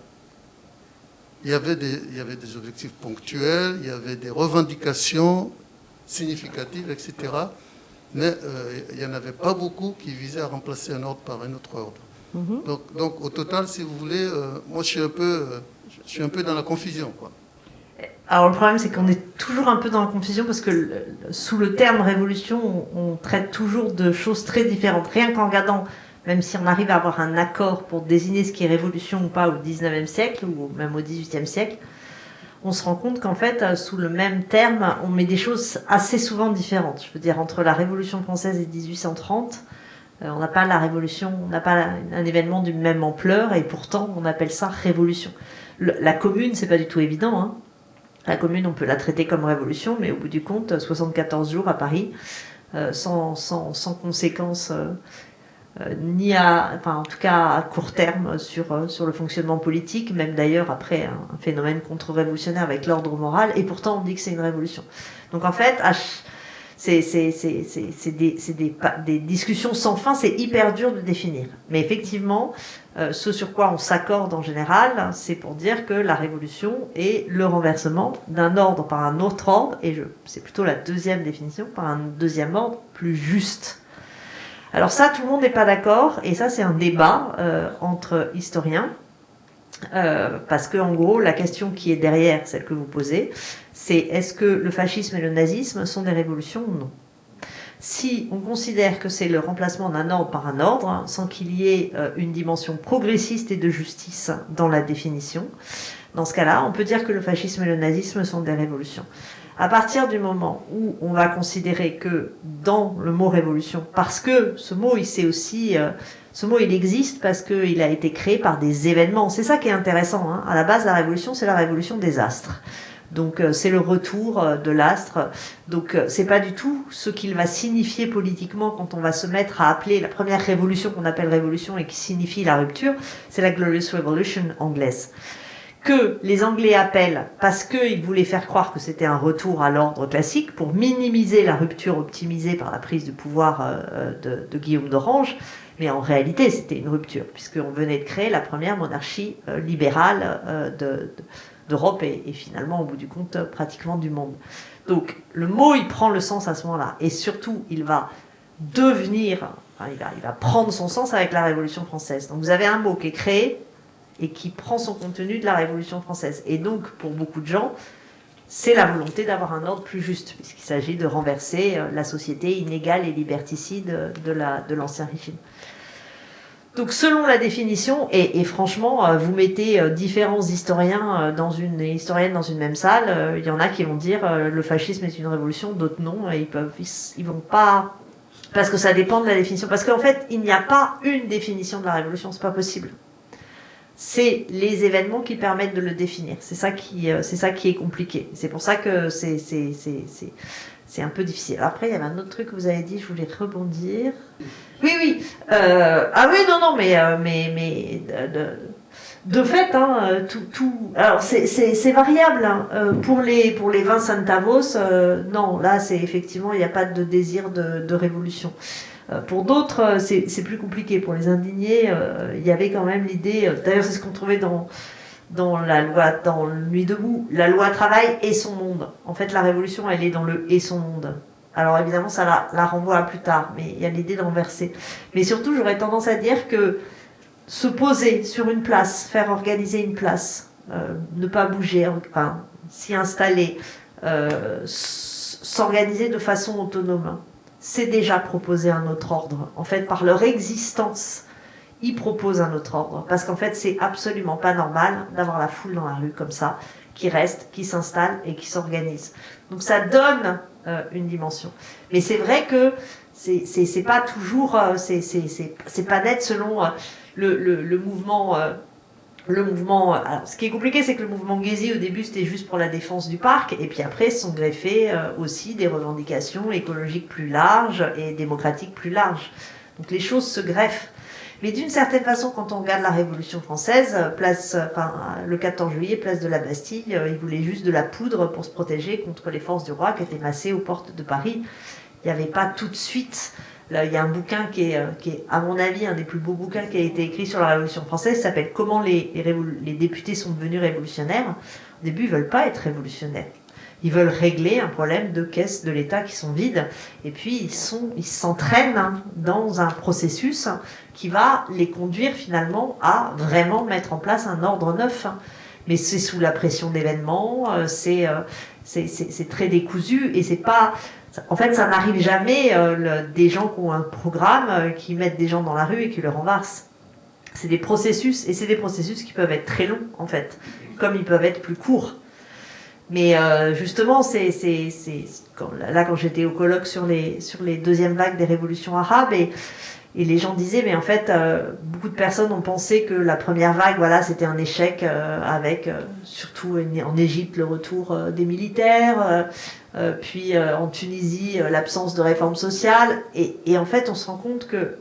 Il y avait des objectifs ponctuels, il y avait des revendications significatives, etc. Mais il n'y en avait pas beaucoup qui visaient à remplacer un ordre par un autre ordre. Donc, au total, si vous voulez, moi, je suis un peu dans la confusion, quoi. Alors, le problème, c'est qu'on est toujours un peu dans la confusion parce que sous le terme révolution, on traite toujours de choses très différentes. Rien qu'en regardant, même si on arrive à avoir un accord pour désigner ce qui est révolution ou pas au 19e siècle ou même au 18e siècle, on se rend compte qu'en fait, sous le même terme, on met des choses assez souvent différentes. Je veux dire, entre la Révolution française et 1830, on n'a pas la révolution, on n'a pas un événement d'une même ampleur, et pourtant on appelle ça révolution. La commune, c'est pas du tout évident. Hein. La commune, on peut la traiter comme révolution, mais au bout du compte, 74 jours à Paris, sans conséquences, enfin en tout cas à court terme sur le fonctionnement politique, même d'ailleurs après un phénomène contre-révolutionnaire avec l'ordre moral, et pourtant on dit que c'est une révolution. Donc en fait, c'est des discussions sans fin, c'est hyper dur de définir. Mais effectivement, ce sur quoi on s'accorde en général, c'est pour dire que la révolution est le renversement d'un ordre par un autre ordre, et c'est plutôt la deuxième définition, par un deuxième ordre plus juste. Alors ça, tout le monde n'est pas d'accord, et ça c'est un débat entre historiens, parce que en gros, la question qui est derrière, celle que vous posez, c'est est-ce que le fascisme et le nazisme sont des révolutions ou non? Si on considère que c'est le remplacement d'un ordre par un ordre, sans qu'il y ait une dimension progressiste et de justice dans la définition, dans ce cas-là, on peut dire que le fascisme et le nazisme sont des révolutions. À partir du moment où on va considérer que dans le mot révolution, parce que ce mot il s'est aussi Ce mot, il existe parce qu'il a été créé par des événements. C'est ça qui est intéressant, hein. À la base, la révolution, c'est la révolution des astres. Donc, c'est le retour de l'astre. Donc, c'est pas du tout ce qu'il va signifier politiquement quand on va se mettre à appeler la première révolution qu'on appelle révolution et qui signifie la rupture. C'est la Glorious Revolution anglaise. Que les Anglais appellent parce qu'ils voulaient faire croire que c'était un retour à l'ordre classique pour minimiser la rupture optimisée par la prise de pouvoir de Guillaume d'Orange. Mais en réalité, c'était une rupture, puisqu'on venait de créer la première monarchie libérale d'Europe et finalement, au bout du compte, pratiquement du monde. Donc, le mot, il prend le sens à ce moment-là. Et surtout, il va devenir, enfin, il va prendre son sens avec la Révolution française. Donc, vous avez un mot qui est créé et qui prend son contenu de la Révolution française. Et donc, pour beaucoup de gens, c'est la volonté d'avoir un ordre plus juste, puisqu'il s'agit de renverser la société inégale et liberticide de l'Ancien Régime. Donc, selon la définition, et franchement, vous mettez différents historiens historiennes dans une même salle, il y en a qui vont dire le fascisme est une révolution, d'autres non, et ils vont pas, parce que ça dépend de la définition. Parce qu'en fait, il n'y a pas une définition de la révolution, c'est pas possible. C'est les événements qui permettent de le définir. C'est ça qui est compliqué. C'est pour ça que c'est un peu difficile. Alors après, il y avait un autre truc que vous avez dit, je voulais rebondir. Oui. Ah oui, non, mais de fait, hein, tout. Alors c'est variable. Hein. Pour les 20 centavos, non, là c'est effectivement, il n'y a pas de désir de révolution. Pour d'autres, c'est plus compliqué. Pour les indignés, il y avait quand même l'idée. D'ailleurs, c'est ce qu'on trouvait dans la loi, dans le Nuit debout, la loi travail et son monde. En fait, la révolution, elle est dans le et son monde. Alors évidemment, ça la renvoie à plus tard, mais il y a l'idée de renverser. Mais surtout, j'aurais tendance à dire que se poser sur une place, faire organiser une place, ne pas bouger, enfin, s'y installer, s'organiser de façon autonome, c'est déjà proposer un autre ordre. En fait, par leur existence, ils proposent un autre ordre. Parce qu'en fait, c'est absolument pas normal d'avoir la foule dans la rue comme ça, qui reste, qui s'installe et qui s'organise. Donc ça donne une dimension. Mais c'est vrai que c'est pas toujours, c'est pas net selon le mouvement. Alors, ce qui est compliqué, c'est que le mouvement Gezi, au début, c'était juste pour la défense du parc, et puis après, sont greffés aussi des revendications écologiques plus larges et démocratiques plus larges. Donc les choses se greffent. Mais d'une certaine façon, quand on regarde la Révolution française, le 14 juillet, place de la Bastille, ils voulaient juste de la poudre pour se protéger contre les forces du roi qui étaient massées aux portes de Paris. Il n'y avait pas tout de suite... Là, il y a un bouquin qui est, à mon avis, un des plus beaux bouquins qui a été écrit sur la Révolution française, qui s'appelle « Comment les députés sont devenus révolutionnaires ». Au début, ils ne veulent pas être révolutionnaires. Ils veulent régler un problème de caisses de l'État qui sont vides. Et puis, ils s'entraînent dans un processus qui va les conduire finalement à vraiment mettre en place un ordre neuf. Mais c'est sous la pression d'événements, c'est très décousu et c'est pas... En fait, ça n'arrive jamais des gens qui ont un programme, qui mettent des gens dans la rue et qui le renversent. C'est des processus, et c'est des processus qui peuvent être très longs, en fait, comme ils peuvent être plus courts. Mais justement, quand j'étais au colloque sur les deuxièmes vagues des révolutions arabes, et les gens disaient, mais en fait, beaucoup de personnes ont pensé que la première vague, voilà, c'était un échec avec, surtout en Égypte, le retour des militaires, puis en Tunisie, l'absence de réforme sociale. Et en fait, on se rend compte que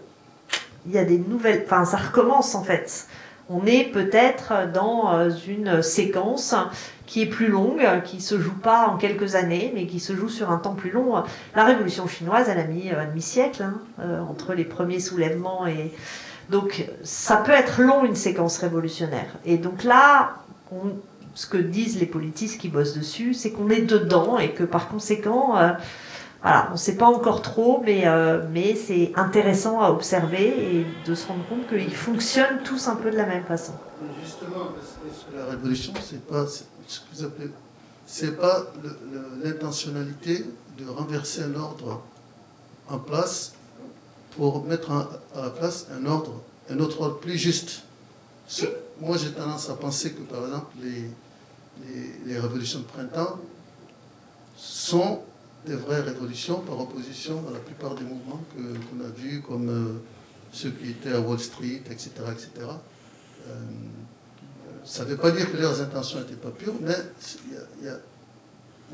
il y a des nouvelles... Enfin, ça recommence, en fait. On est peut-être dans une séquence qui est plus longue, qui se joue pas en quelques années, mais qui se joue sur un temps plus long. La Révolution chinoise, elle a mis un demi-siècle, entre les premiers soulèvements et... Donc, ça peut être long, une séquence révolutionnaire. Et donc là, ce que disent les politistes qui bossent dessus, c'est qu'on est dedans et que par conséquent... Voilà, on ne sait pas encore trop, mais c'est intéressant à observer et de se rendre compte qu'ils fonctionnent tous un peu de la même façon. Justement, est-ce que la révolution, c'est pas l'intentionnalité de renverser un ordre en place pour mettre à la place un autre ordre plus juste. Moi, j'ai tendance à penser que, par exemple, les révolutions de printemps sont des vraies révolutions par opposition à la plupart des mouvements qu'on a vus, comme ceux qui étaient à Wall Street, etc. etc. Ça ne veut pas dire que leurs intentions n'étaient pas pures, mais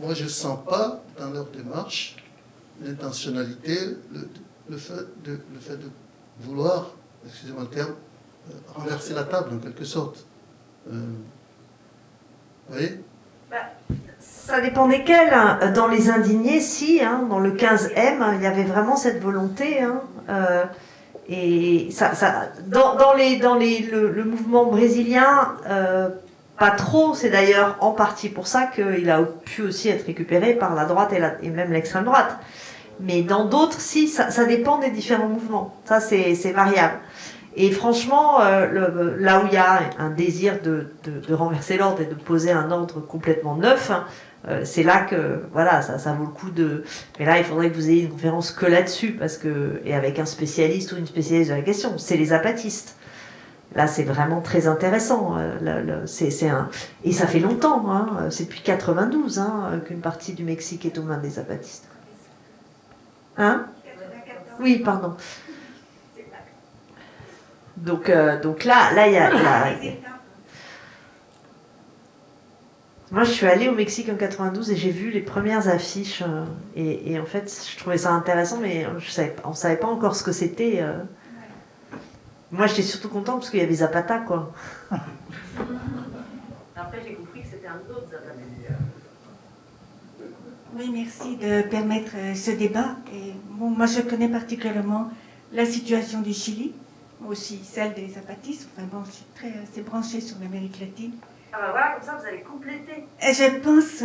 moi je ne sens pas dans leur démarche l'intentionnalité, le fait de vouloir, excusez-moi le terme, renverser la table en quelque sorte. Vous voyez ? Ça dépend desquels. Hein. Dans les indignés, si, hein, dans le 15M, il y avait vraiment cette volonté. Hein, et le mouvement brésilien, pas trop. C'est d'ailleurs en partie pour ça qu'il a pu aussi être récupéré par la droite et même l'extrême droite. Mais dans d'autres, si, ça dépend des différents mouvements. Ça, c'est variable. Et franchement, là où il y a un désir de renverser l'ordre et de poser un ordre complètement neuf, c'est là que voilà, ça vaut le coup de. Mais là, il faudrait que vous ayez une conférence que là-dessus, et avec un spécialiste ou une spécialiste de la question. C'est les zapatistes. Là, c'est vraiment très intéressant. Et ça fait longtemps. Hein, c'est depuis 92 qu'une partie du Mexique est aux mains des zapatistes. Hein ? Oui, pardon. Donc là, il y a... Moi, je suis allée au Mexique en 92 et j'ai vu les premières affiches. Et en fait, je trouvais ça intéressant, mais on ne savait pas encore ce que c'était. Moi, j'étais surtout contente parce qu'il y avait Zapata, quoi. Après, j'ai compris que c'était un autre Zapata. Oui, merci de permettre ce débat. Et bon, moi, je connais particulièrement la situation du Chili, aussi celle des zapatistes. Enfin bon, je suis assez branchée sur l'Amérique latine. Ah ben voilà, comme ça, vous allez compléter. Et je pense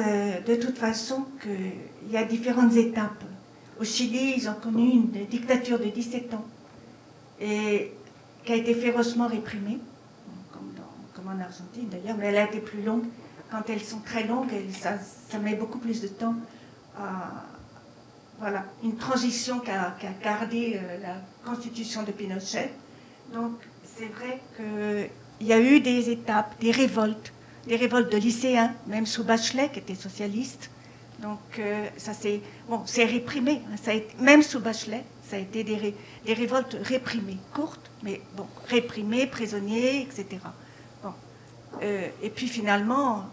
de toute façon qu'il y a différentes étapes. Au Chili, ils ont connu une dictature de 17 ans et qui a été férocement réprimée, comme en Argentine d'ailleurs, mais elle a été plus longue. Quand elles sont très longues, ça met beaucoup plus de temps à... Voilà, une transition qu'a gardé la constitution de Pinochet. Donc, c'est vrai qu'il y a eu des étapes, des révoltes de lycéens, même sous Bachelet, qui était socialiste. Donc, ça c'est réprimé. Même sous Bachelet, ça a été des révoltes réprimées, courtes, mais bon, réprimées, prisonniers, etc. Bon. Et puis finalement,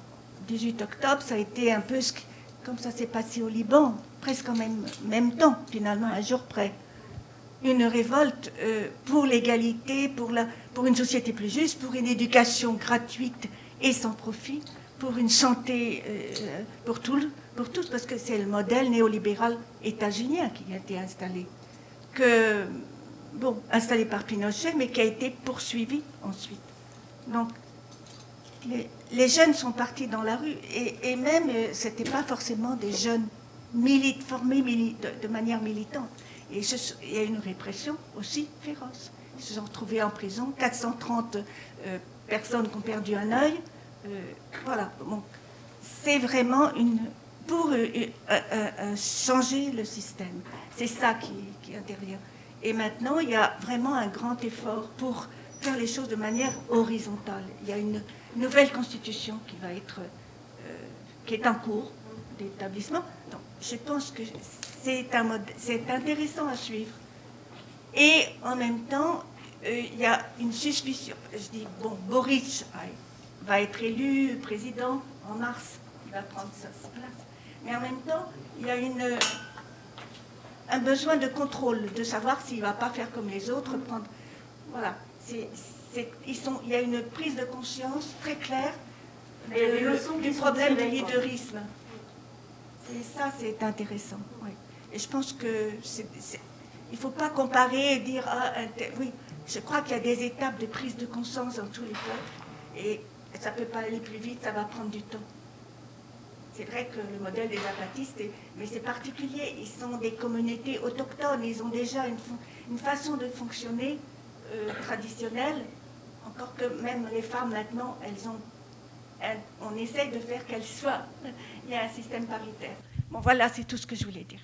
18 octobre, ça a été un peu comme ça s'est passé au Liban, presque en même temps, finalement, un jour près. Une révolte pour l'égalité, pour une société plus juste, pour une éducation gratuite et sans profit, pour une santé pour tous, parce que c'est le modèle néolibéral états-unien qui a été installé. Installé par Pinochet, mais qui a été poursuivi ensuite. Donc, les jeunes sont partis dans la rue, et même, ce n'était pas forcément des jeunes formés de manière militante. Et il y a une répression aussi féroce. Ils se sont retrouvés en prison, 430 personnes qui ont perdu un œil. Voilà, donc c'est vraiment pour changer le système. C'est ça qui intervient. Et maintenant, il y a vraiment un grand effort pour faire les choses de manière horizontale. Il y a une nouvelle constitution qui est en cours d'établissement. Donc, je pense que c'est intéressant à suivre. Et en même temps, il y a une suspicion. Je dis, Boric va être élu président en mars. Il va prendre sa place. Mais en même temps, il y a un besoin de contrôle, de savoir s'il ne va pas faire comme les autres. Voilà. Il y a une prise de conscience très claire du problème du leaderisme. Et ça, c'est intéressant. Oui. Et je pense que il ne faut pas comparer et dire oui, je crois qu'il y a des étapes de prise de conscience dans tous les peuples et ça ne peut pas aller plus vite, ça va prendre du temps. C'est vrai que le modèle des zapatistes, mais c'est particulier, ils sont des communautés autochtones, ils ont déjà une façon de fonctionner traditionnelle, encore que même les femmes maintenant, on essaye de faire qu'elles soient, il y a un système paritaire. Bon voilà, c'est tout ce que je voulais dire.